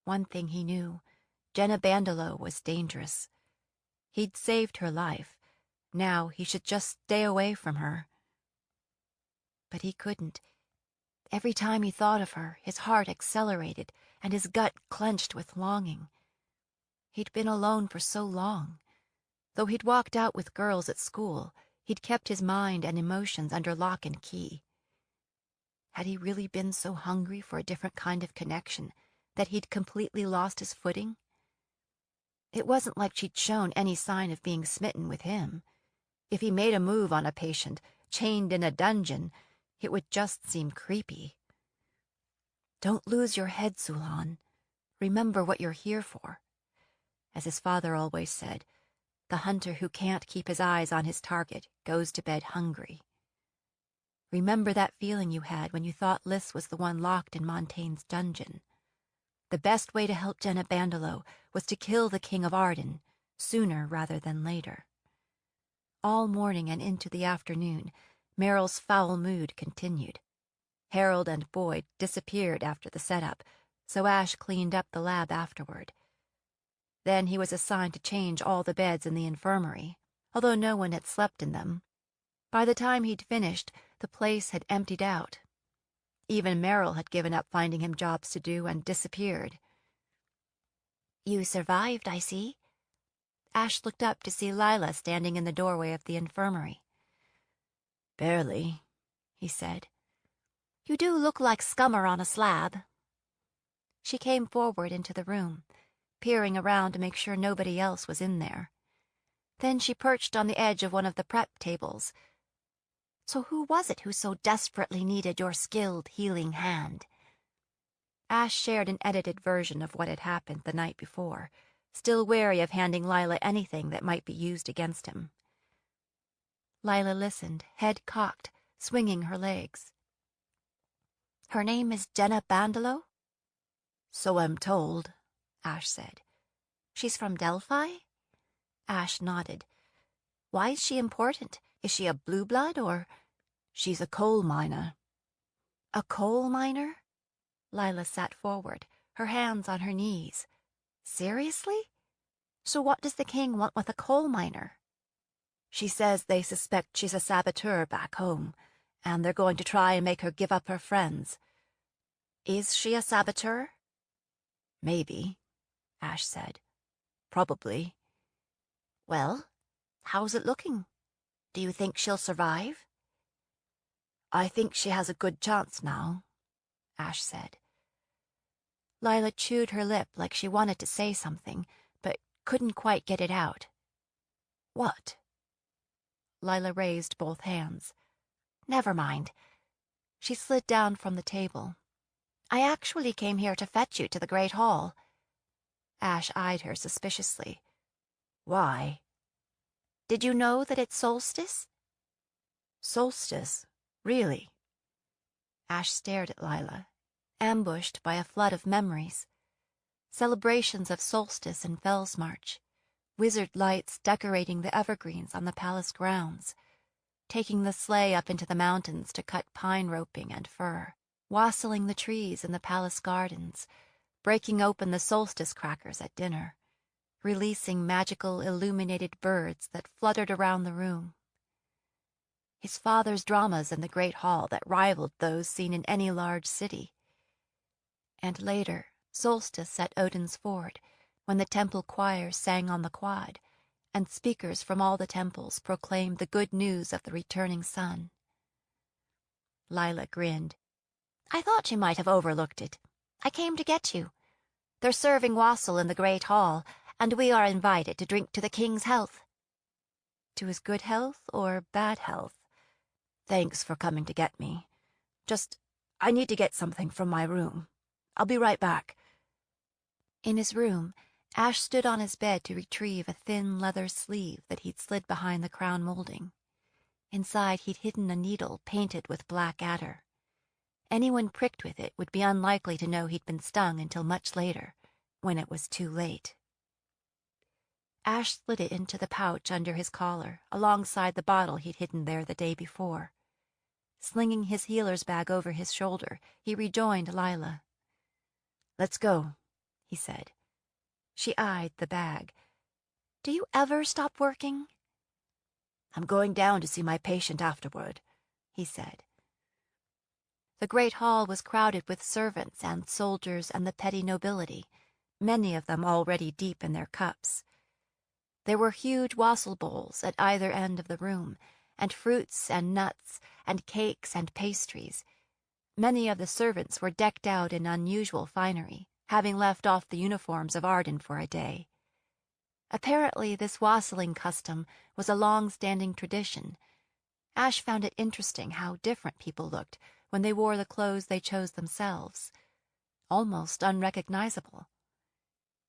One thing he knew, Jenna Bandelow was dangerous. He'd saved her life. Now he should just stay away from her. But he couldn't. Every time he thought of her, his heart accelerated and his gut clenched with longing. He'd been alone for so long. Though he'd walked out with girls at school, he'd kept his mind and emotions under lock and key. Had he really been so hungry for a different kind of connection that he'd completely lost his footing? It wasn't like she'd shown any sign of being smitten with him. If he made a move on a patient, chained in a dungeon, it would just seem creepy. Don't lose your head, Sulan. Remember what you're here for. As his father always said, the hunter who can't keep his eyes on his target goes to bed hungry. Remember that feeling you had when you thought Lys was the one locked in Montaigne's dungeon. The best way to help Jenna Bandolo was to kill the King of Arden, sooner rather than later. All morning and into the afternoon, Meryl's foul mood continued. Harold and Boyd disappeared after the setup, so Ash cleaned up the lab afterward. Then he was assigned to change all the beds in the infirmary, although no one had slept in them. By the time he'd finished, the place had emptied out. Even Meryl had given up finding him jobs to do and disappeared. You survived, I see. Ash looked up to see Lila standing in the doorway of the infirmary. Barely, he said. You do look like scummer on a slab. She came forward into the room, peering around to make sure nobody else was in there. Then she perched on the edge of one of the prep tables. So who was it who so desperately needed your skilled healing hand? Ash shared an edited version of what had happened the night before, still wary of handing Lila anything that might be used against him. Lila listened, head cocked, swinging her legs. Her name is Jenna Bandolo? So I'm told, Ash said. She's from Delphi? Ash nodded. Why is she important? Is she a blue blood or... She's a coal miner. A coal miner? Lila sat forward, her hands on her knees. Seriously? So what does the king want with a coal miner? She says they suspect she's a saboteur back home, and they're going to try and make her give up her friends. Is she a saboteur? Maybe, Ash said. Probably. Well, how's it looking? Do you think she'll survive? I think she has a good chance now, Ash said. Lila chewed her lip like she wanted to say something, but couldn't quite get it out. What? Lila raised both hands. Never mind. She slid down from the table. I actually came here to fetch you to the Great Hall. Ash eyed her suspiciously. Why? Did you know that it's solstice? Solstice? Really? Ash stared at Lila, ambushed by a flood of memories. Celebrations of solstice and Fellsmarch, wizard lights decorating the evergreens on the palace grounds, taking the sleigh up into the mountains to cut pine roping and fir, wassailing the trees in the palace gardens, breaking open the solstice crackers at dinner, releasing magical illuminated birds that fluttered around the room. His father's dramas in the great hall that rivaled those seen in any large city. And later, solstice at Odin's Ford, when the temple choirs sang on the quad, and speakers from all the temples proclaimed the good news of the returning sun. Lila grinned. I thought you might have overlooked it. I came to get you. They're serving wassail in the great hall, and we are invited to drink to the king's health. To his good health or bad health? Thanks for coming to get me. I need to get something from my room. I'll be right back. In his room, Ash stood on his bed to retrieve a thin leather sleeve that he'd slid behind the crown molding. Inside, he'd hidden a needle painted with black adder. Anyone pricked with it would be unlikely to know he'd been stung until much later, when it was too late. Ash slid it into the pouch under his collar, alongside the bottle he'd hidden there the day before. Slinging his healer's bag over his shoulder, he rejoined Lila. Let's go, he said. She eyed the bag. Do you ever stop working? I'm going down to see my patient afterward," he said. The great hall was crowded with servants and soldiers and the petty nobility, many of them already deep in their cups. There were huge wassail bowls at either end of the room, and fruits and nuts and cakes and pastries. Many of the servants were decked out in unusual finery, having left off the uniforms of Arden for a day. Apparently this wassailing custom was a long-standing tradition. Ash found it interesting how different people looked when they wore the clothes they chose themselves. Almost unrecognizable.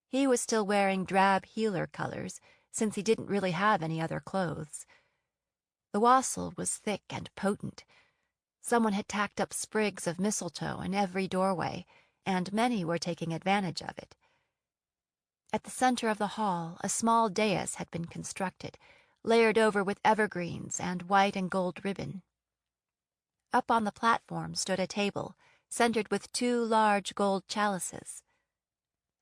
He was still wearing drab healer colors, since he didn't really have any other clothes. The wassail was thick and potent. Someone had tacked up sprigs of mistletoe in every doorway, and many were taking advantage of it. At the center of the hall, a small dais had been constructed, layered over with evergreens and white and gold ribbon. Up on the platform stood a table, centered with 2 large gold chalices.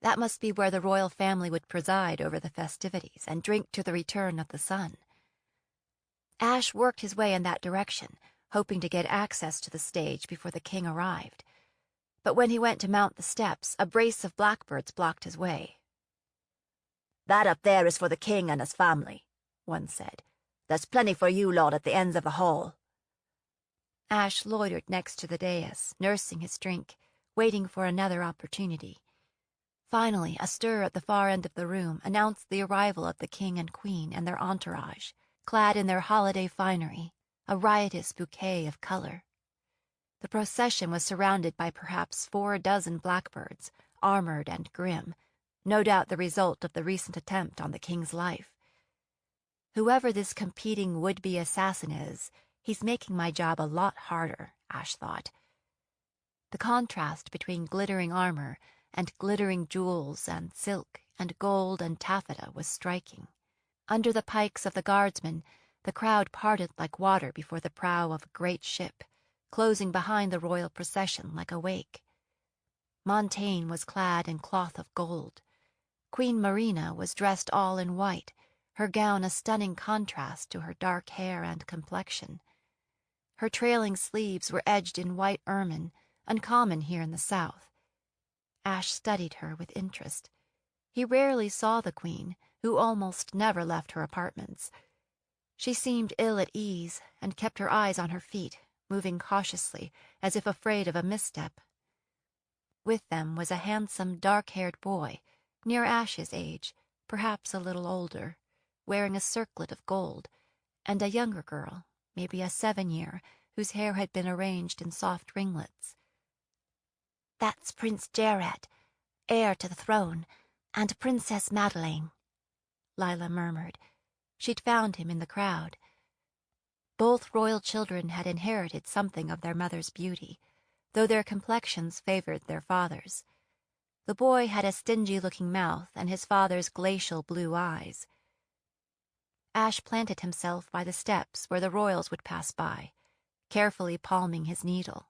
That must be where the royal family would preside over the festivities and drink to the return of the sun. Ash worked his way in that direction, hoping to get access to the stage before the king arrived. But when he went to mount the steps, a brace of blackbirds blocked his way. "That up there is for the king and his family," one said. "There's plenty for you lot at the ends of the hall." Ash loitered next to the dais, nursing his drink, waiting for another opportunity. Finally, a stir at the far end of the room announced the arrival of the king and queen and their entourage, clad in their holiday finery, a riotous bouquet of color. The procession was surrounded by perhaps 4 dozen blackbirds, armored and grim, no doubt the result of the recent attempt on the king's life. Whoever this competing would-be assassin is, he's making my job a lot harder, Ash thought. The contrast between glittering armor and glittering jewels and silk and gold and taffeta was striking. Under the pikes of the guardsmen, the crowd parted like water before the prow of a great ship, closing behind the royal procession like a wake. Montaigne was clad in cloth of gold. Queen Marina was dressed all in white, her gown a stunning contrast to her dark hair and complexion. Her trailing sleeves were edged in white ermine, uncommon here in the south. Ash studied her with interest. He rarely saw the queen, who almost never left her apartments. She seemed ill at ease and kept her eyes on her feet, moving cautiously, as if afraid of a misstep. With them was a handsome, dark-haired boy, near Ash's age, perhaps a little older, wearing a circlet of gold, and a younger girl, maybe a 7-year, whose hair had been arranged in soft ringlets. "That's Prince Jared, heir to the throne, and Princess Madeleine," Lila murmured. She'd found him in the crowd. Both royal children had inherited something of their mother's beauty, though their complexions favored their father's. The boy had a stingy-looking mouth and his father's glacial blue eyes. Ash planted himself by the steps where the royals would pass by, carefully palming his needle.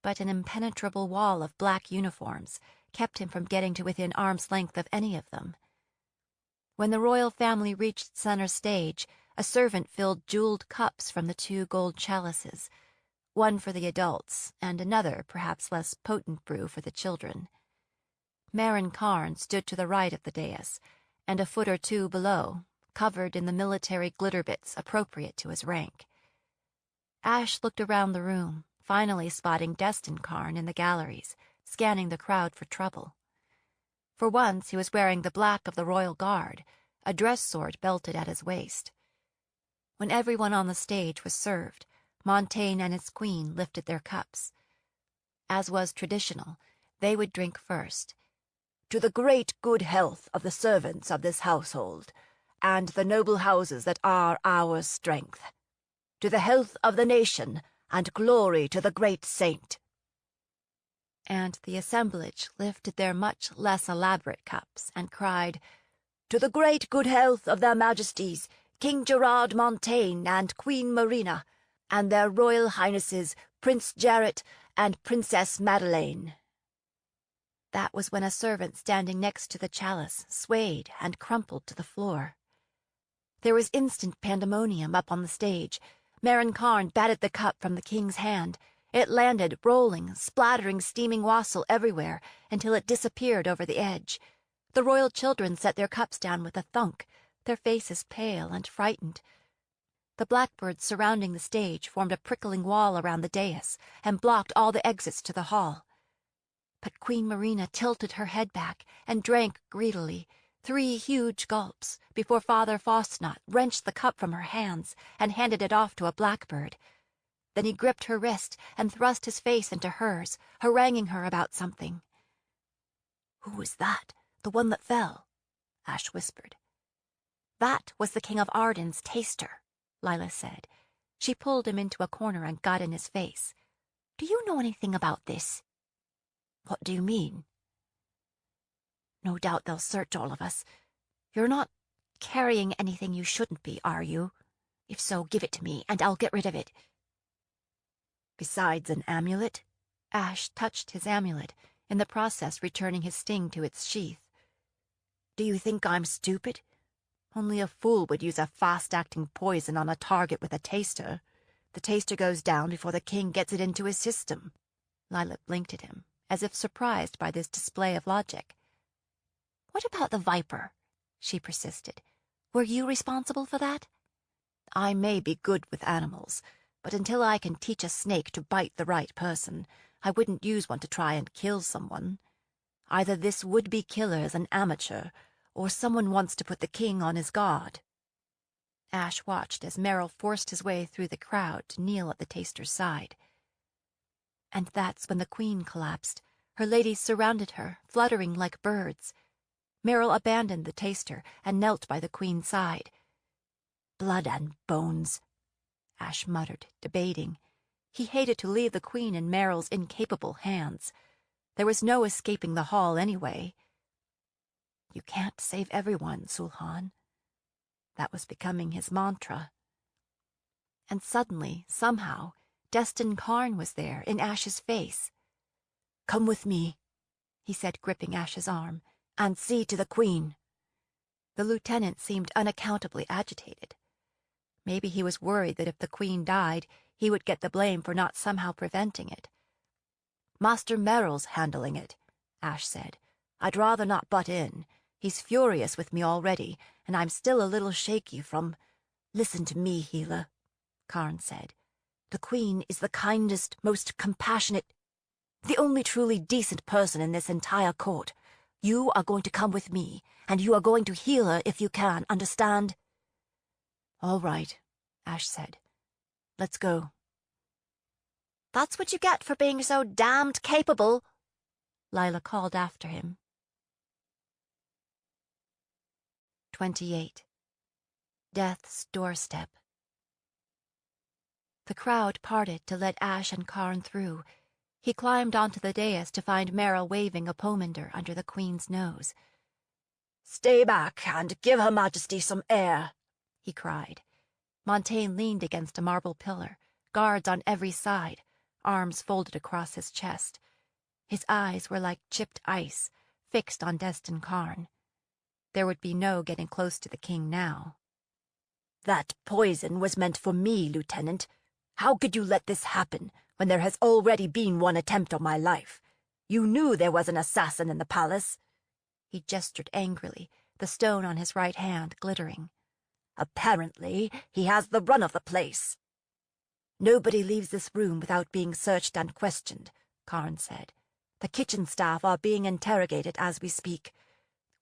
But an impenetrable wall of black uniforms kept him from getting to within arm's length of any of them. When the royal family reached center stage, a servant filled jeweled cups from the 2 gold chalices, one for the adults and another, perhaps less potent brew for the children. Marin Karn stood to the right of the dais, and a foot or 2 below, covered in the military glitter bits appropriate to his rank. Ash looked around the room, finally spotting Destin Karn in the galleries, scanning the crowd for trouble. For once he was wearing the black of the Royal Guard, a dress sword belted at his waist. When everyone on the stage was served, Montaigne and his queen lifted their cups. As was traditional, they would drink first. "To the great good health of the servants of this household, and the noble houses that are our strength. To the health of the nation, and glory to the great saint." And the assemblage lifted their much less elaborate cups and cried, "To the great good health of their majesties, King Gerard Montaigne and Queen Marina, and their royal highnesses, Prince Jared and Princess Madeleine." That was when a servant standing next to the chalice swayed and crumpled to the floor. There was instant pandemonium up on the stage. Marin Karn batted the cup from the king's hand. It landed, rolling, splattering steaming wassail everywhere until it disappeared over the edge. The royal children set their cups down with a thunk, their faces pale and frightened. The blackbirds surrounding the stage formed a prickling wall around the dais and blocked all the exits to the hall. But Queen Marina tilted her head back and drank greedily, 3 huge gulps, before Father Faustnot wrenched the cup from her hands and handed it off to a blackbird. Then he gripped her wrist and thrust his face into hers, haranguing her about something. "Who was that? The one that fell?" Ash whispered. "That was the King of Arden's taster," Lila said. She pulled him into a corner and got in his face. "Do you know anything about this?" "What do you mean?" "No doubt they'll search all of us. You're not carrying anything you shouldn't be, are you? If so, give it to me, and I'll get rid of it." "Besides an amulet?" Ash touched his amulet, in the process returning his sting to its sheath. "Do you think I'm stupid? Only a fool would use a fast-acting poison on a target with a taster. The taster goes down before the king gets it into his system." Lila blinked at him, as if surprised by this display of logic. "What about the viper?" she persisted. "Were you responsible for that?" "I may be good with animals, but until I can teach a snake to bite the right person, I wouldn't use one to try and kill someone. Either this would-be killer is an amateur, or someone wants to put the king on his guard." Ash watched as Merrill forced his way through the crowd to kneel at the taster's side. And that's when the queen collapsed. Her ladies surrounded her, fluttering like birds. Merrill abandoned the taster and knelt by the queen's side. "Blood and bones," Ash muttered, debating. He hated to leave the queen in Merrill's incapable hands. There was no escaping the hall anyway. "You can't save everyone, Sulhan." That was becoming his mantra. And suddenly, somehow, Destin Karn was there, in Ash's face. "Come with me," he said, gripping Ash's arm, "and see to the queen." The lieutenant seemed unaccountably agitated. Maybe he was worried that if the queen died, he would get the blame for not somehow preventing it. "Master Merrill's handling it," Ash said. "I'd rather not butt in. He's furious with me already, and I'm still a little shaky from—" "Listen to me, healer," Karn said. "The queen is the kindest, most compassionate, the only truly decent person in this entire court. You are going to come with me, and you are going to heal her if you can, understand?" "All right," Ash said. "Let's go." "That's what you get for being so damned capable," Lila called after him. 28. Death's Doorstep. The crowd parted to let Ash and Karn through. He climbed onto the dais to find Merrill waving a pomander under the queen's nose. "Stay back and give Her Majesty some air," he cried. Montaigne leaned against a marble pillar, guards on every side, arms folded across his chest. His eyes were like chipped ice, fixed on Destin Karn. There would be no getting close to the king now. "That poison was meant for me, Lieutenant. How could you let this happen when there has already been one attempt on my life? You knew there was an assassin in the palace." He gestured angrily, the stone on his right hand glittering. "Apparently, he has the run of the place." "Nobody leaves this room without being searched and questioned," Karn said. "The kitchen staff are being interrogated as we speak.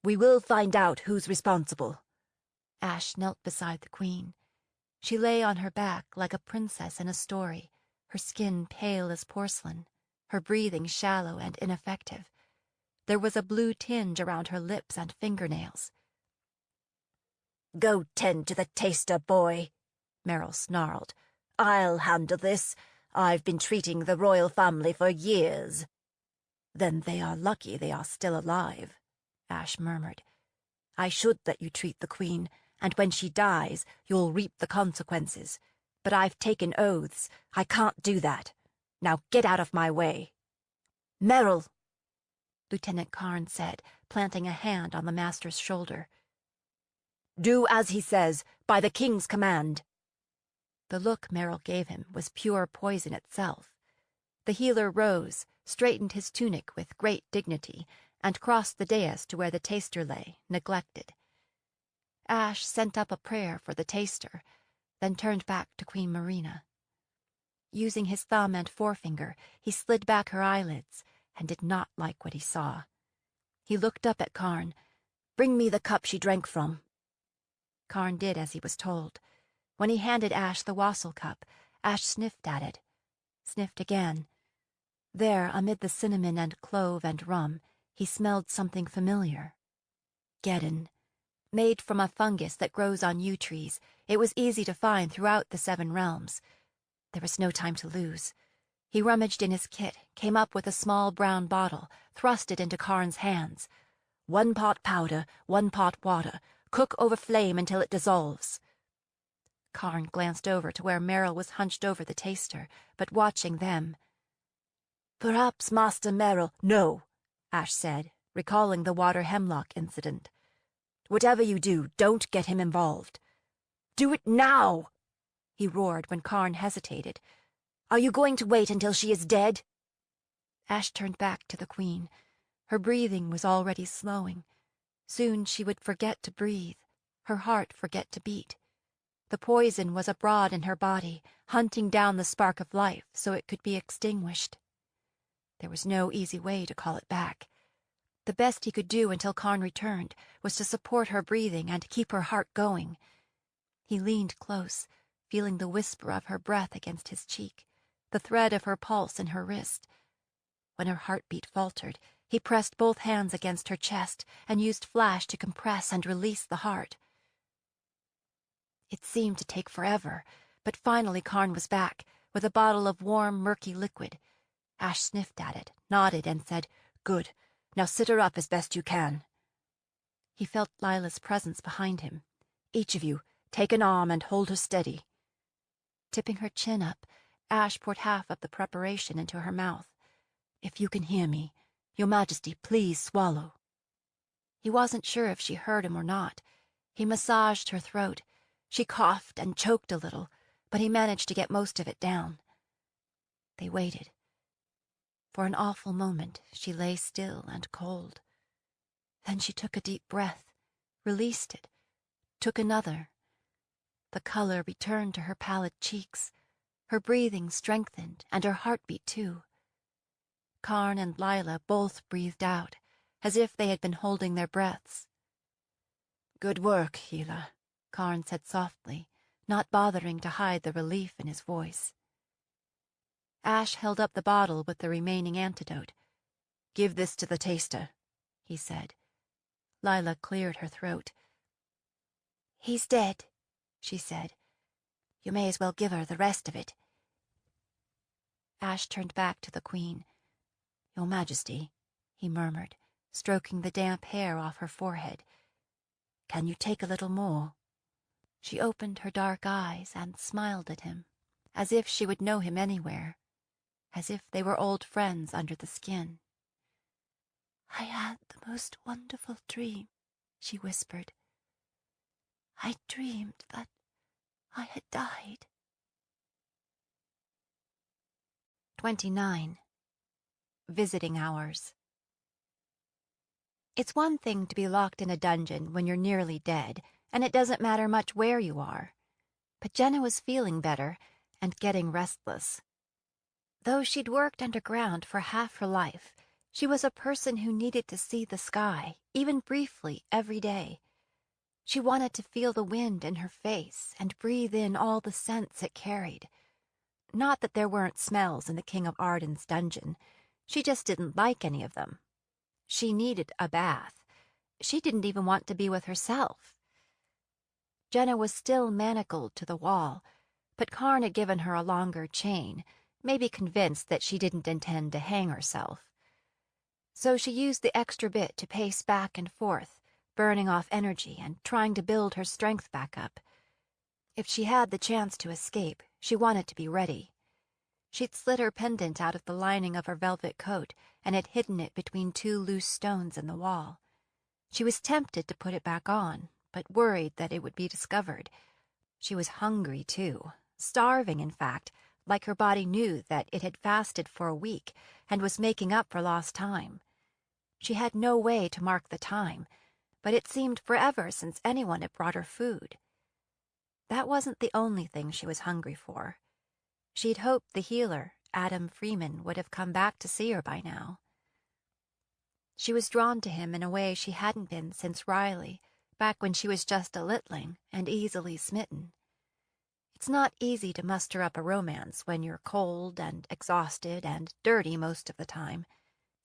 We will find out who's responsible." Ash knelt beside the queen. She lay on her back like a princess in a story, her skin pale as porcelain, her breathing shallow and ineffective. There was a blue tinge around her lips and fingernails. "Go tend to the taster, boy," Merrill snarled. "I'll handle this. I've been treating the royal family for years." "Then they are lucky they are still alive," Ash murmured. "I should let you treat the queen, and when she dies, you'll reap the consequences. But I've taken oaths. I can't do that. Now get out of my way." "Merrill," Lieutenant Karn said, planting a hand on the master's shoulder. Do as he says, by the king's command. The look Merrill gave him was pure poison itself. The healer rose, straightened his tunic with great dignity, and crossed the dais to where the taster lay, neglected. Ash sent up a prayer for the taster, then turned back to Queen Marina. Using his thumb and forefinger, he slid back her eyelids, and did not like what he saw. He looked up at Karn. "Bring me the cup she drank from." Karn did as he was told. When he handed Ash the wassail cup, Ash sniffed at it, sniffed again. There, amid the cinnamon and clove and rum, he smelled something familiar. Geddon. Made from a fungus that grows on yew trees, it was easy to find throughout the 7 realms. There was no time to lose. He rummaged in his kit, came up with a small brown bottle, thrust it into Karn's hands. 1 pot powder, 1 pot water. Cook over flame until it dissolves. Karn glanced over to where Merrill was hunched over the taster, but watching them. "Perhaps Master Merrill—" "No," Ash said, recalling the water hemlock incident. "Whatever you do, don't get him involved. Do it now!" he roared when Karn hesitated. "Are you going to wait until she is dead?" Ash turned back to the Queen. Her breathing was already slowing. Soon she would forget to breathe, her heart forget to beat. The poison was abroad in her body, hunting down the spark of life so it could be extinguished. There was no easy way to call it back. The best he could do until Karn returned was to support her breathing and keep her heart going. He leaned close, feeling the whisper of her breath against his cheek, the thread of her pulse in her wrist. When her heartbeat faltered, he pressed both hands against her chest and used flash to compress and release the heart. It seemed to take forever, but finally Karn was back, with a bottle of warm, murky liquid. Ash sniffed at it, nodded, and said, "Good. Now sit her up as best you can." He felt Lila's presence behind him. "Each of you, take an arm and hold her steady." Tipping her chin up, Ash poured half of the preparation into her mouth. "If you can hear me, Your Majesty, please swallow." He wasn't sure if she heard him or not. He massaged her throat. She coughed and choked a little, but he managed to get most of it down. They waited. For an awful moment, she lay still and cold. Then she took a deep breath, released it, took another. The color returned to her pallid cheeks. Her breathing strengthened, and her heartbeat too. Karn and Lila both breathed out, as if they had been holding their breaths. "Good work, Hila," Karn said softly, not bothering to hide the relief in his voice. Ash held up the bottle with the remaining antidote. "Give this to the taster," he said. Lila cleared her throat. "He's dead," she said. "You may as well give her the rest of it." Ash turned back to the Queen. "Your Majesty," he murmured, stroking the damp hair off her forehead. "Can you take a little more?" She opened her dark eyes and smiled at him, as if she would know him anywhere, as if they were old friends under the skin. "I had the most wonderful dream," she whispered. "I dreamed that I had died." 29. Visiting Hours. It's one thing to be locked in a dungeon when you're nearly dead, and it doesn't matter much where you are. But Jenna was feeling better and getting restless. Though she'd worked underground for half her life, she was a person who needed to see the sky, even briefly, every day. She wanted to feel the wind in her face and breathe in all the scents it carried. Not that there weren't smells in the King of Arden's dungeon. She just didn't like any of them. She needed a bath. She didn't even want to be with herself. Jenna was still manacled to the wall, but Karn had given her a longer chain, maybe convinced that she didn't intend to hang herself. So she used the extra bit to pace back and forth, burning off energy and trying to build her strength back up. If she had the chance to escape, she wanted to be ready. She'd slid her pendant out of the lining of her velvet coat and had hidden it between 2 loose stones in the wall. She was tempted to put it back on, but worried that it would be discovered. She was hungry, too, starving, in fact, like her body knew that it had fasted for a week and was making up for lost time. She had no way to mark the time, but it seemed forever since anyone had brought her food. That wasn't the only thing she was hungry for. She'd hoped the healer, Adam Freeman, would have come back to see her by now. She was drawn to him in a way she hadn't been since Riley, back when she was just a littling and easily smitten. It's not easy to muster up a romance when you're cold and exhausted and dirty most of the time.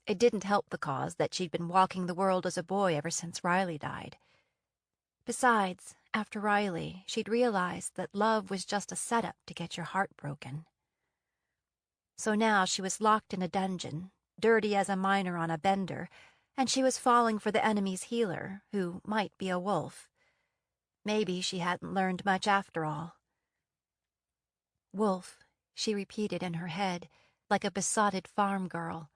It didn't help the cause that she'd been walking the world as a boy ever since Riley died. Besides, after Riley, she'd realized that love was just a setup to get your heart broken. So now she was locked in a dungeon, dirty as a miner on a bender, and she was falling for the enemy's healer, who might be a wolf. Maybe she hadn't learned much after all. Wolf, she repeated in her head, like a besotted farm girl.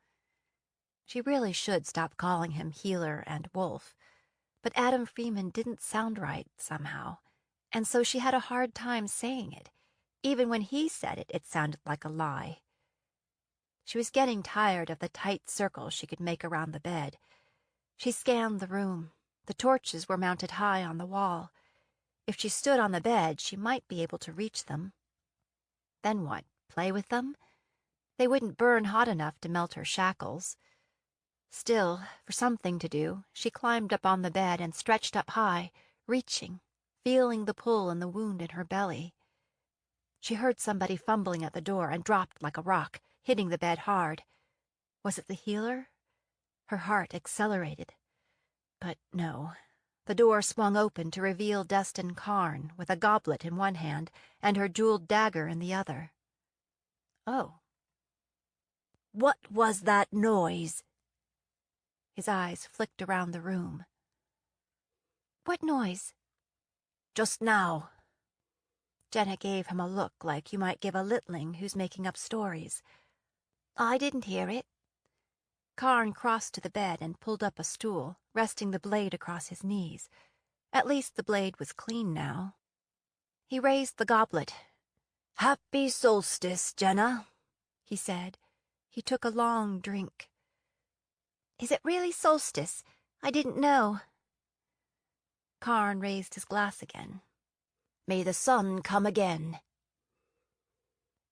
She really should stop calling him healer and wolf, but Adam Freeman didn't sound right somehow, and so she had a hard time saying it. Even when he said it, it sounded like a lie. She was getting tired of the tight circle she could make around the bed. She scanned the room. The torches were mounted high on the wall. If she stood on the bed, she might be able to reach them. Then what, play with them? They wouldn't burn hot enough to melt her shackles. Still, for something to do, she climbed up on the bed and stretched up high, reaching, feeling the pull in the wound in her belly. She heard somebody fumbling at the door and dropped like a rock, hitting the bed hard. Was it the healer? Her heart accelerated. But no. The door swung open to reveal Destin Karn with a goblet in one hand and her jeweled dagger in the other. Oh. What was that noise? His eyes flicked around the room. What noise? Just now. Jenna gave him a look like you might give a littling who's making up stories. I didn't hear it. Karn crossed to the bed and pulled up a stool, resting the blade across his knees. At least the blade was clean now. He raised the goblet. Happy solstice, Jenna, he said. He took a long drink. Is it really solstice? I didn't know. Karn raised his glass again. May the sun come again.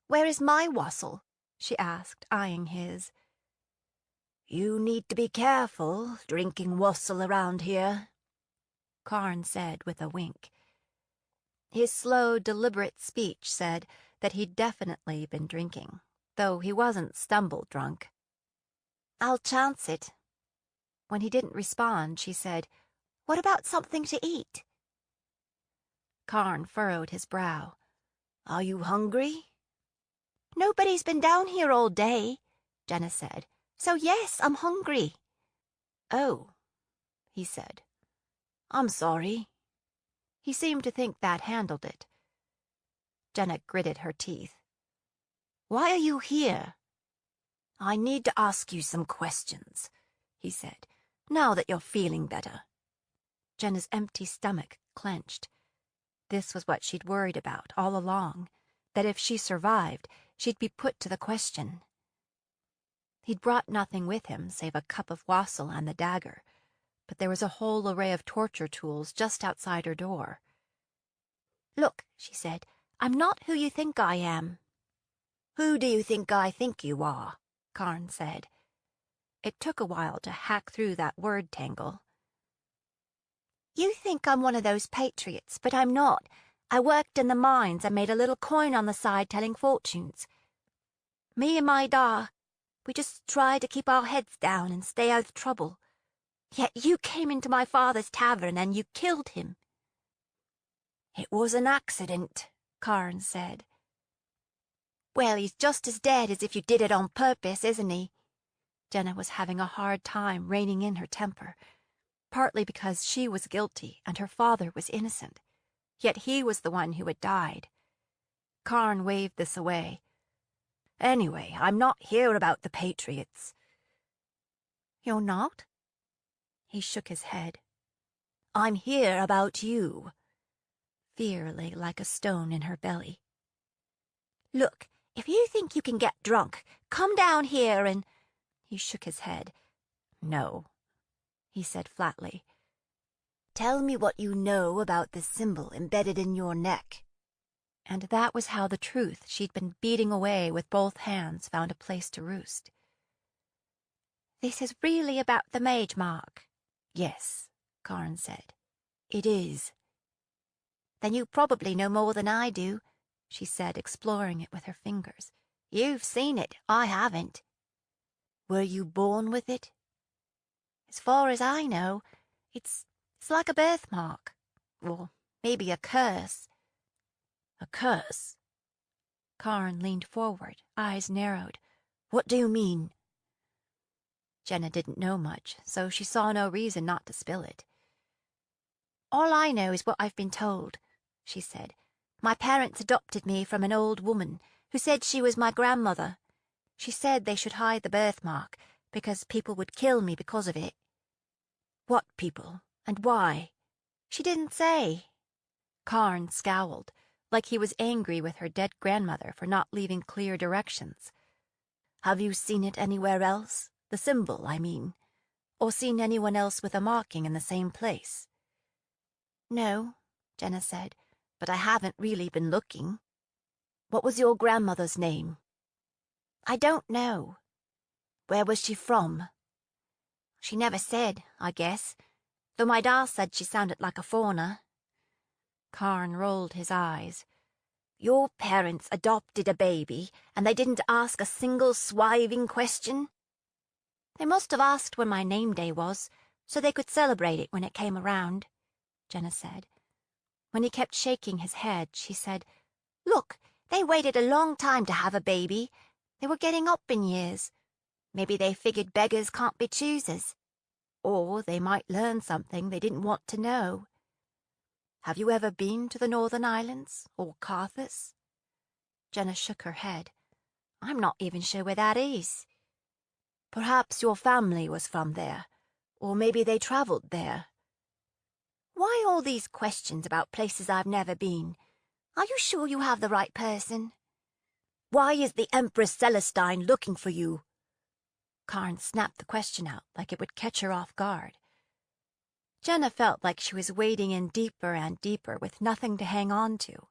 Where is my wassail? She asked, eyeing his. You need to be careful drinking wassail around here, Karn said with a wink. His slow, deliberate speech said that he'd definitely been drinking, though he wasn't stumble drunk. I'll chance it. When he didn't respond, she said, What about something to eat? Karn furrowed his brow. Are you hungry? Nobody's been down here all day, Jenna said. So yes, I'm hungry. Oh, he said. I'm sorry. He seemed to think that handled it. Jenna gritted her teeth. Why are you here? I need to ask you some questions, he said, now that you're feeling better. Jenna's empty stomach clenched. This was what she'd worried about all along, that if she survived, she'd be put to the question. He'd brought nothing with him save a cup of wassail and the dagger, but there was a whole array of torture tools just outside her door. Look, she said, I'm not who you think I am. Who do you think I think you are? Karn said. It took a while to hack through that word tangle. You think I'm one of those patriots, but I'm not. I worked in the mines and made a little coin on the side telling fortunes. Me and my da, we just tried to keep our heads down and stay out of trouble. Yet you came into my father's tavern and you killed him. It was an accident, Karn said. Well, he's just as dead as if you did it on purpose, isn't he? Jenna was having a hard time reining in her temper, partly because she was guilty and her father was innocent. Yet he was the one who had died. Karn waved this away. Anyway, I'm not here about the Patriots. You're not? He shook his head. I'm here about you." Fear lay like a stone in her belly. "Look, if you think you can get drunk, come down here and—" He shook his head. "No," he said flatly. "Tell me what you know about the symbol embedded in your neck." And that was how the truth she'd been beating away with both hands found a place to roost. "This is really about the mage mark?" "Yes," Karn said. "It is." "Then you probably know more than I do," she said, exploring it with her fingers. "You've seen it. I haven't." "Were you born with it?" "As far as I know, it's like a birthmark. Or maybe a curse." "A curse?" Karn leaned forward, eyes narrowed. "What do you mean?" Jenna didn't know much, so she saw no reason not to spill it. "All I know is what I've been told," she said. "My parents adopted me from an old woman who said she was my grandmother. She said they should hide the birthmark because people would kill me because of it." "What people? And why?" "She didn't say." Karn scowled, like he was angry with her dead grandmother for not leaving clear directions. "Have you seen it anywhere else? The symbol, I mean. Or seen anyone else with a marking in the same place?" "No," Jenna said, "but I haven't really been looking." "What was your grandmother's name?" "I don't know." "Where was she from?" "She never said, I guess, though my da said she sounded like a foreigner." Karn rolled his eyes. "Your parents adopted a baby, and they didn't ask a single swiving question?" "They must have asked when my name day was, so they could celebrate it when it came around," Jenna said. When he kept shaking his head, she said, "Look, they waited a long time to have a baby. They were getting up in years. Maybe they figured beggars can't be choosers. Or they might learn something they didn't want to know." "Have you ever been to the Northern Islands, or Carthus?" Jenna shook her head. "I'm not even sure where that is." "Perhaps your family was from there, or maybe they traveled there." "Why all these questions about places I've never been? Are you sure you have the right person?" "Why is the Empress Celestine looking for you?" Karn snapped the question out like it would catch her off guard. Jenna felt like she was wading in deeper and deeper with nothing to hang on to.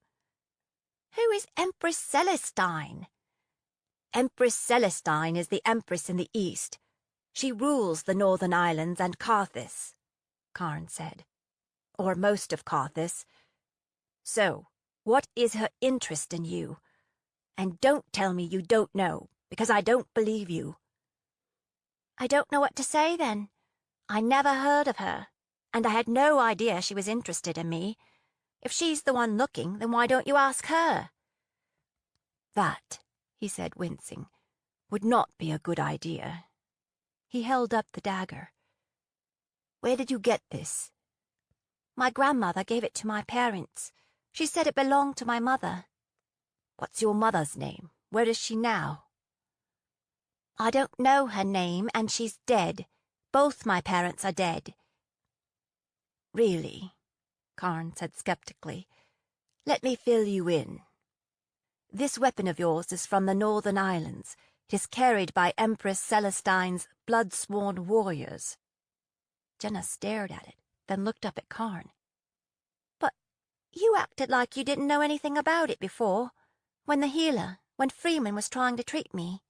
"Who is Empress Celestine?" "Empress Celestine is the Empress in the East. She rules the Northern Islands and Carthus," Karn said. "Or most of Carthus. So, what is her interest in you? And don't tell me you don't know, because I don't believe you." "I don't know what to say, then. I never heard of her, and I had no idea she was interested in me. If she's the one looking, then why don't you ask her?" "That," he said, wincing, "would not be a good idea." He held up the dagger. "Where did you get this?" "My grandmother gave it to my parents. She said it belonged to my mother." "What's your mother's name? Where is she now?" "I don't know her name, and she's dead. Both my parents are dead." "Really?" Karn said skeptically. "Let me fill you in. This weapon of yours is from the Northern Islands. It is carried by Empress Celestine's blood-sworn warriors." Jenna stared at it, then looked up at Karn. "But you acted like you didn't know anything about it before, when Freeman was trying to treat me."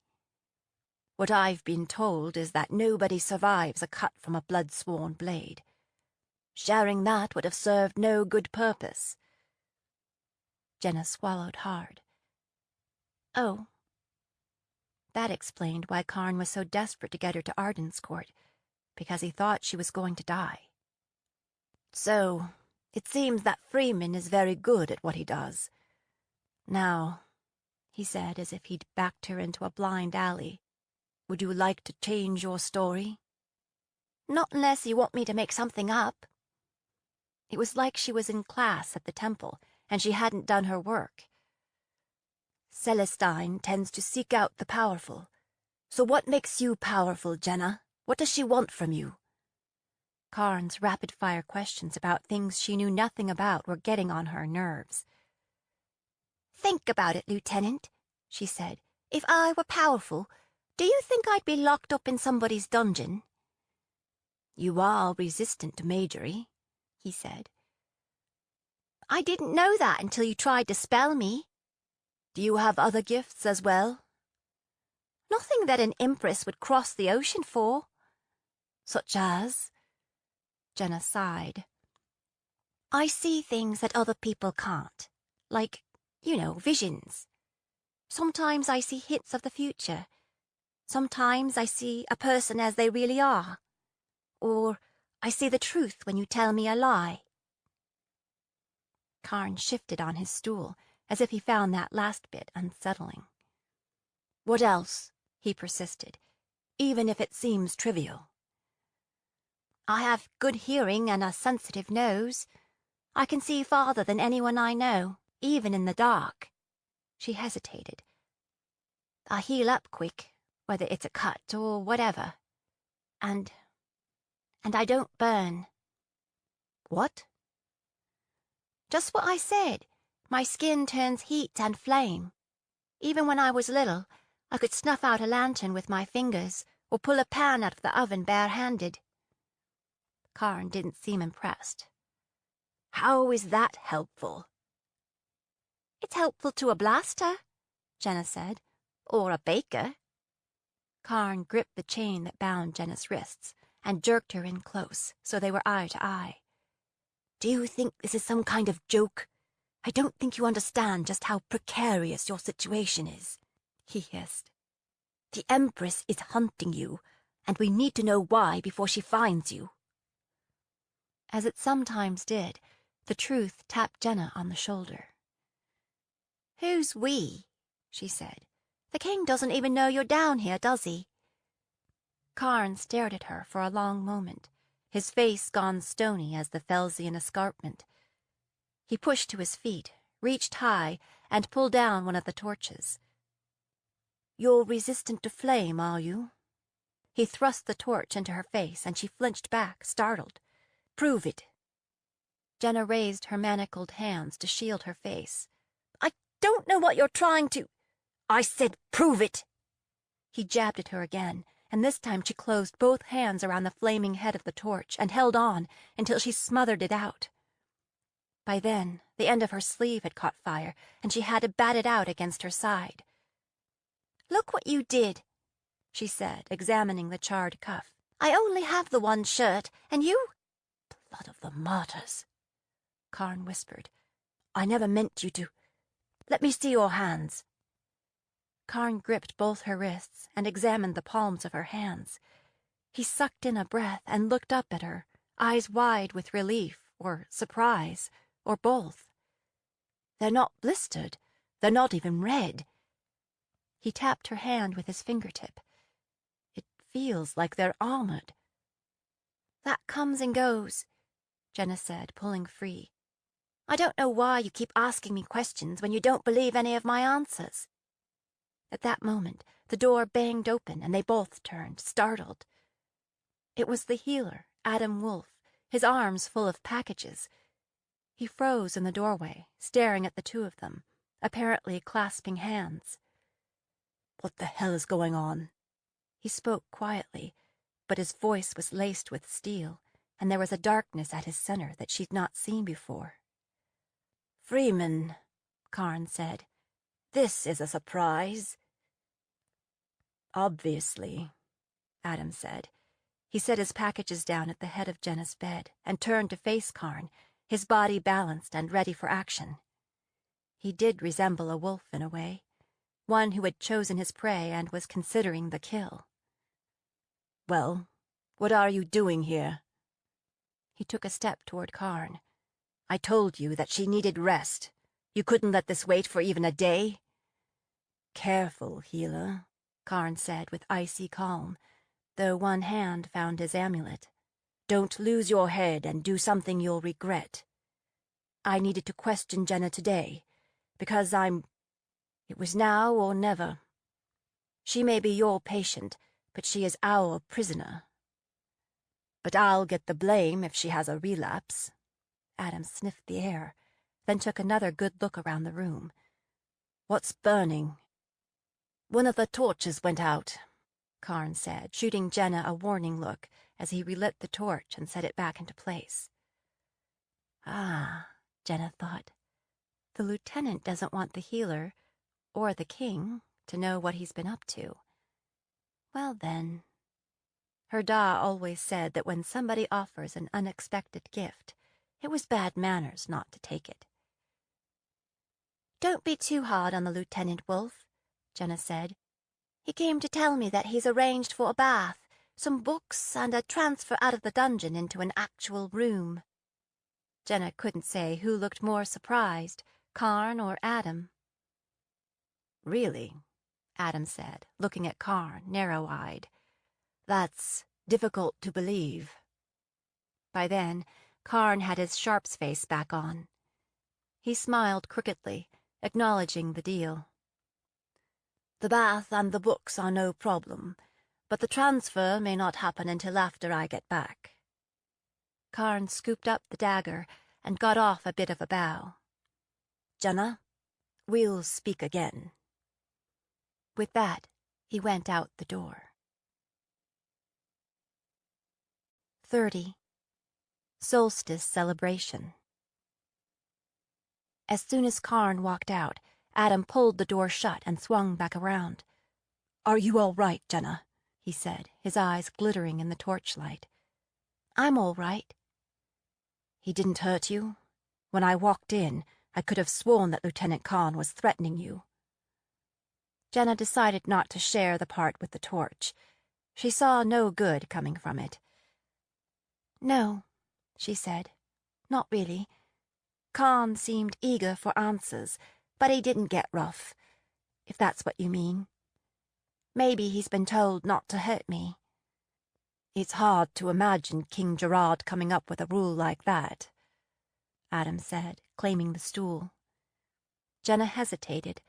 "What I've been told is that nobody survives a cut from a blood-sworn blade. Sharing that would have served no good purpose." Jenna swallowed hard. "Oh." That explained why Karn was so desperate to get her to Arden's court, because he thought she was going to die. "So, it seems that Freeman is very good at what he does. Now," he said as if he'd backed her into a blind alley, "would you like to change your story?" "Not unless you want me to make something up." It was like she was in class at the temple, and she hadn't done her work. "Celestine tends to seek out the powerful. So what makes you powerful, Jenna? What does she want from you?" Karn's rapid-fire questions about things she knew nothing about were getting on her nerves. "Think about it, Lieutenant," she said. "If I were powerful, do you think I'd be locked up in somebody's dungeon?" "You are resistant to Majory," he said. "I didn't know that until you tried to spell me." "Do you have other gifts as well?" "Nothing that an empress would cross the ocean for." "Such as?" Jenna sighed. "I see things that other people can't. Like, visions. Sometimes I see hints of the future. Sometimes I see a person as they really are. Or I see the truth when you tell me a lie." Karn shifted on his stool, as if he found that last bit unsettling. "What else?" he persisted, "even if it seems trivial." "I have good hearing and a sensitive nose. I can see farther than anyone I know, even in the dark." She hesitated. "I heal up quick, whether it's a cut or whatever. And I don't burn." "What?" "Just what I said. My skin turns heat and flame. Even when I was little, I could snuff out a lantern with my fingers or pull a pan out of the oven barehanded." Karn didn't seem impressed. "How is that helpful?" "It's helpful to a blaster," Jenna said. "Or a baker." Karn gripped the chain that bound Jenna's wrists and jerked her in close, so they were eye to eye. "Do you think this is some kind of joke? I don't think you understand just how precarious your situation is," he hissed. "The Empress is hunting you, and we need to know why before she finds you." As it sometimes did, the truth tapped Jenna on the shoulder. "Who's we?" she said. "The king doesn't even know you're down here, does he?" Karn stared at her for a long moment, his face gone stony as the Felsian escarpment. He pushed to his feet, reached high, and pulled down one of the torches. "You're resistant to flame, are you?" He thrust the torch into her face, and she flinched back, startled. "Prove it." Jenna raised her manacled hands to shield her face. "I don't know what you're trying to—" "I said prove it!" He jabbed at her again, and this time she closed both hands around the flaming head of the torch and held on until she smothered it out. By then, the end of her sleeve had caught fire, and she had to bat it out against her side. "Look what you did," she said, examining the charred cuff. "I only have the one shirt, and you—" "Blood of the martyrs," Karn whispered. "I never meant you to. Let me see your hands." Karn gripped both her wrists and examined the palms of her hands. He sucked in a breath and looked up at her, eyes wide with relief or surprise, or both. "They're not blistered. They're not even red." He tapped her hand with his fingertip. "It feels like they're armored." "That comes and goes," Jenna said, pulling free. "I don't know why you keep asking me questions when you don't believe any of my answers." At that moment, the door banged open and they both turned, startled. It was the healer, Adam Wolf, his arms full of packages. He froze in the doorway, staring at the two of them, apparently clasping hands. "What the hell is going on?" He spoke quietly, but his voice was laced with steel, and there was a darkness at his center that she'd not seen before. "Freeman," Karn said, "this is a surprise." "Obviously," Adam said. He set his packages down at the head of Jenna's bed and turned to face Karn, his body balanced and ready for action. He did resemble a wolf in a way, one who had chosen his prey and was considering the kill. "Well, what are you doing here?" He took a step toward Karn. "I told you that she needed rest. You couldn't let this wait for even a day." "Careful, healer," Karn said with icy calm, though one hand found his amulet. "Don't lose your head and do something you'll regret. I needed to question Jenna today, because it was now or never. She may be your patient, but she is our prisoner." But I'll get the blame if she has a relapse. Adam sniffed the air, then took another good look around the room. What's burning? One of the torches went out, Karn said, shooting Jenna a warning look as he relit the torch and set it back into place. Ah, Jenna thought. The lieutenant doesn't want the healer, or the king, to know what he's been up to. Well then. Her Da always said that when somebody offers an unexpected gift, it was bad manners not to take it. Don't be too hard on the Lieutenant, Wolf, Jenna said. He came to tell me that he's arranged for a bath, some books, and a transfer out of the dungeon into an actual room. Jenna couldn't say who looked more surprised, Karn or Adam. Really? Adam said, looking at Karn, narrow-eyed. That's difficult to believe. By then, Karn had his sharp's face back on. He smiled crookedly, acknowledging the deal. The bath and the books are no problem, but the transfer may not happen until after I get back. Karn scooped up the dagger and got off a bit of a bow. Jenna, we'll speak again. With that, he went out the door. 30. Solstice Celebration. As soon as Karn walked out, Adam pulled the door shut and swung back around. Are you all right, Jenna? He said, his eyes glittering in the torchlight. I'm all right. He didn't hurt you? When I walked in, I could have sworn that Lieutenant Karn was threatening you. Jenna decided not to share the part with the torch. She saw no good coming from it. No, she said. Not really. Karn seemed eager for answers, but he didn't get rough, if that's what you mean. Maybe he's been told not to hurt me. It's hard to imagine King Gerard coming up with a rule like that, Adam said, claiming the stool. Jenna hesitated.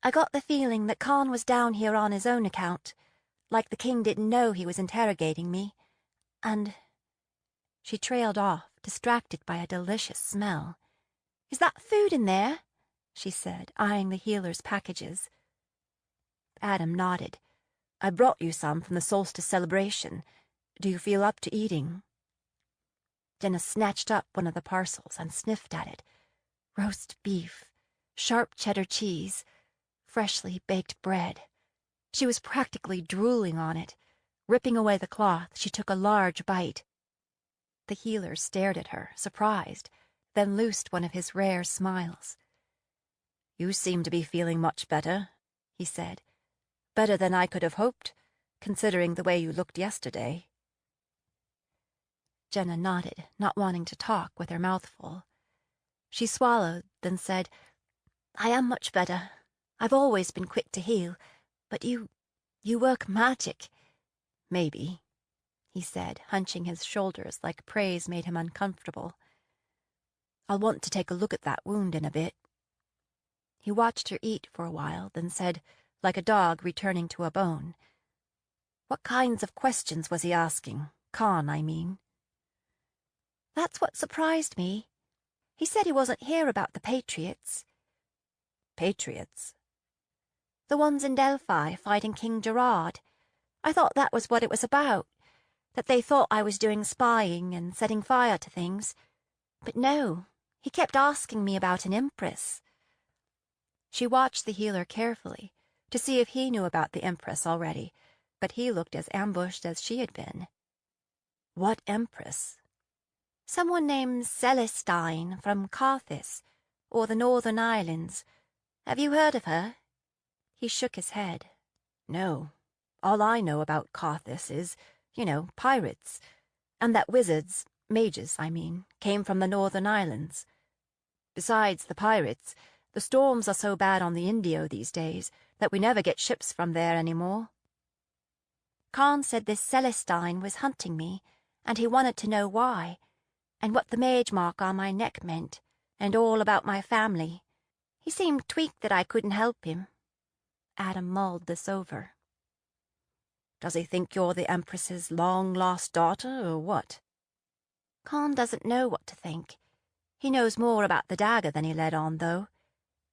I got the feeling that Karn was down here on his own account, like the king didn't know he was interrogating me, and... She trailed off, distracted by a delicious smell. Is that food in there? She said, eyeing the healer's packages. Adam nodded. I brought you some from the solstice celebration. Do you feel up to eating? Jenna snatched up one of the parcels and sniffed at it. Roast beef, sharp cheddar cheese, freshly baked bread. She was practically drooling on it. Ripping away the cloth, she took a large bite. The healer stared at her, surprised, then loosed one of his rare smiles. You seem to be feeling much better, he said. Better than I could have hoped, considering the way you looked yesterday. Jenna nodded, not wanting to talk with her mouth full. She swallowed, then said, I am much better. I've always been quick to heal, but you work magic. Maybe, he said, hunching his shoulders like praise made him uncomfortable. I'll want to take a look at that wound in a bit. He watched her eat for a while, then said, like a dog returning to a bone, What kinds of questions was he asking? Karn, I mean. That's what surprised me. He said he wasn't here about the Patriots. Patriots? The ones in Delphi fighting King Gerard. I thought that was what it was about, that they thought I was doing spying and setting fire to things. But no, he kept asking me about an empress. She watched the healer carefully to see if he knew about the empress already, but he looked as ambushed as she had been. What empress? Someone named Celestine from Carthage, or the Northern Islands. Have you heard of her? He shook his head. No. All I know about Carthage is, pirates, and that wizards, mages, I mean, came from the Northern Islands. Besides the pirates, the storms are so bad on the Indio these days that we never get ships from there anymore. Karn said this Celestine was hunting me, and he wanted to know why, and what the mage mark on my neck meant, and all about my family. He seemed tweaked that I couldn't help him. Adam mulled this over. Does he think you're the Empress's long-lost daughter, or what? Khan doesn't know what to think. He knows more about the dagger than he let on, though.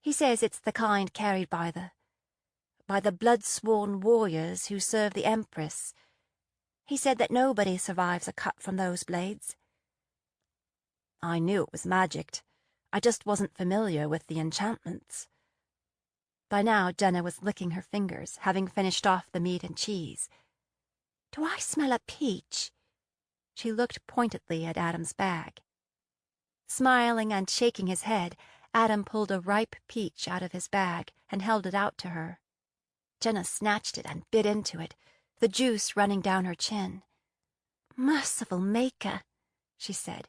He says it's the kind carried by the blood-sworn warriors who serve the Empress. He said that nobody survives a cut from those blades. I knew it was magicked. I just wasn't familiar with the enchantments. By now, Jenna was licking her fingers, having finished off the meat and cheese. Do I smell a peach? She looked pointedly at Adam's bag. Smiling and shaking his head, Adam pulled a ripe peach out of his bag and held it out to her. Jenna snatched it and bit into it, the juice running down her chin. Merciful Maker, she said.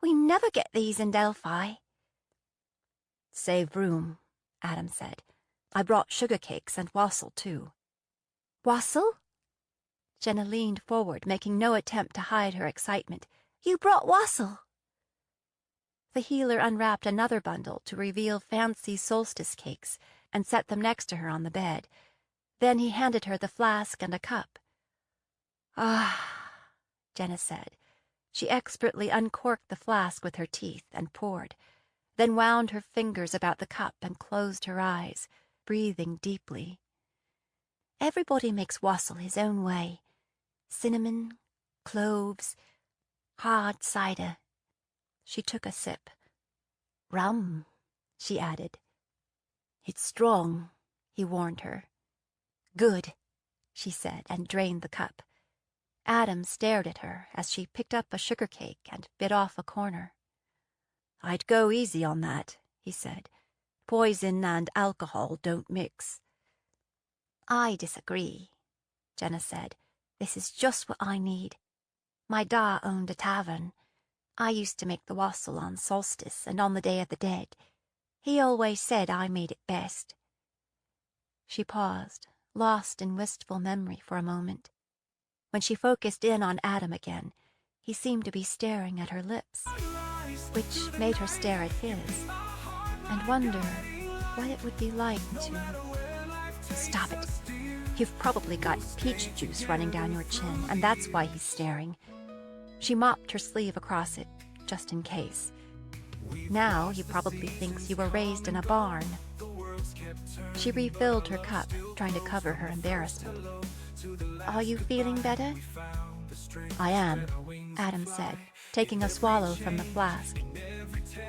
We never get these in Delphi. Save room, Adam said. I brought sugar cakes and wassail, too. Wassail? Jenna leaned forward, making no attempt to hide her excitement. You brought wassail. The healer unwrapped another bundle to reveal fancy solstice cakes and set them next to her on the bed. Then he handed her the flask and a cup. Ah, Jenna said. She expertly uncorked the flask with her teeth and poured, then wound her fingers about the cup and closed her eyes, breathing deeply. Everybody makes wassail his own way. Cinnamon, cloves, hard cider. She took a sip. Rum, she added. It's strong, he warned her. Good, she said, and drained the cup. Adam stared at her as she picked up a sugar cake and bit off a corner. I'd go easy on that, he said. Poison and alcohol don't mix. I disagree, Jenna said. This is just what I need. My da owned a tavern. I used to make the wassail on solstice and on the Day of the Dead. He always said I made it best. She paused, lost in wistful memory for a moment. When she focused in on Adam again, he seemed to be staring at her lips, which made her stare at his, and wonder what it would be like to... Stop it. You've probably got peach juice running down your chin, and that's why he's staring. She mopped her sleeve across it, just in case. Now he probably thinks you were raised in a barn. She refilled her cup, trying to cover her embarrassment. Are you feeling better? I am, Adam said, taking a swallow from the flask.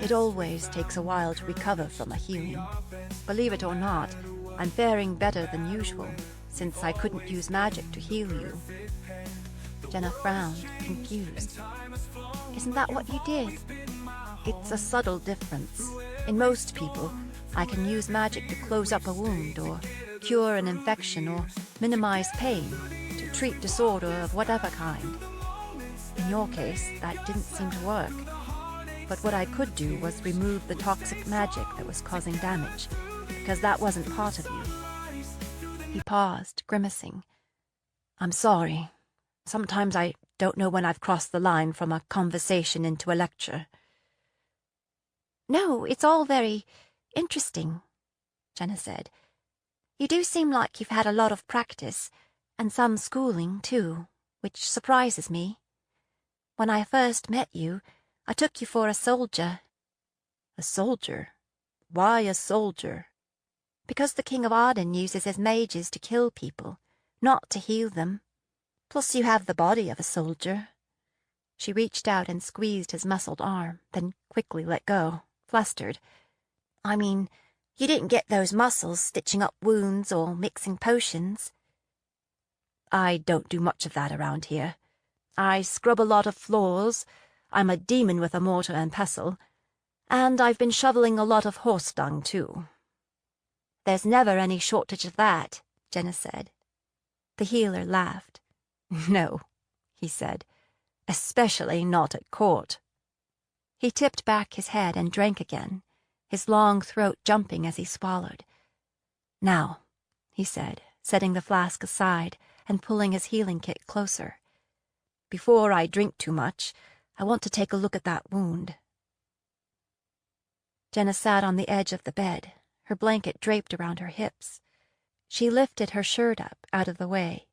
It always takes a while to recover from a healing. Believe it or not, I'm faring better than usual, since I couldn't use magic to heal you. Jenna frowned, confused. Isn't that what you did? It's a subtle difference. In most people, I can use magic to close up a wound, or cure an infection, or minimize pain, to treat disorder of whatever kind. In your case, that didn't seem to work. But what I could do was remove the toxic magic that was causing damage, because that wasn't part of you. He paused, grimacing. I'm sorry. Sometimes I don't know when I've crossed the line from a conversation into a lecture. No, it's all very interesting, Jenna said. You do seem like you've had a lot of practice, and some schooling, too, which surprises me. When I first met you, I took you for a soldier. A soldier? Why a soldier? Because the King of Arden uses his mages to kill people, not to heal them. Plus you have the body of a soldier. She reached out and squeezed his muscled arm, then quickly let go, flustered. I mean, you didn't get those muscles stitching up wounds or mixing potions. I don't do much of that around here. I scrub a lot of floors, I'm a demon with a mortar and pestle, and I've been shoveling a lot of horse dung, too. There's never any shortage of that, Jenna said. The healer laughed. No, he said, especially not at court. He tipped back his head and drank again, his long throat jumping as he swallowed. Now, he said, setting the flask aside and pulling his healing kit closer. Before I drink too much, I want to take a look at that wound. Jenna sat on the edge of the bed, her blanket draped around her hips. She lifted her shirt up out of the way.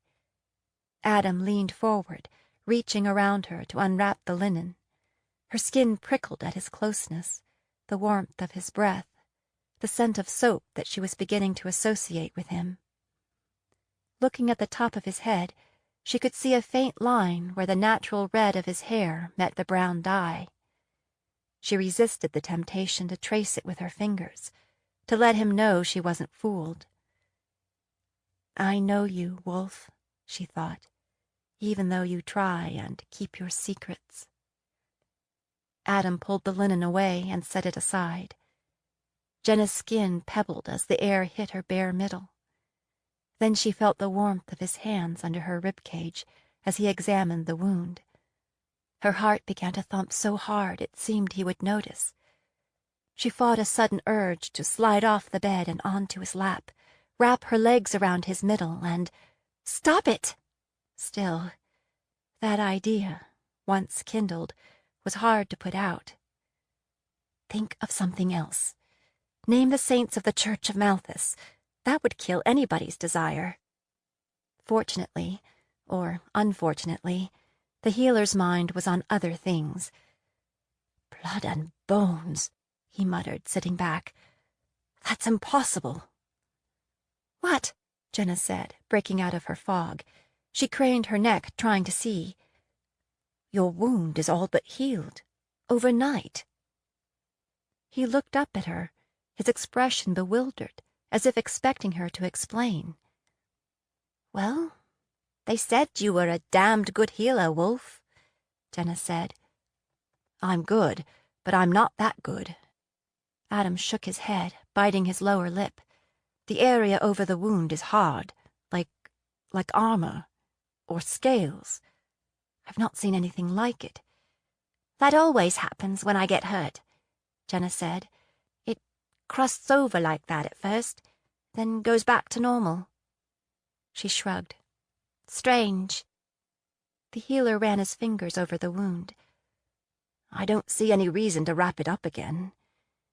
Adam leaned forward, reaching around her to unwrap the linen. Her skin prickled at his closeness, the warmth of his breath, the scent of soap that she was beginning to associate with him. Looking at the top of his head, she could see a faint line where the natural red of his hair met the brown dye. She resisted the temptation to trace it with her fingers, to let him know she wasn't fooled. "I know you, Wolf," she thought, "even though you try and keep your secrets." Adam pulled the linen away and set it aside. Jenna's skin pebbled as the air hit her bare middle. Then she felt the warmth of his hands under her ribcage as he examined the wound. Her heart began to thump so hard it seemed he would notice. She fought a sudden urge to slide off the bed and onto his lap, wrap her legs around his middle, and "Stop it!" Still, that idea, once kindled, was hard to put out. Think of something else. Name the saints of the Church of Malthus. That would kill anybody's desire. Fortunately, or unfortunately, the healer's mind was on other things. "Blood and bones," he muttered, sitting back. "That's impossible." "What?" Jenna said, breaking out of her fog. She craned her neck, trying to see. "Your wound is all but healed. Overnight." He looked up at her, his expression bewildered, as if expecting her to explain. "Well, they said you were a damned good healer, Wolf," Jenna said. "I'm good, but I'm not that good." Adam shook his head, biting his lower lip. "The area over the wound is hard, like armor, or scales. I've not seen anything like it." "That always happens when I get hurt," Jenna said. "It crusts over like that at first, then goes back to normal." She shrugged. "Strange." The healer ran his fingers over the wound. "I don't see any reason to wrap it up again.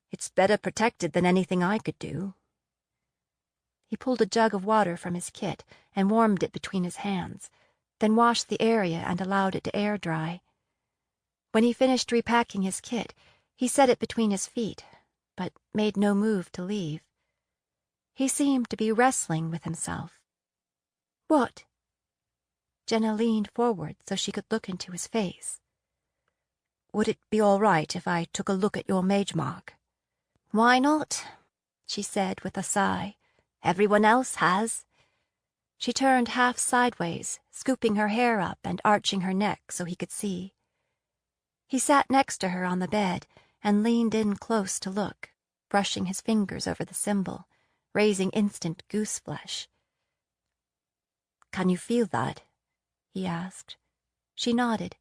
It's better protected than anything I could do." He pulled a jug of water from his kit and warmed it between his hands, then washed the area and allowed it to air dry. When he finished repacking his kit, he set it between his feet, but made no move to leave. He seemed to be wrestling with himself. "What?" Jenna leaned forward so she could look into his face. "Would it be all right if I took a look at your mage mark?" "Why not?" she said with a sigh. "Everyone else has." She turned half sideways, scooping her hair up and arching her neck so he could see. He sat next to her on the bed and leaned in close to look, brushing his fingers over the symbol, raising instant goose flesh. "Can you feel that?" he asked. She nodded.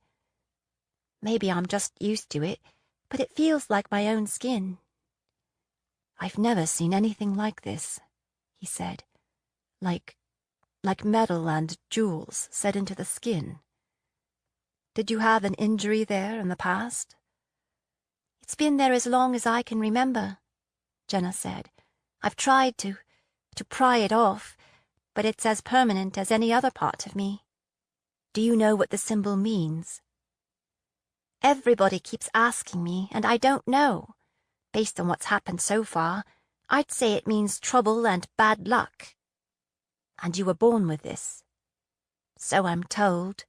"Maybe I'm just used to it, but it feels like my own skin." "I've never seen anything like this," he said. Like metal and jewels set into the skin. Did you have an injury there in the past?" "It's been there as long as I can remember," Jenna said. "I've tried to pry it off, but it's as permanent as any other part of me." "Do you know what the symbol means?" "Everybody keeps asking me, and I don't know. Based on what's happened so far, I'd say it means trouble and bad luck." "And you were born with this?" "So I'm told."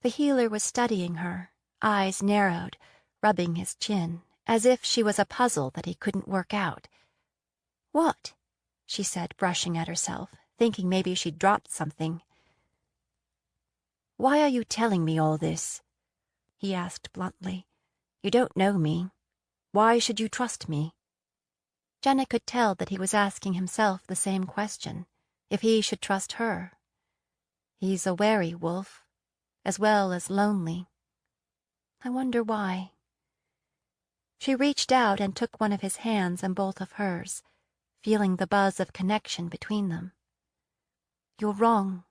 The healer was studying her, eyes narrowed, rubbing his chin, as if she was a puzzle that he couldn't work out. "What?" she said, brushing at herself, thinking maybe she'd dropped something. "Why are you telling me all this?" he asked bluntly. "You don't know me. Why should you trust me?" Jenna could tell that he was asking himself the same question, if he should trust her. He's a wary wolf, as well as lonely. I wonder why. She reached out and took one of his hands in both of hers, feeling the buzz of connection between them. "You're wrong.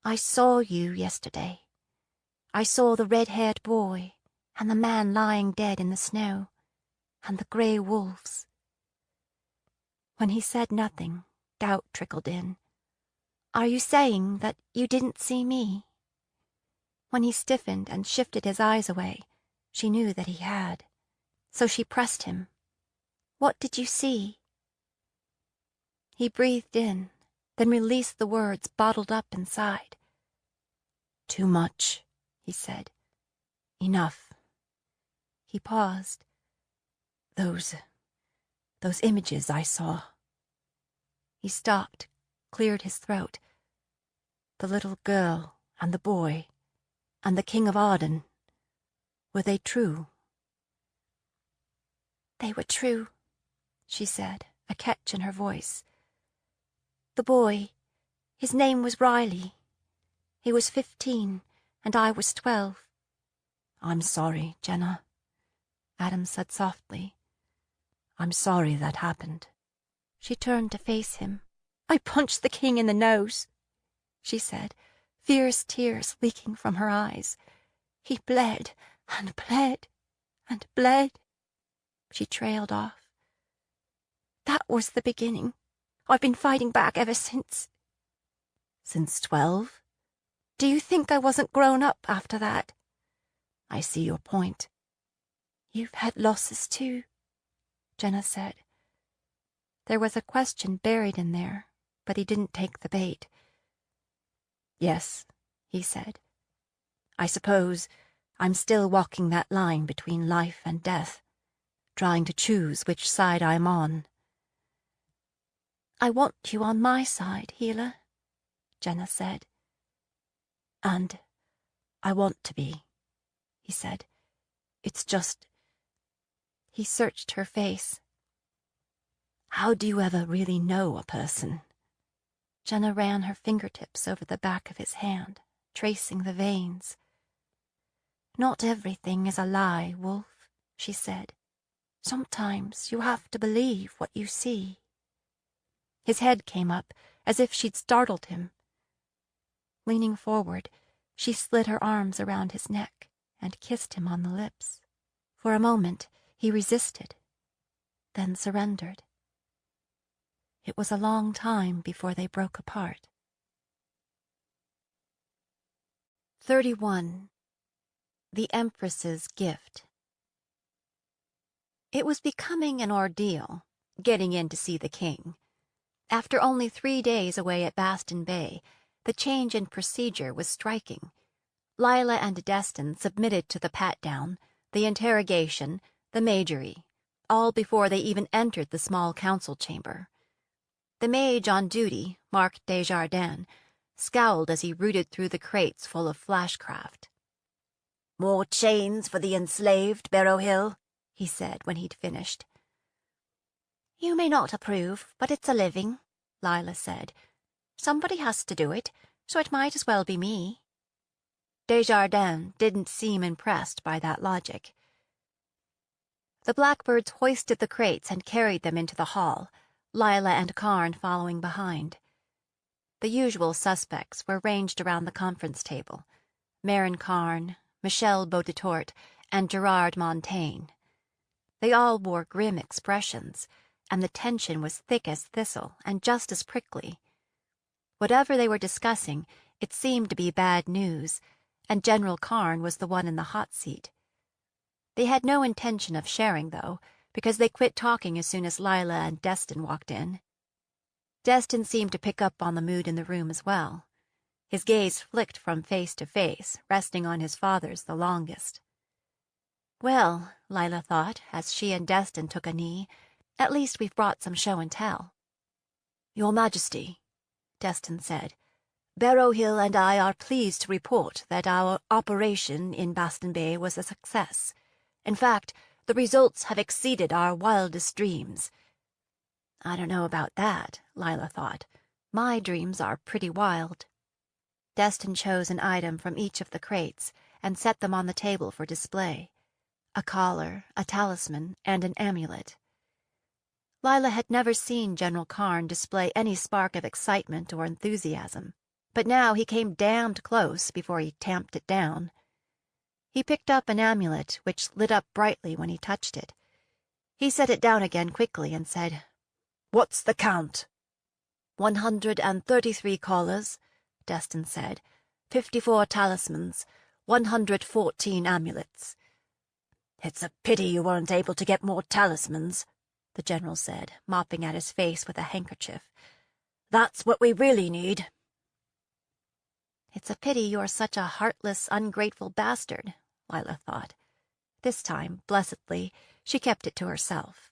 I saw you yesterday. I saw the red-haired boy, and the man lying dead in the snow, and the grey wolves." When he said nothing, doubt trickled in. Are you saying that you didn't see me? When he stiffened and shifted his eyes away, she knew that he had. So she pressed him. What did you see? He breathed in, then released the words bottled up inside. Too much, he said. Enough. He paused. Those images I saw. He stopped, cleared his throat. The little girl and the boy and the King of Arden. Were they true? They were true, she said, a catch in her voice. The boy, his name was Riley. He was 15, and I was 12. I'm sorry, Jenna, Adam said softly. I'm sorry that happened. She turned to face him. I punched the king in the nose, she said, fierce tears leaking from her eyes. He bled and bled and bled. She trailed off. That was the beginning. I've been fighting back ever since. Since 12? Do you think I wasn't grown up after that? I see your point. You've had losses too, Jenna said. There was a question buried in there, but he didn't take the bait. Yes, he said. I suppose I'm still walking that line between life and death, trying to choose which side I'm on. I want you on my side, Healer, Jenna said. And I want to be, he said. It's just... He searched her face. How do you ever really know a person? Jenna ran her fingertips over the back of his hand, tracing the veins. Not everything is a lie, Wolf, she said. Sometimes you have to believe what you see. His head came up, as if she'd startled him. Leaning forward, she slid her arms around his neck and kissed him on the lips. For a moment, he resisted, then surrendered. It was a long time before they broke apart. 31. The Empress's Gift. It was becoming an ordeal, getting in to see the king. After only 3 days away at Baston Bay, the change in procedure was striking. Lila and Destin submitted to the pat-down, the interrogation, the majory, all before they even entered the small council chamber. The mage on duty, Mark Desjardins, scowled as he rooted through the crates full of flashcraft. "More chains for the enslaved, Barrow Hill," he said when he'd finished. "You may not approve, but it's a living," Lila said. "Somebody has to do it, so it might as well be me." Desjardins didn't seem impressed by that logic. The blackbirds hoisted the crates and carried them into the hall, Lila and Karn following behind. The usual suspects were ranged around the conference table: Marin Karn, Michel Baudetort, and Gerard Montaigne. They all wore grim expressions, and the tension was thick as thistle and just as prickly. Whatever they were discussing, it seemed to be bad news, and General Karn was the one in the hot seat. They had no intention of sharing, though, because they quit talking as soon as Lila and Destin walked in. Destin seemed to pick up on the mood in the room as well. His gaze flicked from face to face, resting on his father's the longest. Well, Lila thought, as she and Destin took a knee, at least we've brought some show and tell. Your Majesty, Destin said, Barrow Hill and I are pleased to report that our operation in Baston Bay was a success. In fact, the results have exceeded our wildest dreams. I don't know about that, Lila thought. My dreams are pretty wild. Destin chose an item from each of the crates and set them on the table for display: a collar, a talisman, and an amulet. Lila had never seen General Karn display any spark of excitement or enthusiasm, but now he came damned close before he tamped it down. He picked up an amulet which lit up brightly when he touched it. He set it down again quickly and said, "What's the count?" 133 collars, Destin said, 54 talismans, 114 amulets. It's a pity you weren't able to get more talismans, the general said, mopping at his face with a handkerchief. That's what we really need. It's a pity you're such a heartless, ungrateful bastard, Lila thought. This time, blessedly, she kept it to herself.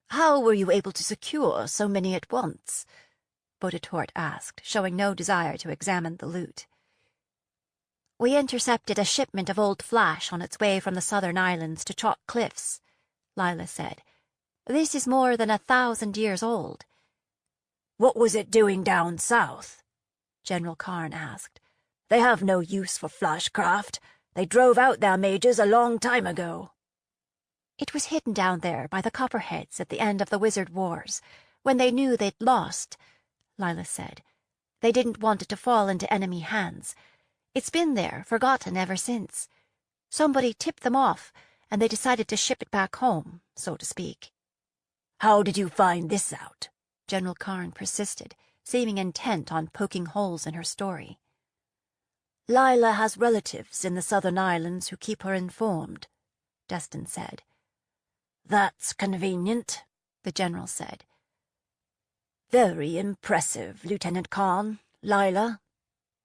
How were you able to secure so many at once? Boditort asked, showing no desire to examine the loot. We intercepted a shipment of old flash on its way from the southern islands to Chalk Cliffs, Lila said. This is more than 1,000 years old. What was it doing down south? General Karn asked. They have no use for flashcraft. They drove out their mages a long time ago. It was hidden down there by the Copperheads at the end of the Wizard Wars, when they knew they'd lost, Lila said. They didn't want it to fall into enemy hands. It's been there, forgotten ever since. Somebody tipped them off, and they decided to ship it back home, so to speak. How did you find this out? General Karn persisted, seeming intent on poking holes in her story. Lila has relatives in the southern islands who keep her informed, Destin said. That's convenient, the general said. Very impressive, Lieutenant Karn, Lila,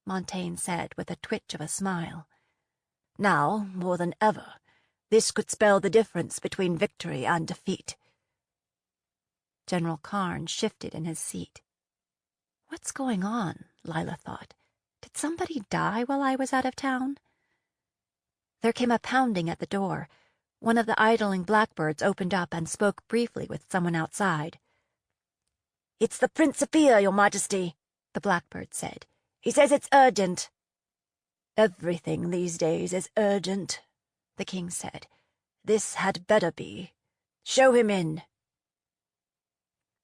Montaigne said with a twitch of a smile. Now, more than ever, this could spell the difference between victory and defeat. General Karn shifted in his seat. What's going on? Lila thought. Did somebody die while I was out of town? There came a pounding at the door. One of the idling blackbirds opened up and spoke briefly with someone outside. It's the Principia, Your Majesty, the blackbird said. He says it's urgent. Everything these days is urgent, the king said. This had better be. Show him in.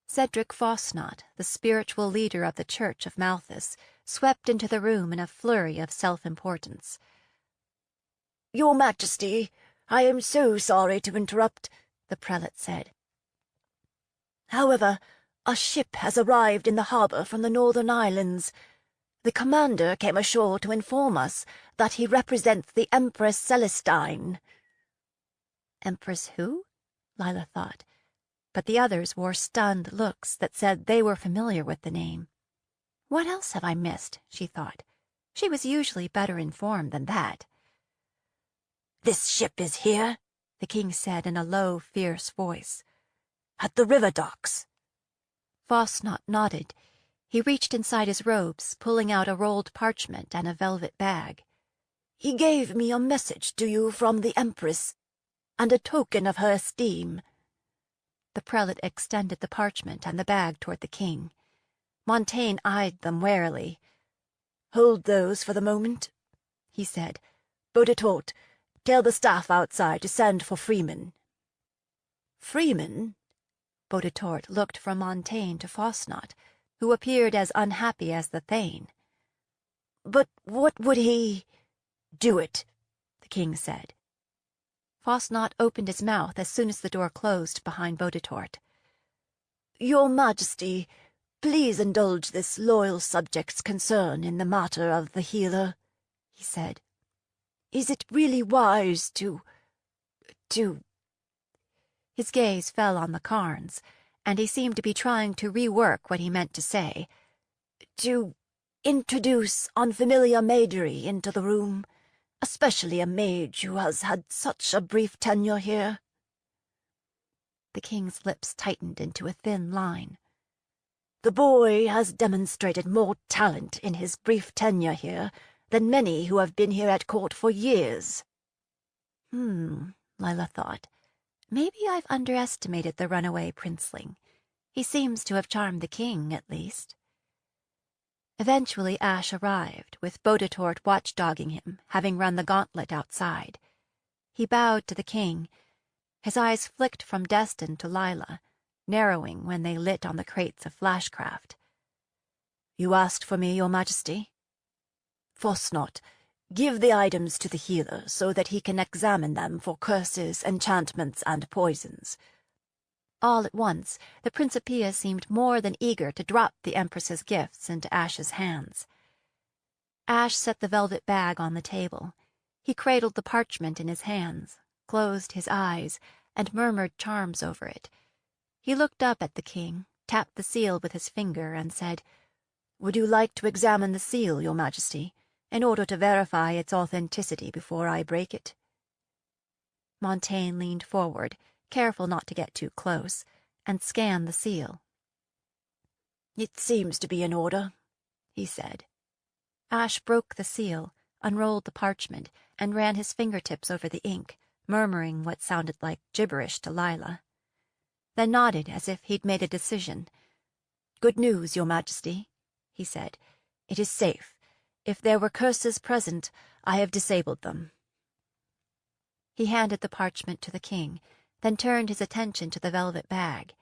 Cedric Fosnot, the spiritual leader of the Church of Malthus, swept into the room in a flurry of self-importance. Your Majesty, I am so sorry to interrupt, the prelate said. However, a ship has arrived in the harbour from the Northern Islands. The commander came ashore to inform us that he represents the Empress Celestine. Empress who? Lila thought, but the others wore stunned looks that said they were familiar with the name. What else have I missed? She thought. She was usually better informed than that. This ship is here, the king said in a low, fierce voice. At the river docks. Fosnot nodded. He reached inside his robes, pulling out a rolled parchment and a velvet bag. He gave me a message to you from the Empress, and a token of her esteem. The prelate extended the parchment and the bag toward the king. Montaigne eyed them warily. Hold those for the moment, he said. Boditort, tell the staff outside to send for Freeman. Freeman? Boditort looked from Montaigne to Fosnot, who appeared as unhappy as the Thane. But what would he— Do it, the king said. Fosnot opened his mouth as soon as the door closed behind Boditort. Your Majesty, please indulge this loyal subject's concern in the matter of the healer, he said. Is it really wise to— His gaze fell on the Karns, and he seemed to be trying to rework what he meant to say. To introduce unfamiliar magery into the room, especially a mage who has had such a brief tenure here? The king's lips tightened into a thin line. The boy has demonstrated more talent in his brief tenure here than many who have been here at court for years. Lila thought. Maybe I've underestimated the runaway princeling. He seems to have charmed the king, at least. Eventually Ash arrived, with Boditort watchdogging him, having run the gauntlet outside. He bowed to the king. His eyes flicked from Destin to Lila, narrowing when they lit on the crates of flashcraft. You asked for me, Your Majesty? Fosnot, give the items to the healer so that he can examine them for curses, enchantments, and poisons. All at once, the Principia seemed more than eager to drop the Empress's gifts into Ash's hands. Ash set the velvet bag on the table. He cradled the parchment in his hands, closed his eyes, and murmured charms over it. He looked up at the king, tapped the seal with his finger, and said, "Would you like to examine the seal, Your Majesty, in order to verify its authenticity before I break it?" Montaigne leaned forward, careful not to get too close, and scanned the seal. "It seems to be in order," he said. Ash broke the seal, unrolled the parchment, and ran his fingertips over the ink, murmuring what sounded like gibberish to Lila. Then nodded as if he'd made a decision. "Good news, Your Majesty," he said. "It is safe. If there were curses present, I have disabled them." He handed the parchment to the king, then turned his attention to the velvet bag.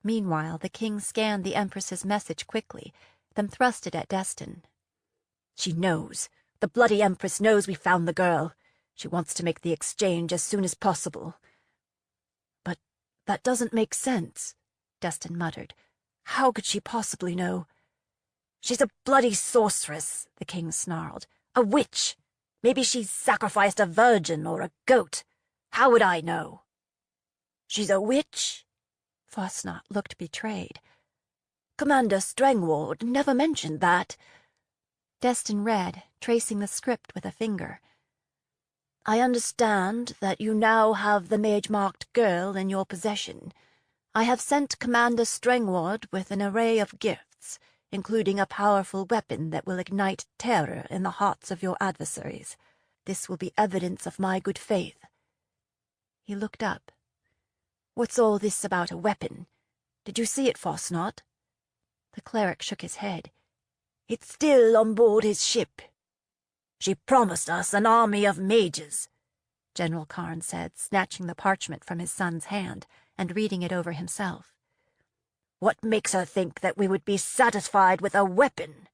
Meanwhile, the king scanned the Empress's message quickly, then thrust it at Destin. "She knows. The bloody Empress knows we found the girl. She wants to make the exchange as soon as possible." "But that doesn't make sense," Destin muttered. "How could she possibly know?" "She's a bloody sorceress," the king snarled. "A witch. Maybe she's sacrificed a virgin or a goat. How would I know?" "She's a witch?" Fosnot looked betrayed. "Commander Strangward never mentioned that." Destin read, tracing the script with a finger. "I understand that you now have the mage-marked girl in your possession. I have sent Commander Strangward with an array of gifts, including a powerful weapon that will ignite terror in the hearts of your adversaries. This will be evidence of my good faith." He looked up. "What's all this about a weapon? Did you see it, Fosnot?" The cleric shook his head. "It's still on board his ship." "She promised us an army of mages," General Karn said, snatching the parchment from his son's hand and reading it over himself. "What makes her think that we would be satisfied with a weapon?"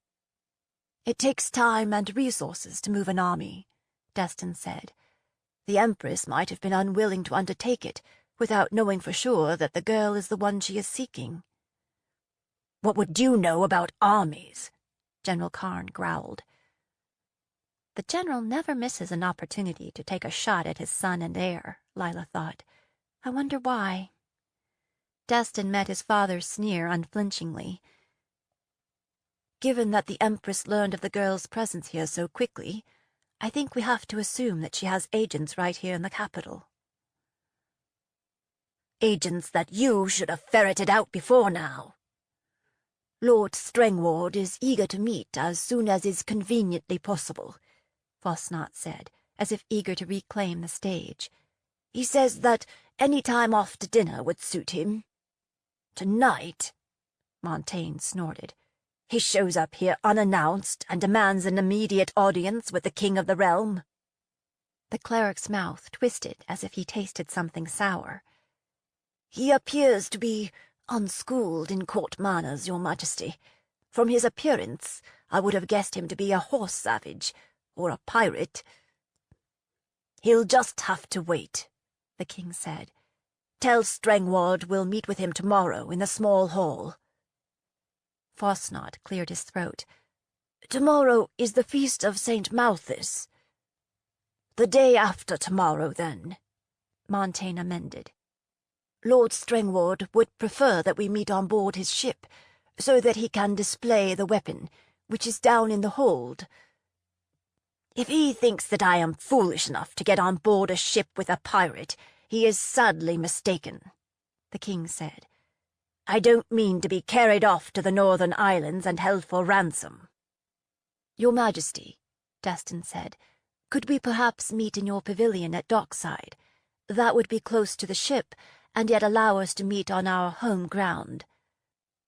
"It takes time and resources to move an army," Destin said. "The Empress might have been unwilling to undertake it without knowing for sure that the girl is the one she is seeking." "What would you know about armies?" General Karn growled. The general never misses an opportunity to take a shot at his son and heir, Lila thought. I wonder why. Destin met his father's sneer unflinchingly. "Given that the Empress learned of the girl's presence here so quickly, I think we have to assume that she has agents right here in the capital." "Agents that you should have ferreted out before now." "Lord Strangward is eager to meet as soon as is conveniently possible," Fosnot said, as if eager to reclaim the stage. "He says that any time after dinner would suit him." "Tonight?" Montaigne snorted. "He shows up here unannounced and demands an immediate audience with the king of the realm." The cleric's mouth twisted as if he tasted something sour. "He appears to be unschooled in court manners, Your Majesty. From his appearance, I would have guessed him to be a horse savage or a pirate." "He'll just have to wait," the king said. "Tell Strangward we'll meet with him tomorrow in the small hall." Fosnot cleared his throat. "Tomorrow is the feast of St. Malthus." "The day after tomorrow, then," Montaigne amended. "Lord Strangward would prefer that we meet on board his ship, so that he can display the weapon, which is down in the hold." "If he thinks that I am foolish enough to get on board a ship with a pirate, he is sadly mistaken," the king said. "I don't mean to be carried off to the Northern Islands and held for ransom." "Your Majesty," Destin said, "could we perhaps meet in your pavilion at dockside? That would be close to the ship, and yet allow us to meet on our home ground."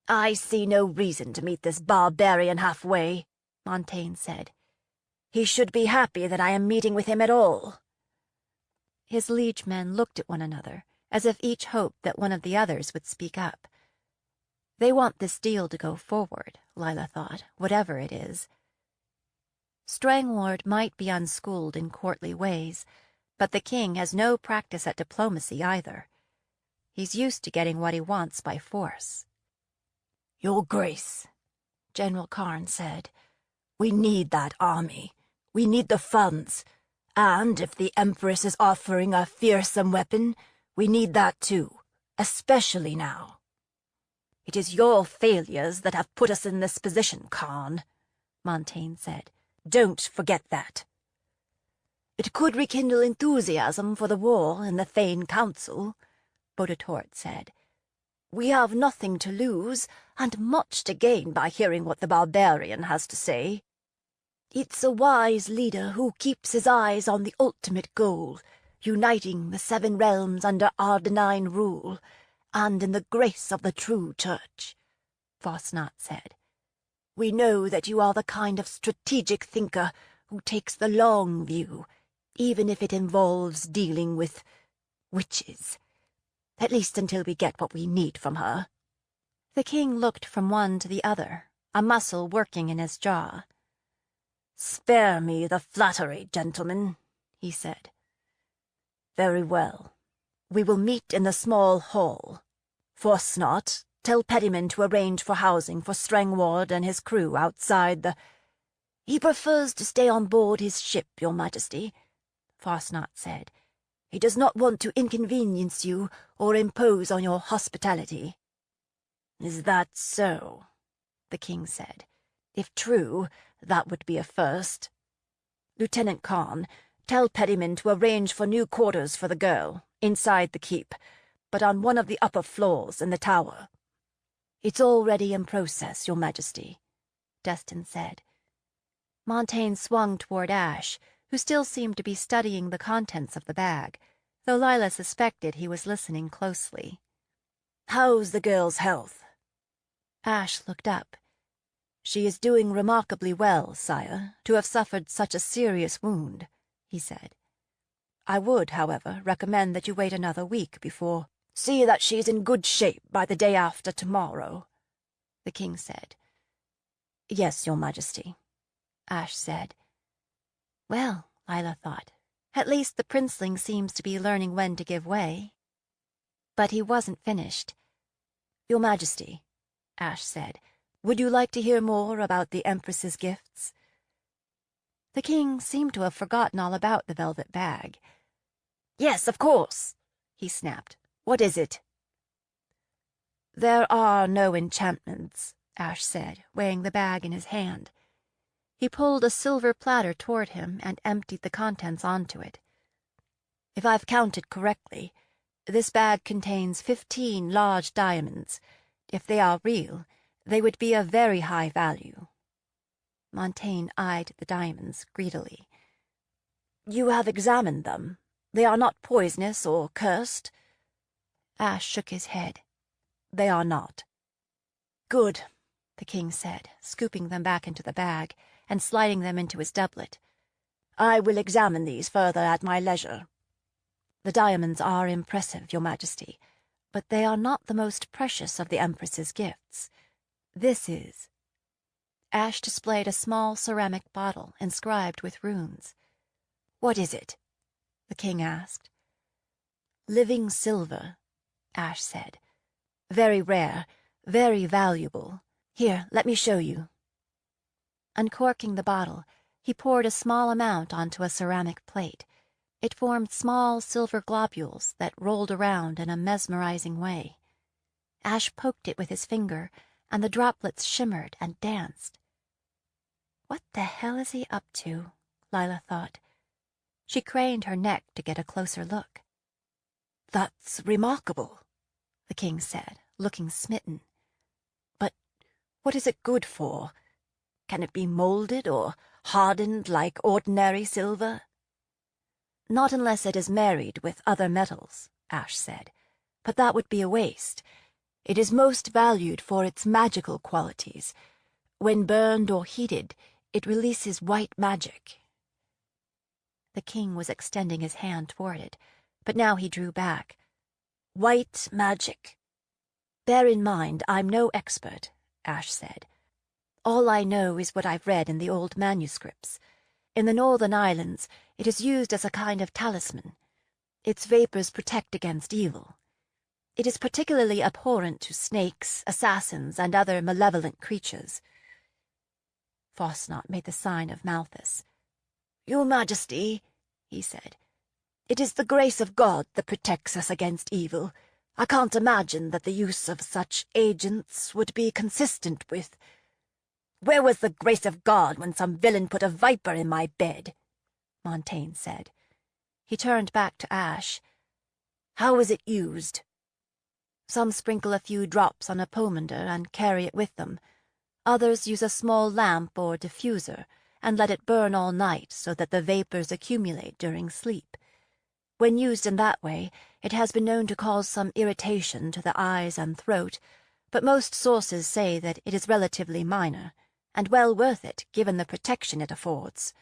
"I see no reason to meet this barbarian halfway," Montaigne said. "He should be happy that I am meeting with him at all." His liegemen looked at one another, as if each hoped that one of the others would speak up. They want this deal to go forward, Lila thought, whatever it is. Strangward might be unschooled in courtly ways, but the king has no practice at diplomacy either. He's used to getting what he wants by force. Your Grace, General Karn said, we need that army. We need the funds. And if the Empress is offering a fearsome weapon, we need that too, especially now. It is your failures that have put us in this position, Karn, Montaigne said. Don't forget that. It could rekindle enthusiasm for the war in the Thane Council, Bodetort said. We have nothing to lose and much to gain by hearing what the barbarian has to say. It's a wise leader who keeps his eyes on the ultimate goal, uniting the 7 realms under Ardenine rule, and in the grace of the true church, Fosnot said. We know that you are the kind of strategic thinker who takes the long view, even if it involves dealing with witches. At least until we get what we need from her. The king looked from one to the other, a muscle working in his jaw. Spare me the flattery, gentlemen, he said. Very well. We will meet in the small hall. Fosnot, tell Pettyman to arrange for housing for Strangward and his crew outside the— He prefers to stay on board his ship, Your Majesty, Fosnot said. He does not want to inconvenience you or impose on your hospitality. Is that so? The king said. If true, that would be a first. Lieutenant Karn, tell Pettyman to arrange for new quarters for the girl, inside the keep, but on one of the upper floors in the tower. It's already in process, Your Majesty, Destin said. Montaigne swung toward Ash, who still seemed to be studying the contents of the bag, though Lila suspected he was listening closely. How's the girl's health? Ash looked up. She is doing remarkably well, sire, to have suffered such a serious wound, he said. I would, however, recommend that you wait another week before— See that she is in good shape by the day after tomorrow, the king said. Yes, Your Majesty, Ash said. Well, Lila thought, at least the princeling seems to be learning when to give way. But he wasn't finished. Your Majesty, Ash said, would you like to hear more about the Empress's gifts? The king seemed to have forgotten all about the velvet bag. Yes, of course, he snapped. What is it? There are no enchantments, Ash said, weighing the bag in his hand. He pulled a silver platter toward him and emptied the contents onto it. If I've counted correctly, this bag contains 15 large diamonds. If they are real, they would be of very high value. Montaigne eyed the diamonds greedily. You have examined them. They are not poisonous or cursed? Ash shook his head. They are not. Good, the king said, scooping them back into the bag and sliding them into his doublet. I will examine these further at my leisure. The diamonds are impressive, Your Majesty, but they are not the most precious of the Empress's gifts. This is— Ash displayed a small ceramic bottle inscribed with runes. What is it? The king asked. Living silver, Ash said. Very rare, very valuable. Here, let me show you. Uncorking the bottle, he poured a small amount onto a ceramic plate. It formed small silver globules that rolled around in a mesmerizing way. Ash poked it with his finger, and the droplets shimmered and danced. What the hell is he up to? Lila thought. She craned her neck to get a closer look. That's remarkable, the king said, looking smitten. But what is it good for? Can it be molded or hardened like ordinary silver? Not unless it is married with other metals, Ash said, but that would be a waste. It is most valued for its magical qualities. When burned or heated, it releases white magic. The king was extending his hand toward it, but now he drew back. White magic. Bear in mind, I'm no expert, Ash said. All I know is what I've read in the old manuscripts. In the Northern Islands, it is used as a kind of talisman. Its vapors protect against evil. It is particularly abhorrent to snakes, assassins, and other malevolent creatures. Fosnot made the sign of Malthus. Your Majesty, he said, it is the grace of God that protects us against evil. I can't imagine that the use of such agents would be consistent with— Where was the grace of God when some villain put a viper in my bed? Montaigne said. He turned back to Ash. How was it used? Some sprinkle a few drops on a pomander and carry it with them. Others use a small lamp or diffuser and let it burn all night so that the vapors accumulate during sleep. When used in that way, it has been known to cause some irritation to the eyes and throat, but most sources say that it is relatively minor, and well worth it given the protection it affords.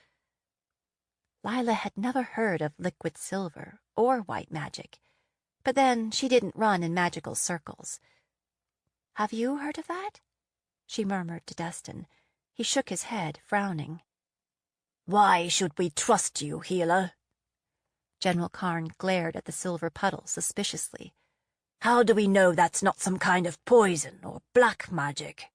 Lila had never heard of liquid silver or white magic, but then she didn't run in magical circles. Have you heard of that? She murmured to Destin. He shook his head, frowning. Why should we trust you, healer? General Karn glared at the silver puddle suspiciously. How do we know that's not some kind of poison or black magic?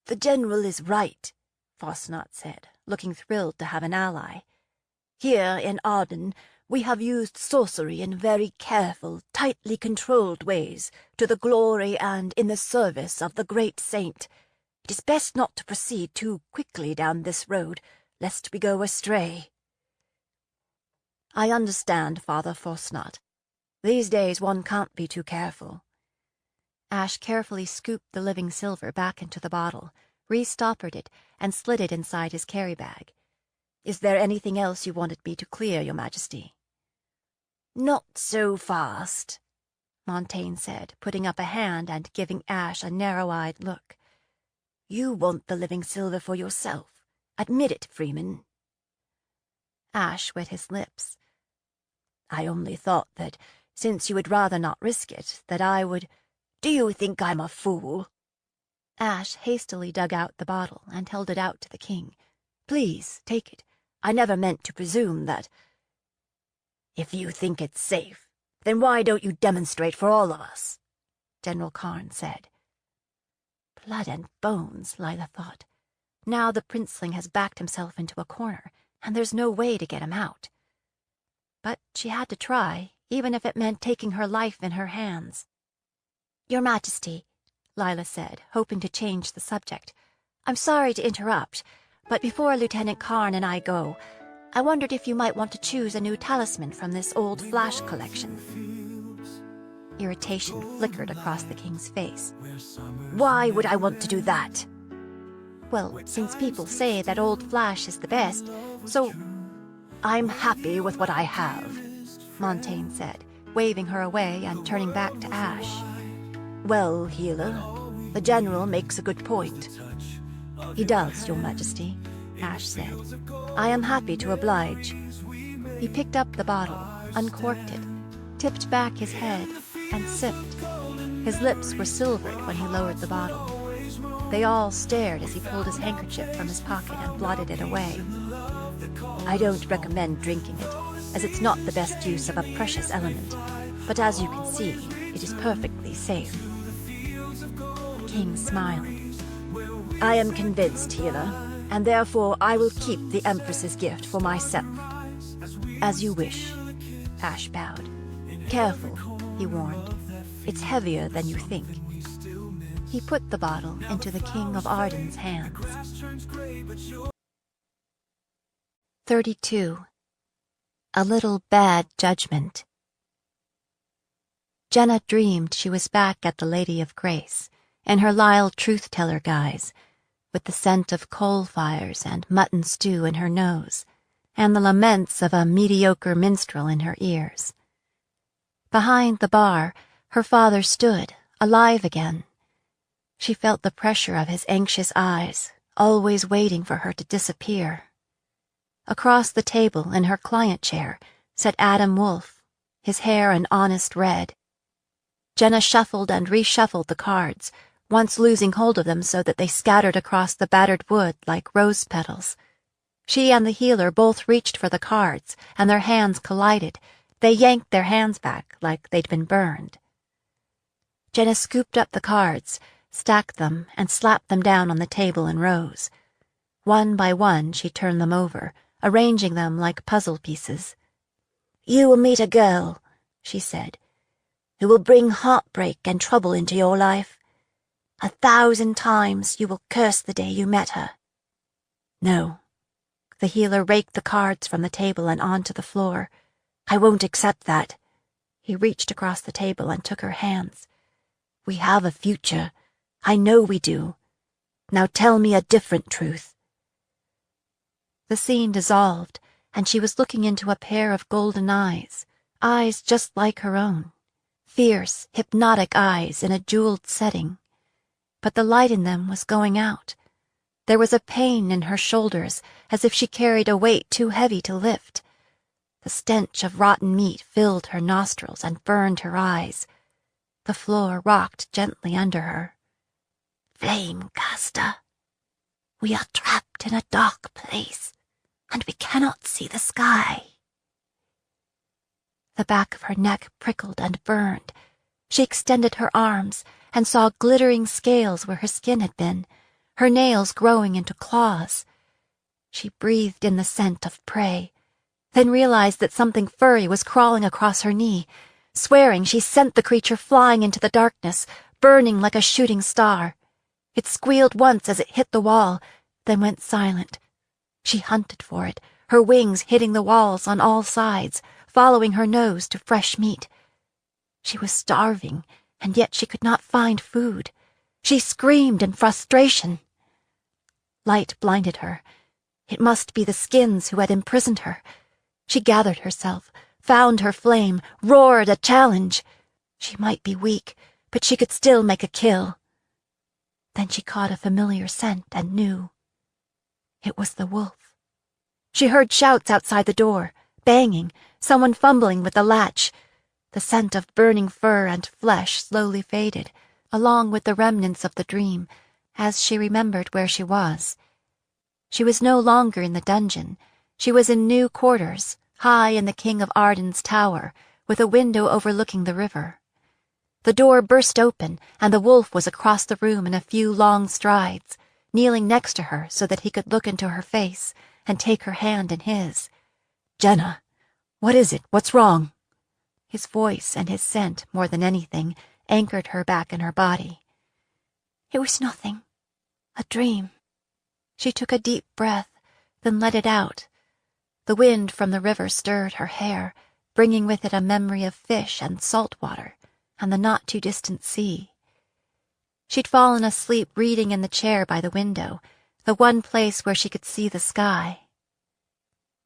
The general is right, Fosnot said, looking thrilled to have an ally. Here in Arden, we have used sorcery in very careful, tightly controlled ways to the glory and in the service of the great saint. It is best not to proceed too quickly down this road, lest we go astray. I understand, Father Fosnot. These days one can't be too careful. Ash carefully scooped the living silver back into the bottle, restoppered it, and slid it inside his carry bag. Is there anything else you wanted me to clear, Your Majesty? Not so fast, Montaigne said, putting up a hand and giving Ash a narrow-eyed look. You want the living silver for yourself. Admit it, Freeman. Ash wet his lips. I only thought that, since you would rather not risk it, that I would— Do you think I'm a fool? Ash hastily dug out the bottle and held it out to the king. Please, take it. I never meant to presume that— If you think it's safe, then why don't you demonstrate for all of us? General Karn said. Blood and bones, Lila thought. Now the princeling has backed himself into a corner, and there's no way to get him out. But she had to try, even if it meant taking her life in her hands. Your Majesty, Lila said, hoping to change the subject. I'm sorry to interrupt, but before Lieutenant Karn and I go, I wondered if you might want to choose a new talisman from this old flash collection. Irritation flickered across the king's face. Why would I want to do that? Well, since people say that old flash is the best, so— I'm happy with what I have, Montaigne said, waving her away and turning back to Ash. Well, healer, the general makes a good point. He does, Your Majesty, Ash said. I am happy to oblige. He picked up the bottle, uncorked it, tipped back his head, and sipped. His lips were silvered when he lowered the bottle. They all stared as he pulled his handkerchief from his pocket and blotted it away. I don't recommend drinking it, as it's not the best use of a precious element, but as you can see, it is perfectly safe. The king smiled. I am convinced, healer, and therefore I will keep the Empress's gift for myself. As you wish, Ash bowed. Careful, he warned. It's heavier than you think. He put the bottle into the King of Arden's hands. 32. A Little Bad Judgment. Jenna dreamed she was back at the Lady of Grace, in her Lyle truth-teller guise, with the scent of coal fires and mutton stew in her nose, and the laments of a mediocre minstrel in her ears. Behind the bar, her father stood, alive again. She felt the pressure of his anxious eyes, always waiting for her to disappear. Across the table, in her client chair, sat Adam Wolfe, his hair an honest red. Jenna shuffled and reshuffled the cards, once losing hold of them so that they scattered across the battered wood like rose petals. She and the healer both reached for the cards, and their hands collided. They yanked their hands back like they'd been burned. Jenna scooped up the cards, stacked them, and slapped them down on the table in rows. One by one she turned them over, arranging them like puzzle pieces. "You will meet a girl," she said, "who will bring heartbreak and trouble into your life. 1,000 times you will curse the day you met her." "No." The healer raked the cards from the table and onto the floor. "I won't accept that." He reached across the table and took her hands. "We have a future. I know we do. Now tell me a different truth." The scene dissolved, and she was looking into a pair of golden eyes just like her own. Fierce, hypnotic eyes in a jeweled setting. But the light in them was going out. There was a pain in her shoulders, as if she carried a weight too heavy to lift. The stench of rotten meat filled her nostrils and burned her eyes. The floor rocked gently under her. "Flamecaster, we are trapped in a dark place, and we cannot see the sky." The back of her neck prickled and burned. She extended her arms and saw glittering scales where her skin had been, her nails growing into claws. She breathed in the scent of prey, then realized that something furry was crawling across her knee. Swearing, she sent the creature flying into the darkness, burning like a shooting star. It squealed once as it hit the wall, then went silent. She hunted for it, her wings hitting the walls on all sides, following her nose to fresh meat. She was starving, and yet she could not find food. She screamed in frustration. Light blinded her. It must be the skins who had imprisoned her. She gathered herself, found her flame, roared a challenge. She might be weak, but she could still make a kill. Then she caught a familiar scent and knew. It was the wolf. She heard shouts outside the door, banging, someone fumbling with the latch. The scent of burning fur and flesh slowly faded, along with the remnants of the dream, as she remembered where she was. She was no longer in the dungeon. She was in new quarters, high in the King of Arden's tower, with a window overlooking the river. The door burst open, and the wolf was across the room in a few long strides, kneeling next to her so that he could look into her face and take her hand in his. "Jenna, what is it? What's wrong?" His voice and his scent, more than anything, anchored her back in her body. "It was nothing. A dream." She took a deep breath, then let it out. The wind from the river stirred her hair, bringing with it a memory of fish and salt water, and the not-too-distant sea. She'd fallen asleep reading in the chair by the window, the one place where she could see the sky.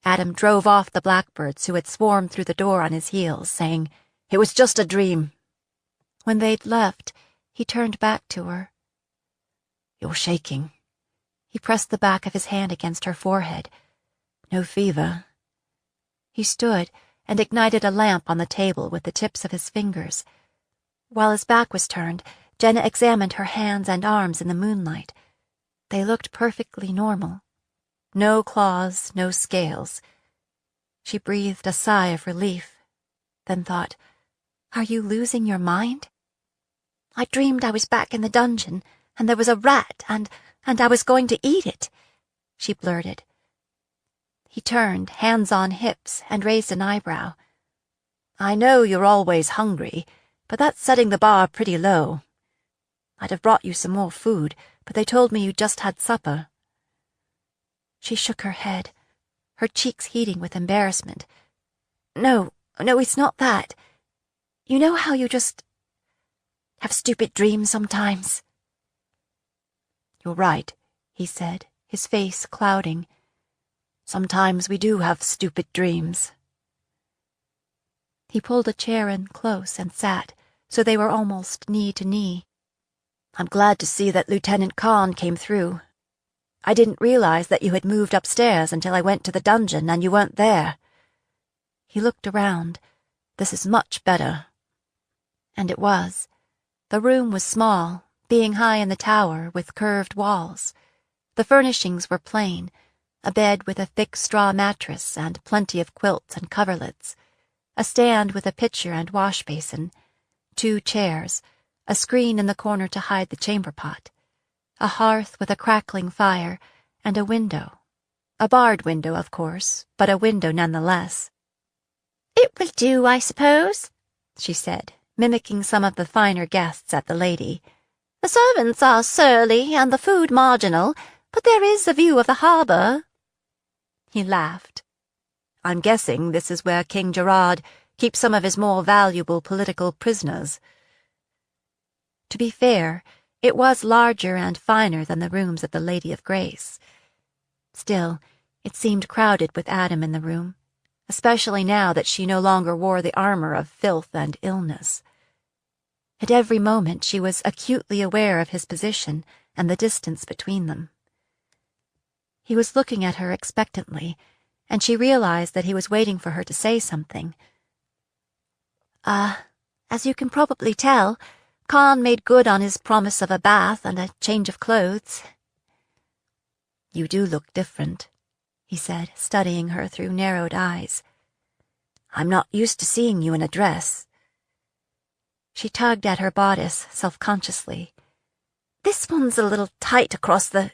Adam drove off the blackbirds who had swarmed through the door on his heels, saying, "It was just a dream." When they'd left, he turned back to her. "You're shaking." He pressed the back of his hand against her forehead. "No fever." He stood and ignited a lamp on the table with the tips of his fingers. While his back was turned, Jenna examined her hands and arms in the moonlight. They looked perfectly normal. No claws, no scales. She breathed a sigh of relief, then thought, "Are you losing your mind?" "I dreamed I was back in the dungeon, and there was a rat, and I was going to eat it," she blurted. He turned, hands on hips, and raised an eyebrow. "I know you're always hungry, but that's setting the bar pretty low. I'd have brought you some more food, but they told me you'd just had supper." She shook her head, her cheeks heating with embarrassment. No, it's not that. You know how you just have stupid dreams sometimes?" "You're right," he said, his face clouding. "Sometimes we do have stupid dreams." He pulled a chair in close and sat, so they were almost knee to knee. "I'm glad to see that Lieutenant Khan came through. I didn't realize that you had moved upstairs until I went to the dungeon and you weren't there." He looked around. "This is much better." And it was. The room was small, being high in the tower with curved walls. The furnishings were plain, a bed with a thick straw mattress and plenty of quilts and coverlets, a stand with a pitcher and wash basin, 2 chairs, a screen in the corner to hide the chamber pot, a hearth with a crackling fire, and a window. A barred window, of course, but a window nonetheless. "It will do, I suppose," she said, mimicking some of the finer guests at the lady. "The servants are surly and the food marginal, but there is a view of the harbour." He laughed. I'm guessing this is where King Gerard keeps some of his more valuable political prisoners. To be fair, it was larger and finer than the rooms at the Lady of Grace. Still, it seemed crowded with Adam in the room, especially now that she no longer wore the armor of filth and illness. At every moment she was acutely aware of his position and the distance between them. He was looking at her expectantly, and she realized that he was waiting for her to say something. As you can probably tell, Khan made good on his promise of a bath and a change of clothes." You do look different, he said, studying her through narrowed eyes. I'm not used to seeing you in a dress. She tugged at her bodice self-consciously. "This one's a little tight across the...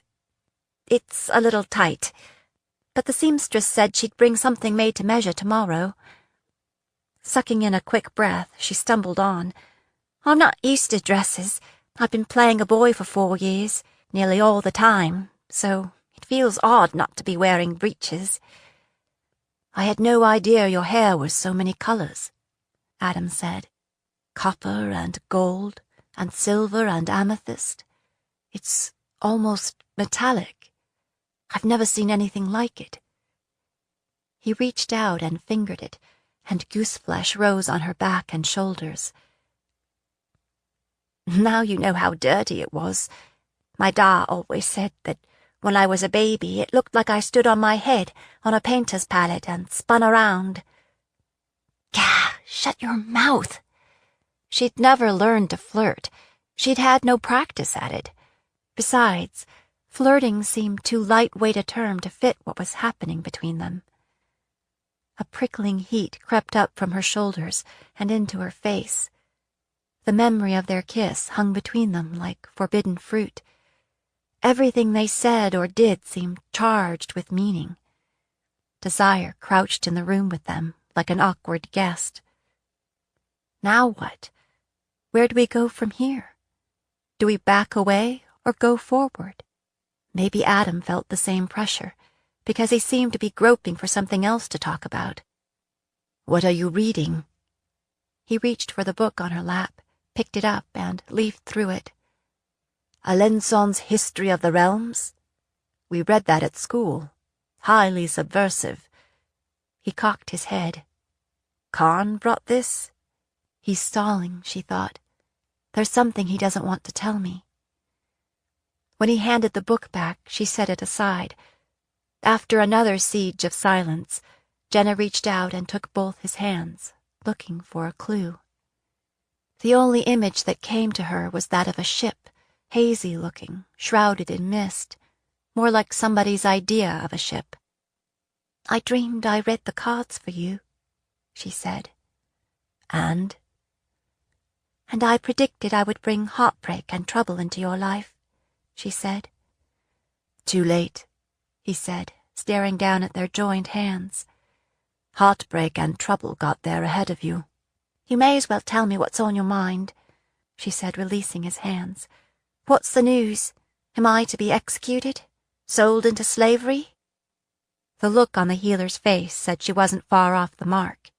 It's a little tight. But the seamstress said she'd bring something made to measure tomorrow." Sucking in a quick breath, she stumbled on. "I'm not used to dresses. I've been playing a boy for 4 years, nearly all the time, so it feels odd not to be wearing breeches." I had no idea your hair was so many colors, Adam said. Copper and gold and silver and amethyst. It's almost metallic. I've never seen anything like it. He reached out and fingered it, and gooseflesh rose on her back and shoulders. "Now you know how dirty it was. My da always said that when I was a baby it looked like I stood on my head on a painter's palette and spun around." Gah, shut your mouth. She'd never learned to flirt. She'd had no practice at it. Besides, flirting seemed too lightweight a term to fit what was happening between them. A prickling heat crept up from her shoulders and into her face. The memory of their kiss hung between them like forbidden fruit. Everything they said or did seemed charged with meaning. Desire crouched in the room with them like an awkward guest. Now what? Where do we go from here? Do we back away or go forward? Maybe Adam felt the same pressure, because he seemed to be groping for something else to talk about. What are you reading? He reached for the book on her lap, picked it up, and leafed through it. Alenson's History of the Realms? We read that at school. Highly subversive. He cocked his head. Khan brought this? He's stalling, she thought. There's something he doesn't want to tell me. When he handed the book back, she set it aside. After another siege of silence, Jenna reached out and took both his hands, looking for a clue. The only image that came to her was that of a ship, hazy-looking, shrouded in mist, more like somebody's idea of a ship. "I dreamed I read the cards for you," she said. And I predicted I would bring heartbreak and trouble into your life," she said. Too late, he said, staring down at their joined hands. Heartbreak and trouble got there ahead of you. "You may as well tell me what's on your mind," she said, releasing his hands. "What's the news? Am I to be executed? Sold into slavery?" The look on the healer's face said she wasn't far off the mark.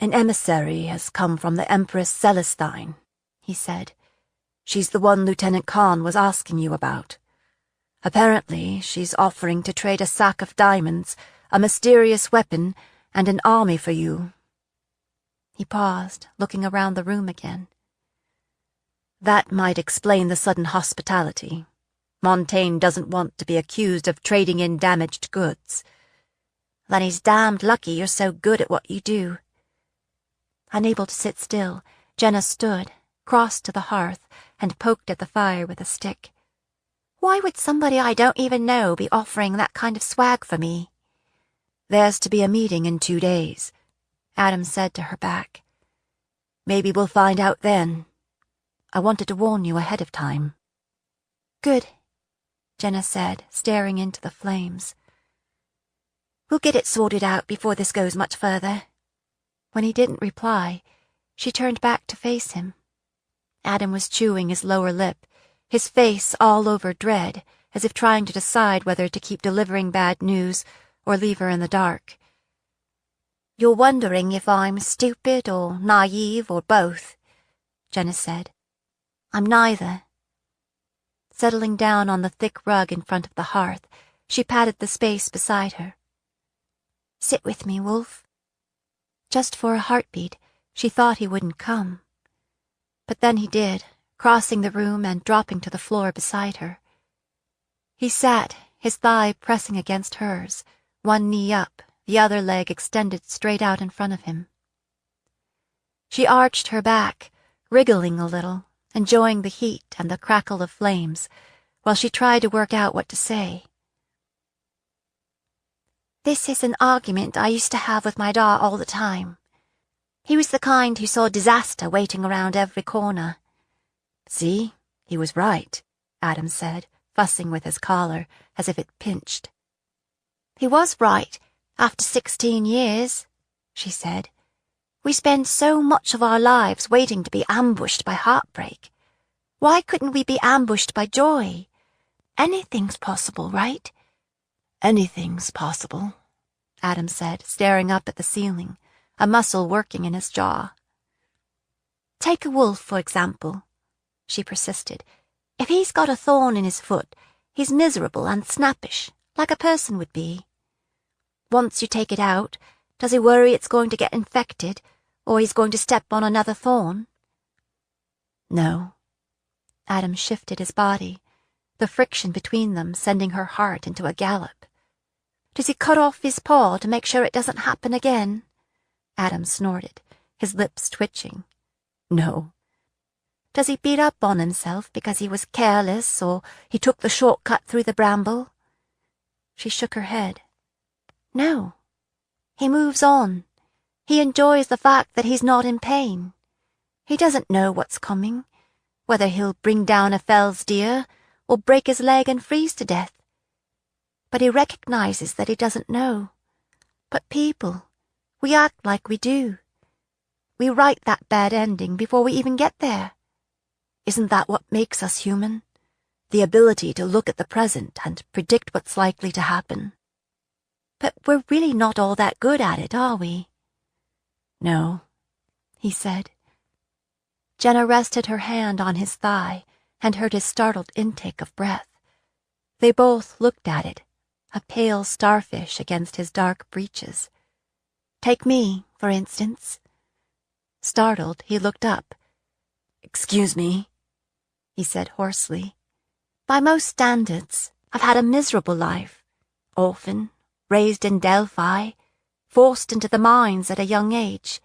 "An emissary has come from the Empress Celestine," he said. "She's the one Lieutenant Khan was asking you about. Apparently, she's offering to trade a sack of diamonds, a mysterious weapon, and an army for you." He paused, looking around the room again. "That might explain the sudden hospitality. Montaigne doesn't want to be accused of trading in damaged goods." "Then he's damned lucky you're so good at what you do." Unable to sit still, Jenna stood, crossed to the hearth, and poked at the fire with a stick. "Why would somebody I don't even know be offering that kind of swag for me?" "There's to be a meeting in 2 days," Adam said to her back. "Maybe we'll find out then." I wanted to warn you ahead of time. Good, Jenna said, staring into the flames. We'll get it sorted out before this goes much further. When he didn't reply, she turned back to face him. Adam was chewing his lower lip, his face all over dread, as if trying to decide whether to keep delivering bad news or leave her in the dark. You're wondering if I'm stupid or naive or both, Jenna said. I'm neither. Settling down on the thick rug in front of the hearth, she patted the space beside her. Sit with me, Wolf. Just for a heartbeat, she thought he wouldn't come. But then he did, crossing the room and dropping to the floor beside her. He sat, his thigh pressing against hers, one knee up, the other leg extended straight out in front of him. She arched her back, wriggling a little, enjoying the heat and the crackle of flames, while she tried to work out what to say. This is an argument I used to have with my da all the time. He was the kind who saw disaster waiting around every corner. See, he was right, Adam said, fussing with his collar, as if it pinched. He was right, after 16 years, she said. We spend so much of our lives waiting to be ambushed by heartbreak. Why couldn't we be ambushed by joy? Anything's possible, right? Anything's possible, Adam said, staring up at the ceiling, a muscle working in his jaw. Take a wolf, for example, she persisted. If he's got a thorn in his foot, he's miserable and snappish, like a person would be. Once you take it out, does he worry it's going to get infected, or he's going to step on another thorn? No. Adam shifted his body, the friction between them sending her heart into a gallop. Does he cut off his paw to make sure it doesn't happen again? Adam snorted, his lips twitching. No. Does he beat up on himself because he was careless, or he took the shortcut through the bramble? She shook her head. No. He moves on. He enjoys the fact that he's not in pain. He doesn't know what's coming, whether he'll bring down a fell's deer or break his leg and freeze to death. But he recognizes that he doesn't know. But people, we act like we do. We write that bad ending before we even get there. Isn't that what makes us human? The ability to look at the present and predict what's likely to happen. But we're really not all that good at it, are we? No, he said. Jenna rested her hand on his thigh and heard his startled intake of breath. They both looked at it, a pale starfish against his dark breeches. Take me, for instance. Startled, he looked up. Excuse me, he said hoarsely. By most standards, I've had a miserable life. Orphan, raised in Delphi, forced into the mines at a young age,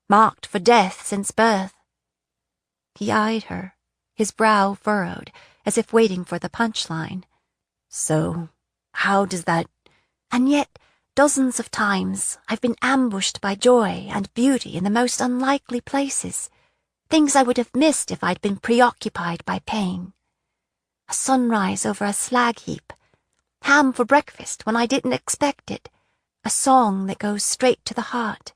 marked for death since birth. He eyed her, his brow furrowed, as if waiting for the punchline. So, how does that... And yet, dozens of times, I've been ambushed by joy and beauty in the most unlikely places, things I would have missed if I'd been preoccupied by pain. A sunrise over a slag heap, ham for breakfast when I didn't expect it, a song that goes straight to the heart.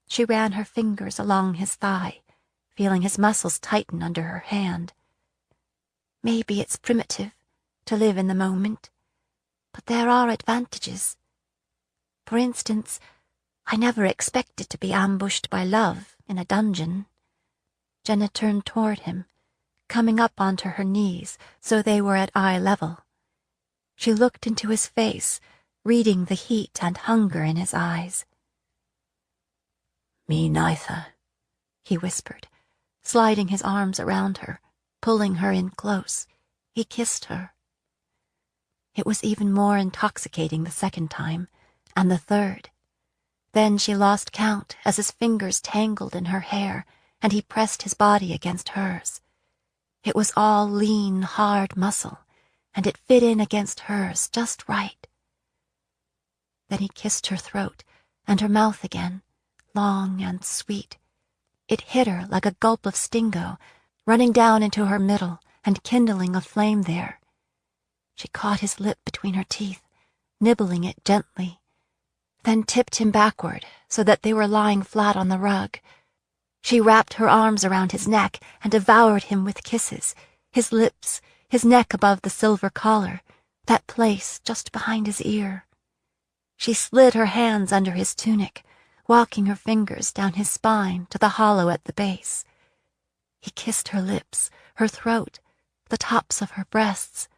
She ran her fingers along his thigh, feeling his muscles tighten under her hand. Maybe it's primitive to live in the moment, but there are advantages. For instance, I never expected to be ambushed by love in a dungeon. Jenna turned toward him, coming up onto her knees so they were at eye level. She looked into his face, reading the heat and hunger in his eyes. Me neither, he whispered, sliding his arms around her, pulling her in close. He kissed her. It was even more intoxicating the second time, and the third. Then she lost count as his fingers tangled in her hair, and he pressed his body against hers. It was all lean, hard muscle, and it fit in against hers just right. Then he kissed her throat and her mouth again, long and sweet. It hit her like a gulp of stingo, running down into her middle and kindling a flame there. She caught his lip between her teeth, nibbling it gently, then tipped him backward so that they were lying flat on the rug. She wrapped her arms around his neck and devoured him with kisses, his lips, his neck above the silver collar, that place just behind his ear. She slid her hands under his tunic, walking her fingers down his spine to the hollow at the base. He kissed her lips, her throat, the tops of her breasts,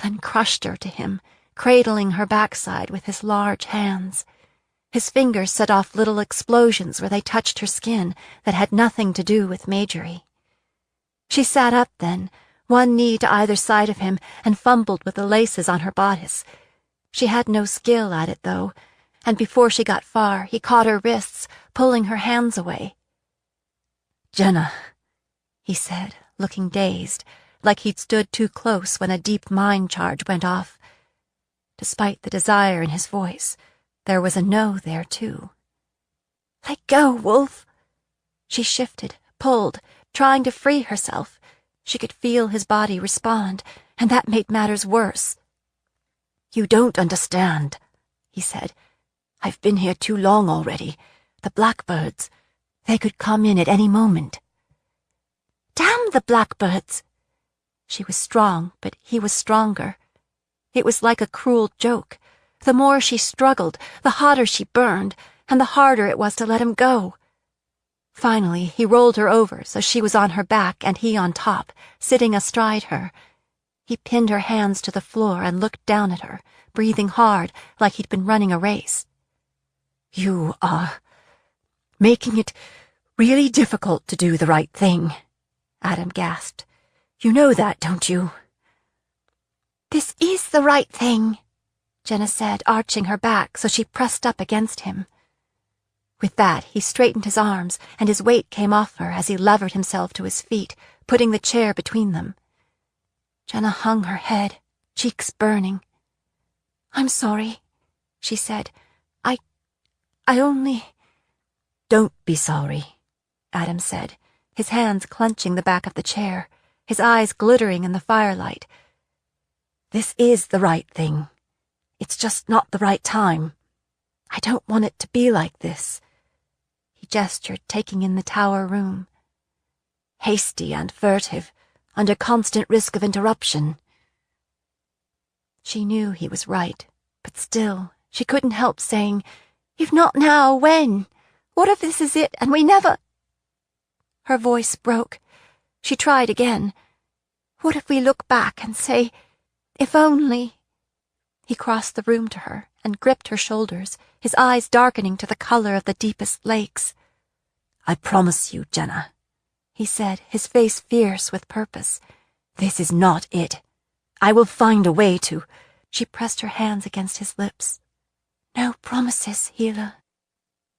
then crushed her to him, cradling her backside with his large hands. His fingers set off little explosions where they touched her skin that had nothing to do with Majorie. She sat up then, one knee to either side of him, and fumbled with the laces on her bodice. She had no skill at it, though, and before she got far, he caught her wrists, pulling her hands away. "Jenna," he said, looking dazed, like he'd stood too close when a deep mind charge went off. Despite the desire in his voice, there was a no there, too. "Let go, Wolf!" She shifted, pulled, trying to free herself. She could feel his body respond, and that made matters worse. "You don't understand," he said. "I've been here too long already. The blackbirds, they could come in at any moment." "Damn the blackbirds!" She was strong, but he was stronger. It was like a cruel joke. The more she struggled, the hotter she burned, and the harder it was to let him go. Finally, he rolled her over so she was on her back and he on top, sitting astride her. He pinned her hands to the floor and looked down at her, breathing hard like he'd been running a race. "You are making it really difficult to do the right thing," Adam gasped. "You know that, don't you?" "This is the right thing," Jenna said, arching her back so she pressed up against him. With that, he straightened his arms, and his weight came off her as he levered himself to his feet, putting the chair between them. Jenna hung her head, cheeks burning. "I'm sorry," she said. I only—" "Don't be sorry," Adam said, his hands clenching the back of the chair, his eyes glittering in the firelight. "This is the right thing. It's just not the right time. I don't want it to be like this." He gestured, taking in the tower room. "Hasty and furtive, under constant risk of interruption." She knew he was right, but still, she couldn't help saying, "If not now, when? What if this is it and we never—" Her voice broke. She tried again. "What if we look back and say, if only—" He crossed the room to her and gripped her shoulders, his eyes darkening to the color of the deepest lakes. "I promise you, Jenna," he said, his face fierce with purpose. "This is not it. I will find a way to—" She pressed her hands against his lips. "No promises, Hila."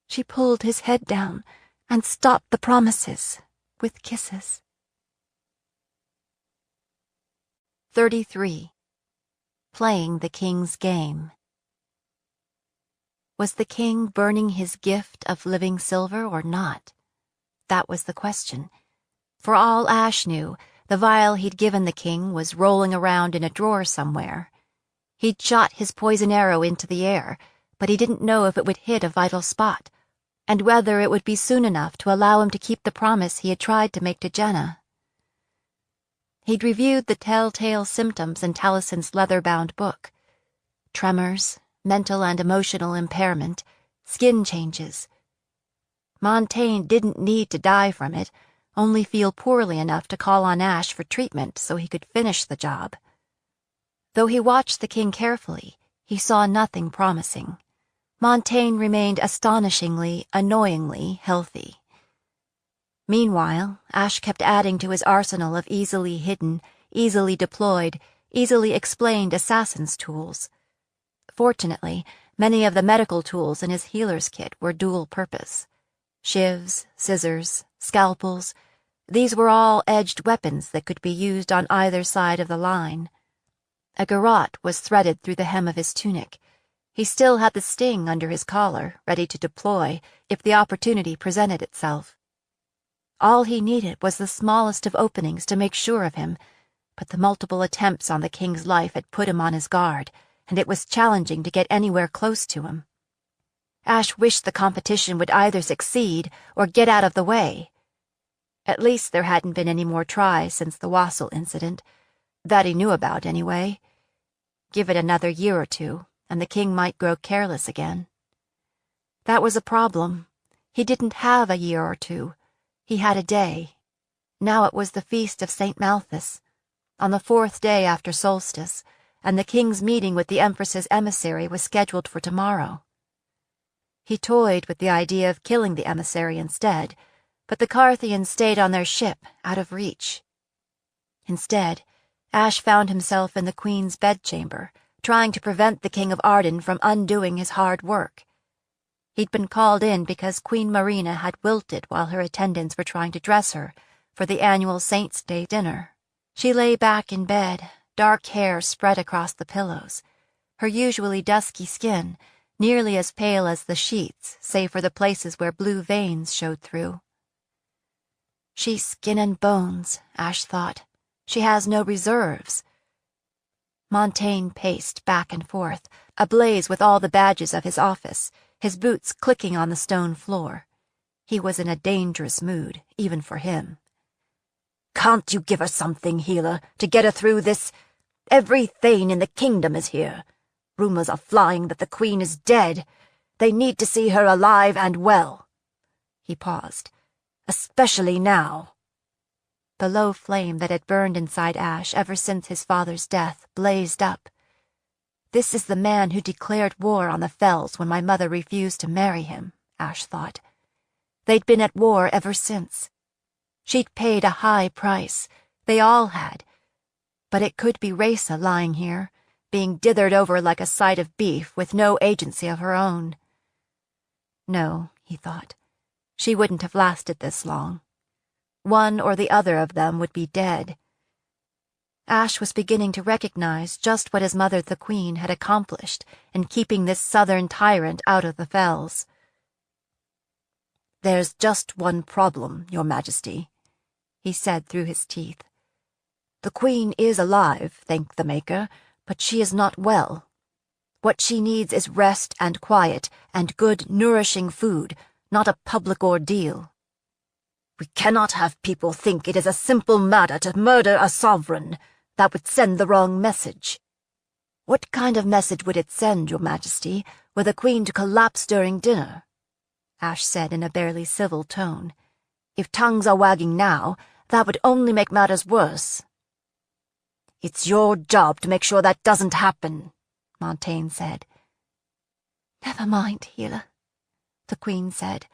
She pulled his head down and stopped the promises with kisses. 33. Playing the king's game. Was the king burning his gift of living silver or not? That was the question. For all Ash knew, the vial he'd given the king was rolling around in a drawer somewhere. He'd shot his poison arrow into the air, but he didn't know if it would hit a vital spot, and whether it would be soon enough to allow him to keep the promise he had tried to make to Jenna. He'd reviewed the telltale symptoms in Talison's leather-bound book. Tremors, mental and emotional impairment, skin changes. Montaigne didn't need to die from it, only feel poorly enough to call on Ash for treatment so he could finish the job. Though he watched the king carefully, he saw nothing promising. Montaigne remained astonishingly, annoyingly healthy. Meanwhile, Ash kept adding to his arsenal of easily hidden, easily deployed, easily explained assassin's tools. Fortunately, many of the medical tools in his healer's kit were dual-purpose. Shivs, scissors, scalpels, these were all edged weapons that could be used on either side of the line. A garrote was threaded through the hem of his tunic. He still had the sting under his collar, ready to deploy if the opportunity presented itself. All he needed was the smallest of openings to make sure of him, but the multiple attempts on the king's life had put him on his guard, and it was challenging to get anywhere close to him. Ash wished the competition would either succeed or get out of the way. At least there hadn't been any more tries since the wassail incident, that he knew about anyway. Give it another year or two, and the king might grow careless again. That was a problem. He didn't have a year or two. He had a day. Now it was the feast of St. Malthus, on the 4th day after solstice, and the king's meeting with the Empress's emissary was scheduled for tomorrow. He toyed with the idea of killing the emissary instead, but the Carthians stayed on their ship, out of reach. Instead, Ash found himself in the Queen's bedchamber, trying to prevent the King of Arden from undoing his hard work. He'd been called in because Queen Marina had wilted while her attendants were trying to dress her for the annual Saints' Day dinner. She lay back in bed, dark hair spread across the pillows, her usually dusky skin nearly as pale as the sheets, save for the places where blue veins showed through. She's skin and bones, Ash thought. She has no reserves. Montaigne paced back and forth, ablaze with all the badges of his office, his boots clicking on the stone floor. He was in a dangerous mood, even for him. "Can't you give her something, healer, to get her through this? Every Thane in the kingdom is here. Rumors are flying that the Queen is dead. They need to see her alive and well." He paused. "Especially now." The low flame that had burned inside Ash ever since his father's death blazed up. This is the man who declared war on the Fells when my mother refused to marry him, Ash thought. They'd been at war ever since. She'd paid a high price. They all had. But it could be Raisa lying here, being dithered over like a side of beef with no agency of her own. No, he thought. She wouldn't have lasted this long. One or the other of them would be dead. Ash was beginning to recognize just what his mother the Queen had accomplished in keeping this southern tyrant out of the Fells. "There's just one problem, Your Majesty," he said through his teeth. "The Queen is alive, thank the Maker, but she is not well. What she needs is rest and quiet and good, nourishing food, not a public ordeal. We cannot have people think it is a simple matter to murder a sovereign. That would send the wrong message." "What kind of message would it send, Your Majesty, were the Queen to collapse during dinner?" Ash said in a barely civil tone. "If tongues are wagging now, that would only make matters worse." "It's your job to make sure that doesn't happen," Montaigne said. "Never mind, healer," the Queen said.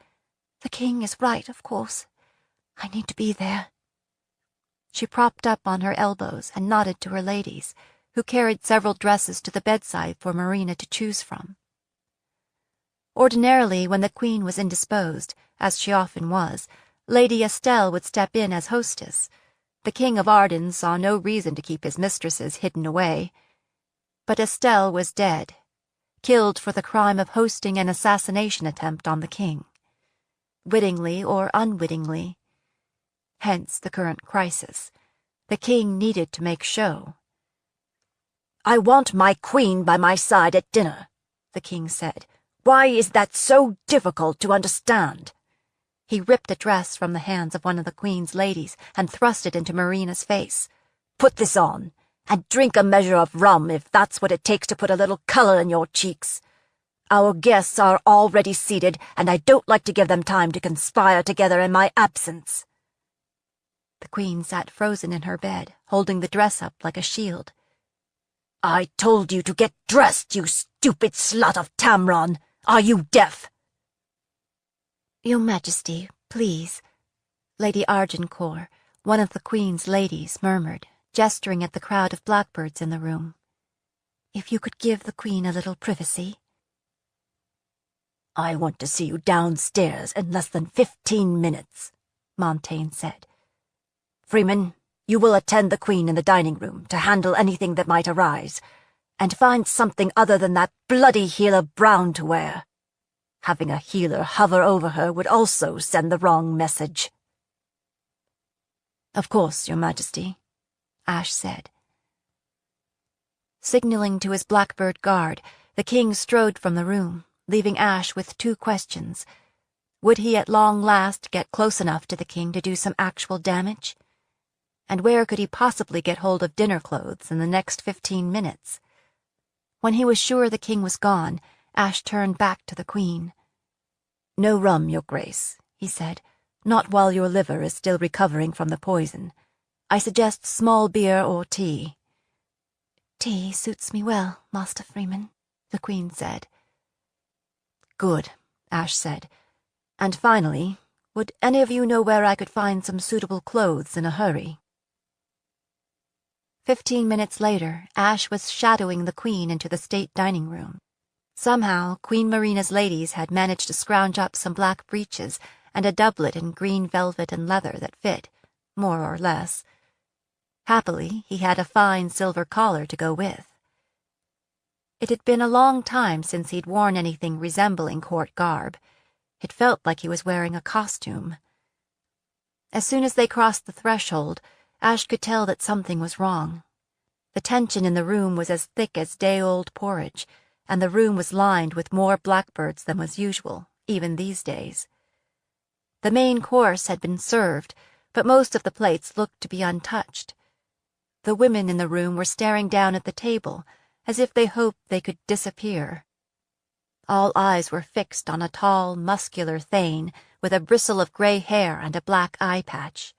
"The king is right, of course. I need to be there." She propped up on her elbows and nodded to her ladies, who carried several dresses to the bedside for Marina to choose from. Ordinarily, when the Queen was indisposed, as she often was, Lady Estelle would step in as hostess. The King of Arden saw no reason to keep his mistresses hidden away. But Estelle was dead, killed for the crime of hosting an assassination attempt on the king. Wittingly or unwittingly. Hence the current crisis. The king needed to make show. "I want my Queen by my side at dinner," the king said. "Why is that so difficult to understand?" He ripped a dress from the hands of one of the Queen's ladies and thrust it into Marina's face. "Put this on, and drink a measure of rum if that's what it takes to put a little color in your cheeks. Our guests are already seated, and I don't like to give them time to conspire together in my absence." The Queen sat frozen in her bed, holding the dress up like a shield. "I told you to get dressed, you stupid slut of Tamron! Are you deaf?" "Your Majesty, please," Lady Argencourt, one of the Queen's ladies, murmured, gesturing at the crowd of blackbirds in the room. "If you could give the Queen a little privacy." "I want to see you downstairs in less than 15 minutes, Montaigne said. "Freeman, you will attend the Queen in the dining room to handle anything that might arise, and find something other than that bloody healer Brown to wear. Having a healer hover over her would also send the wrong message." Of course, Your Majesty, Ash said. Signaling to his blackbird guard, the king strode from the room, leaving Ash with two questions. Would he at long last get close enough to the king to do some actual damage? And where could he possibly get hold of dinner clothes in the next 15 minutes? When he was sure the king was gone, Ash turned back to the queen. "No rum, Your Grace," he said. "Not while your liver is still recovering from the poison. I suggest small beer or tea." "Tea suits me well, Master Freeman," the queen said. "Good," Ash said. "And finally, would any of you know where I could find some suitable clothes in a hurry?" 15 minutes later, Ash was shadowing the queen into the state dining room. Somehow, Queen Marina's ladies had managed to scrounge up some black breeches and a doublet in green velvet and leather that fit, more or less. Happily, he had a fine silver collar to go with. It had been a long time since he'd worn anything resembling court garb. It felt like he was wearing a costume. As soon as they crossed the threshold, Ash could tell that something was wrong. The tension in the room was as thick as day-old porridge, and the room was lined with more blackbirds than was usual, even these days. The main course had been served, but most of the plates looked to be untouched. The women in the room were staring down at the table, as if they hoped they could disappear. All eyes were fixed on a tall, muscular Thane with a bristle of gray hair and a black eye patch.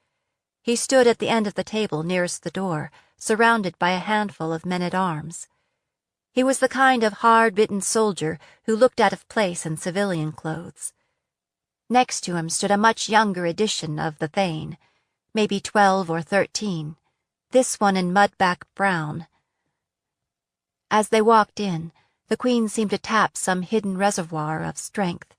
He stood at the end of the table nearest the door, surrounded by a handful of men-at-arms. He was the kind of hard-bitten soldier who looked out of place in civilian clothes. Next to him stood a much younger edition of the Thane, maybe 12 or 13, this one in mudback brown. As they walked in, the queen seemed to tap some hidden reservoir of strength.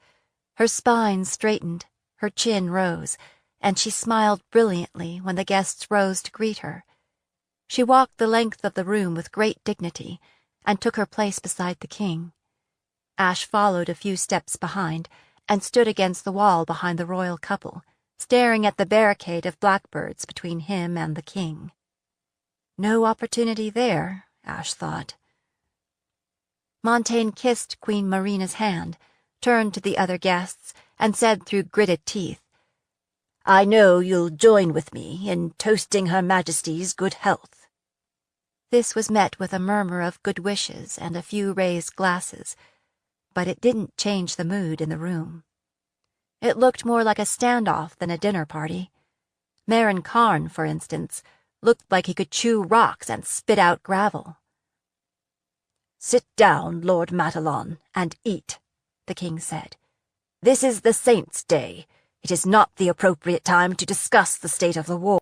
Her spine straightened, her chin rose, and she smiled brilliantly when the guests rose to greet her. She walked the length of the room with great dignity and took her place beside the king. Ash followed a few steps behind and stood against the wall behind the royal couple, staring at the barricade of blackbirds between him and the king. No opportunity there, Ash thought. Montaigne kissed Queen Marina's hand, turned to the other guests, and said through gritted teeth, "I know you'll join with me in toasting Her Majesty's good health." This was met with a murmur of good wishes and a few raised glasses, but it didn't change the mood in the room. It looked more like a standoff than a dinner party. Marin Karn, for instance, looked like he could chew rocks and spit out gravel. "Sit down, Lord Matalon, and eat," the king said. "This is the Saints' Day. It is not the appropriate time to discuss the state of the war."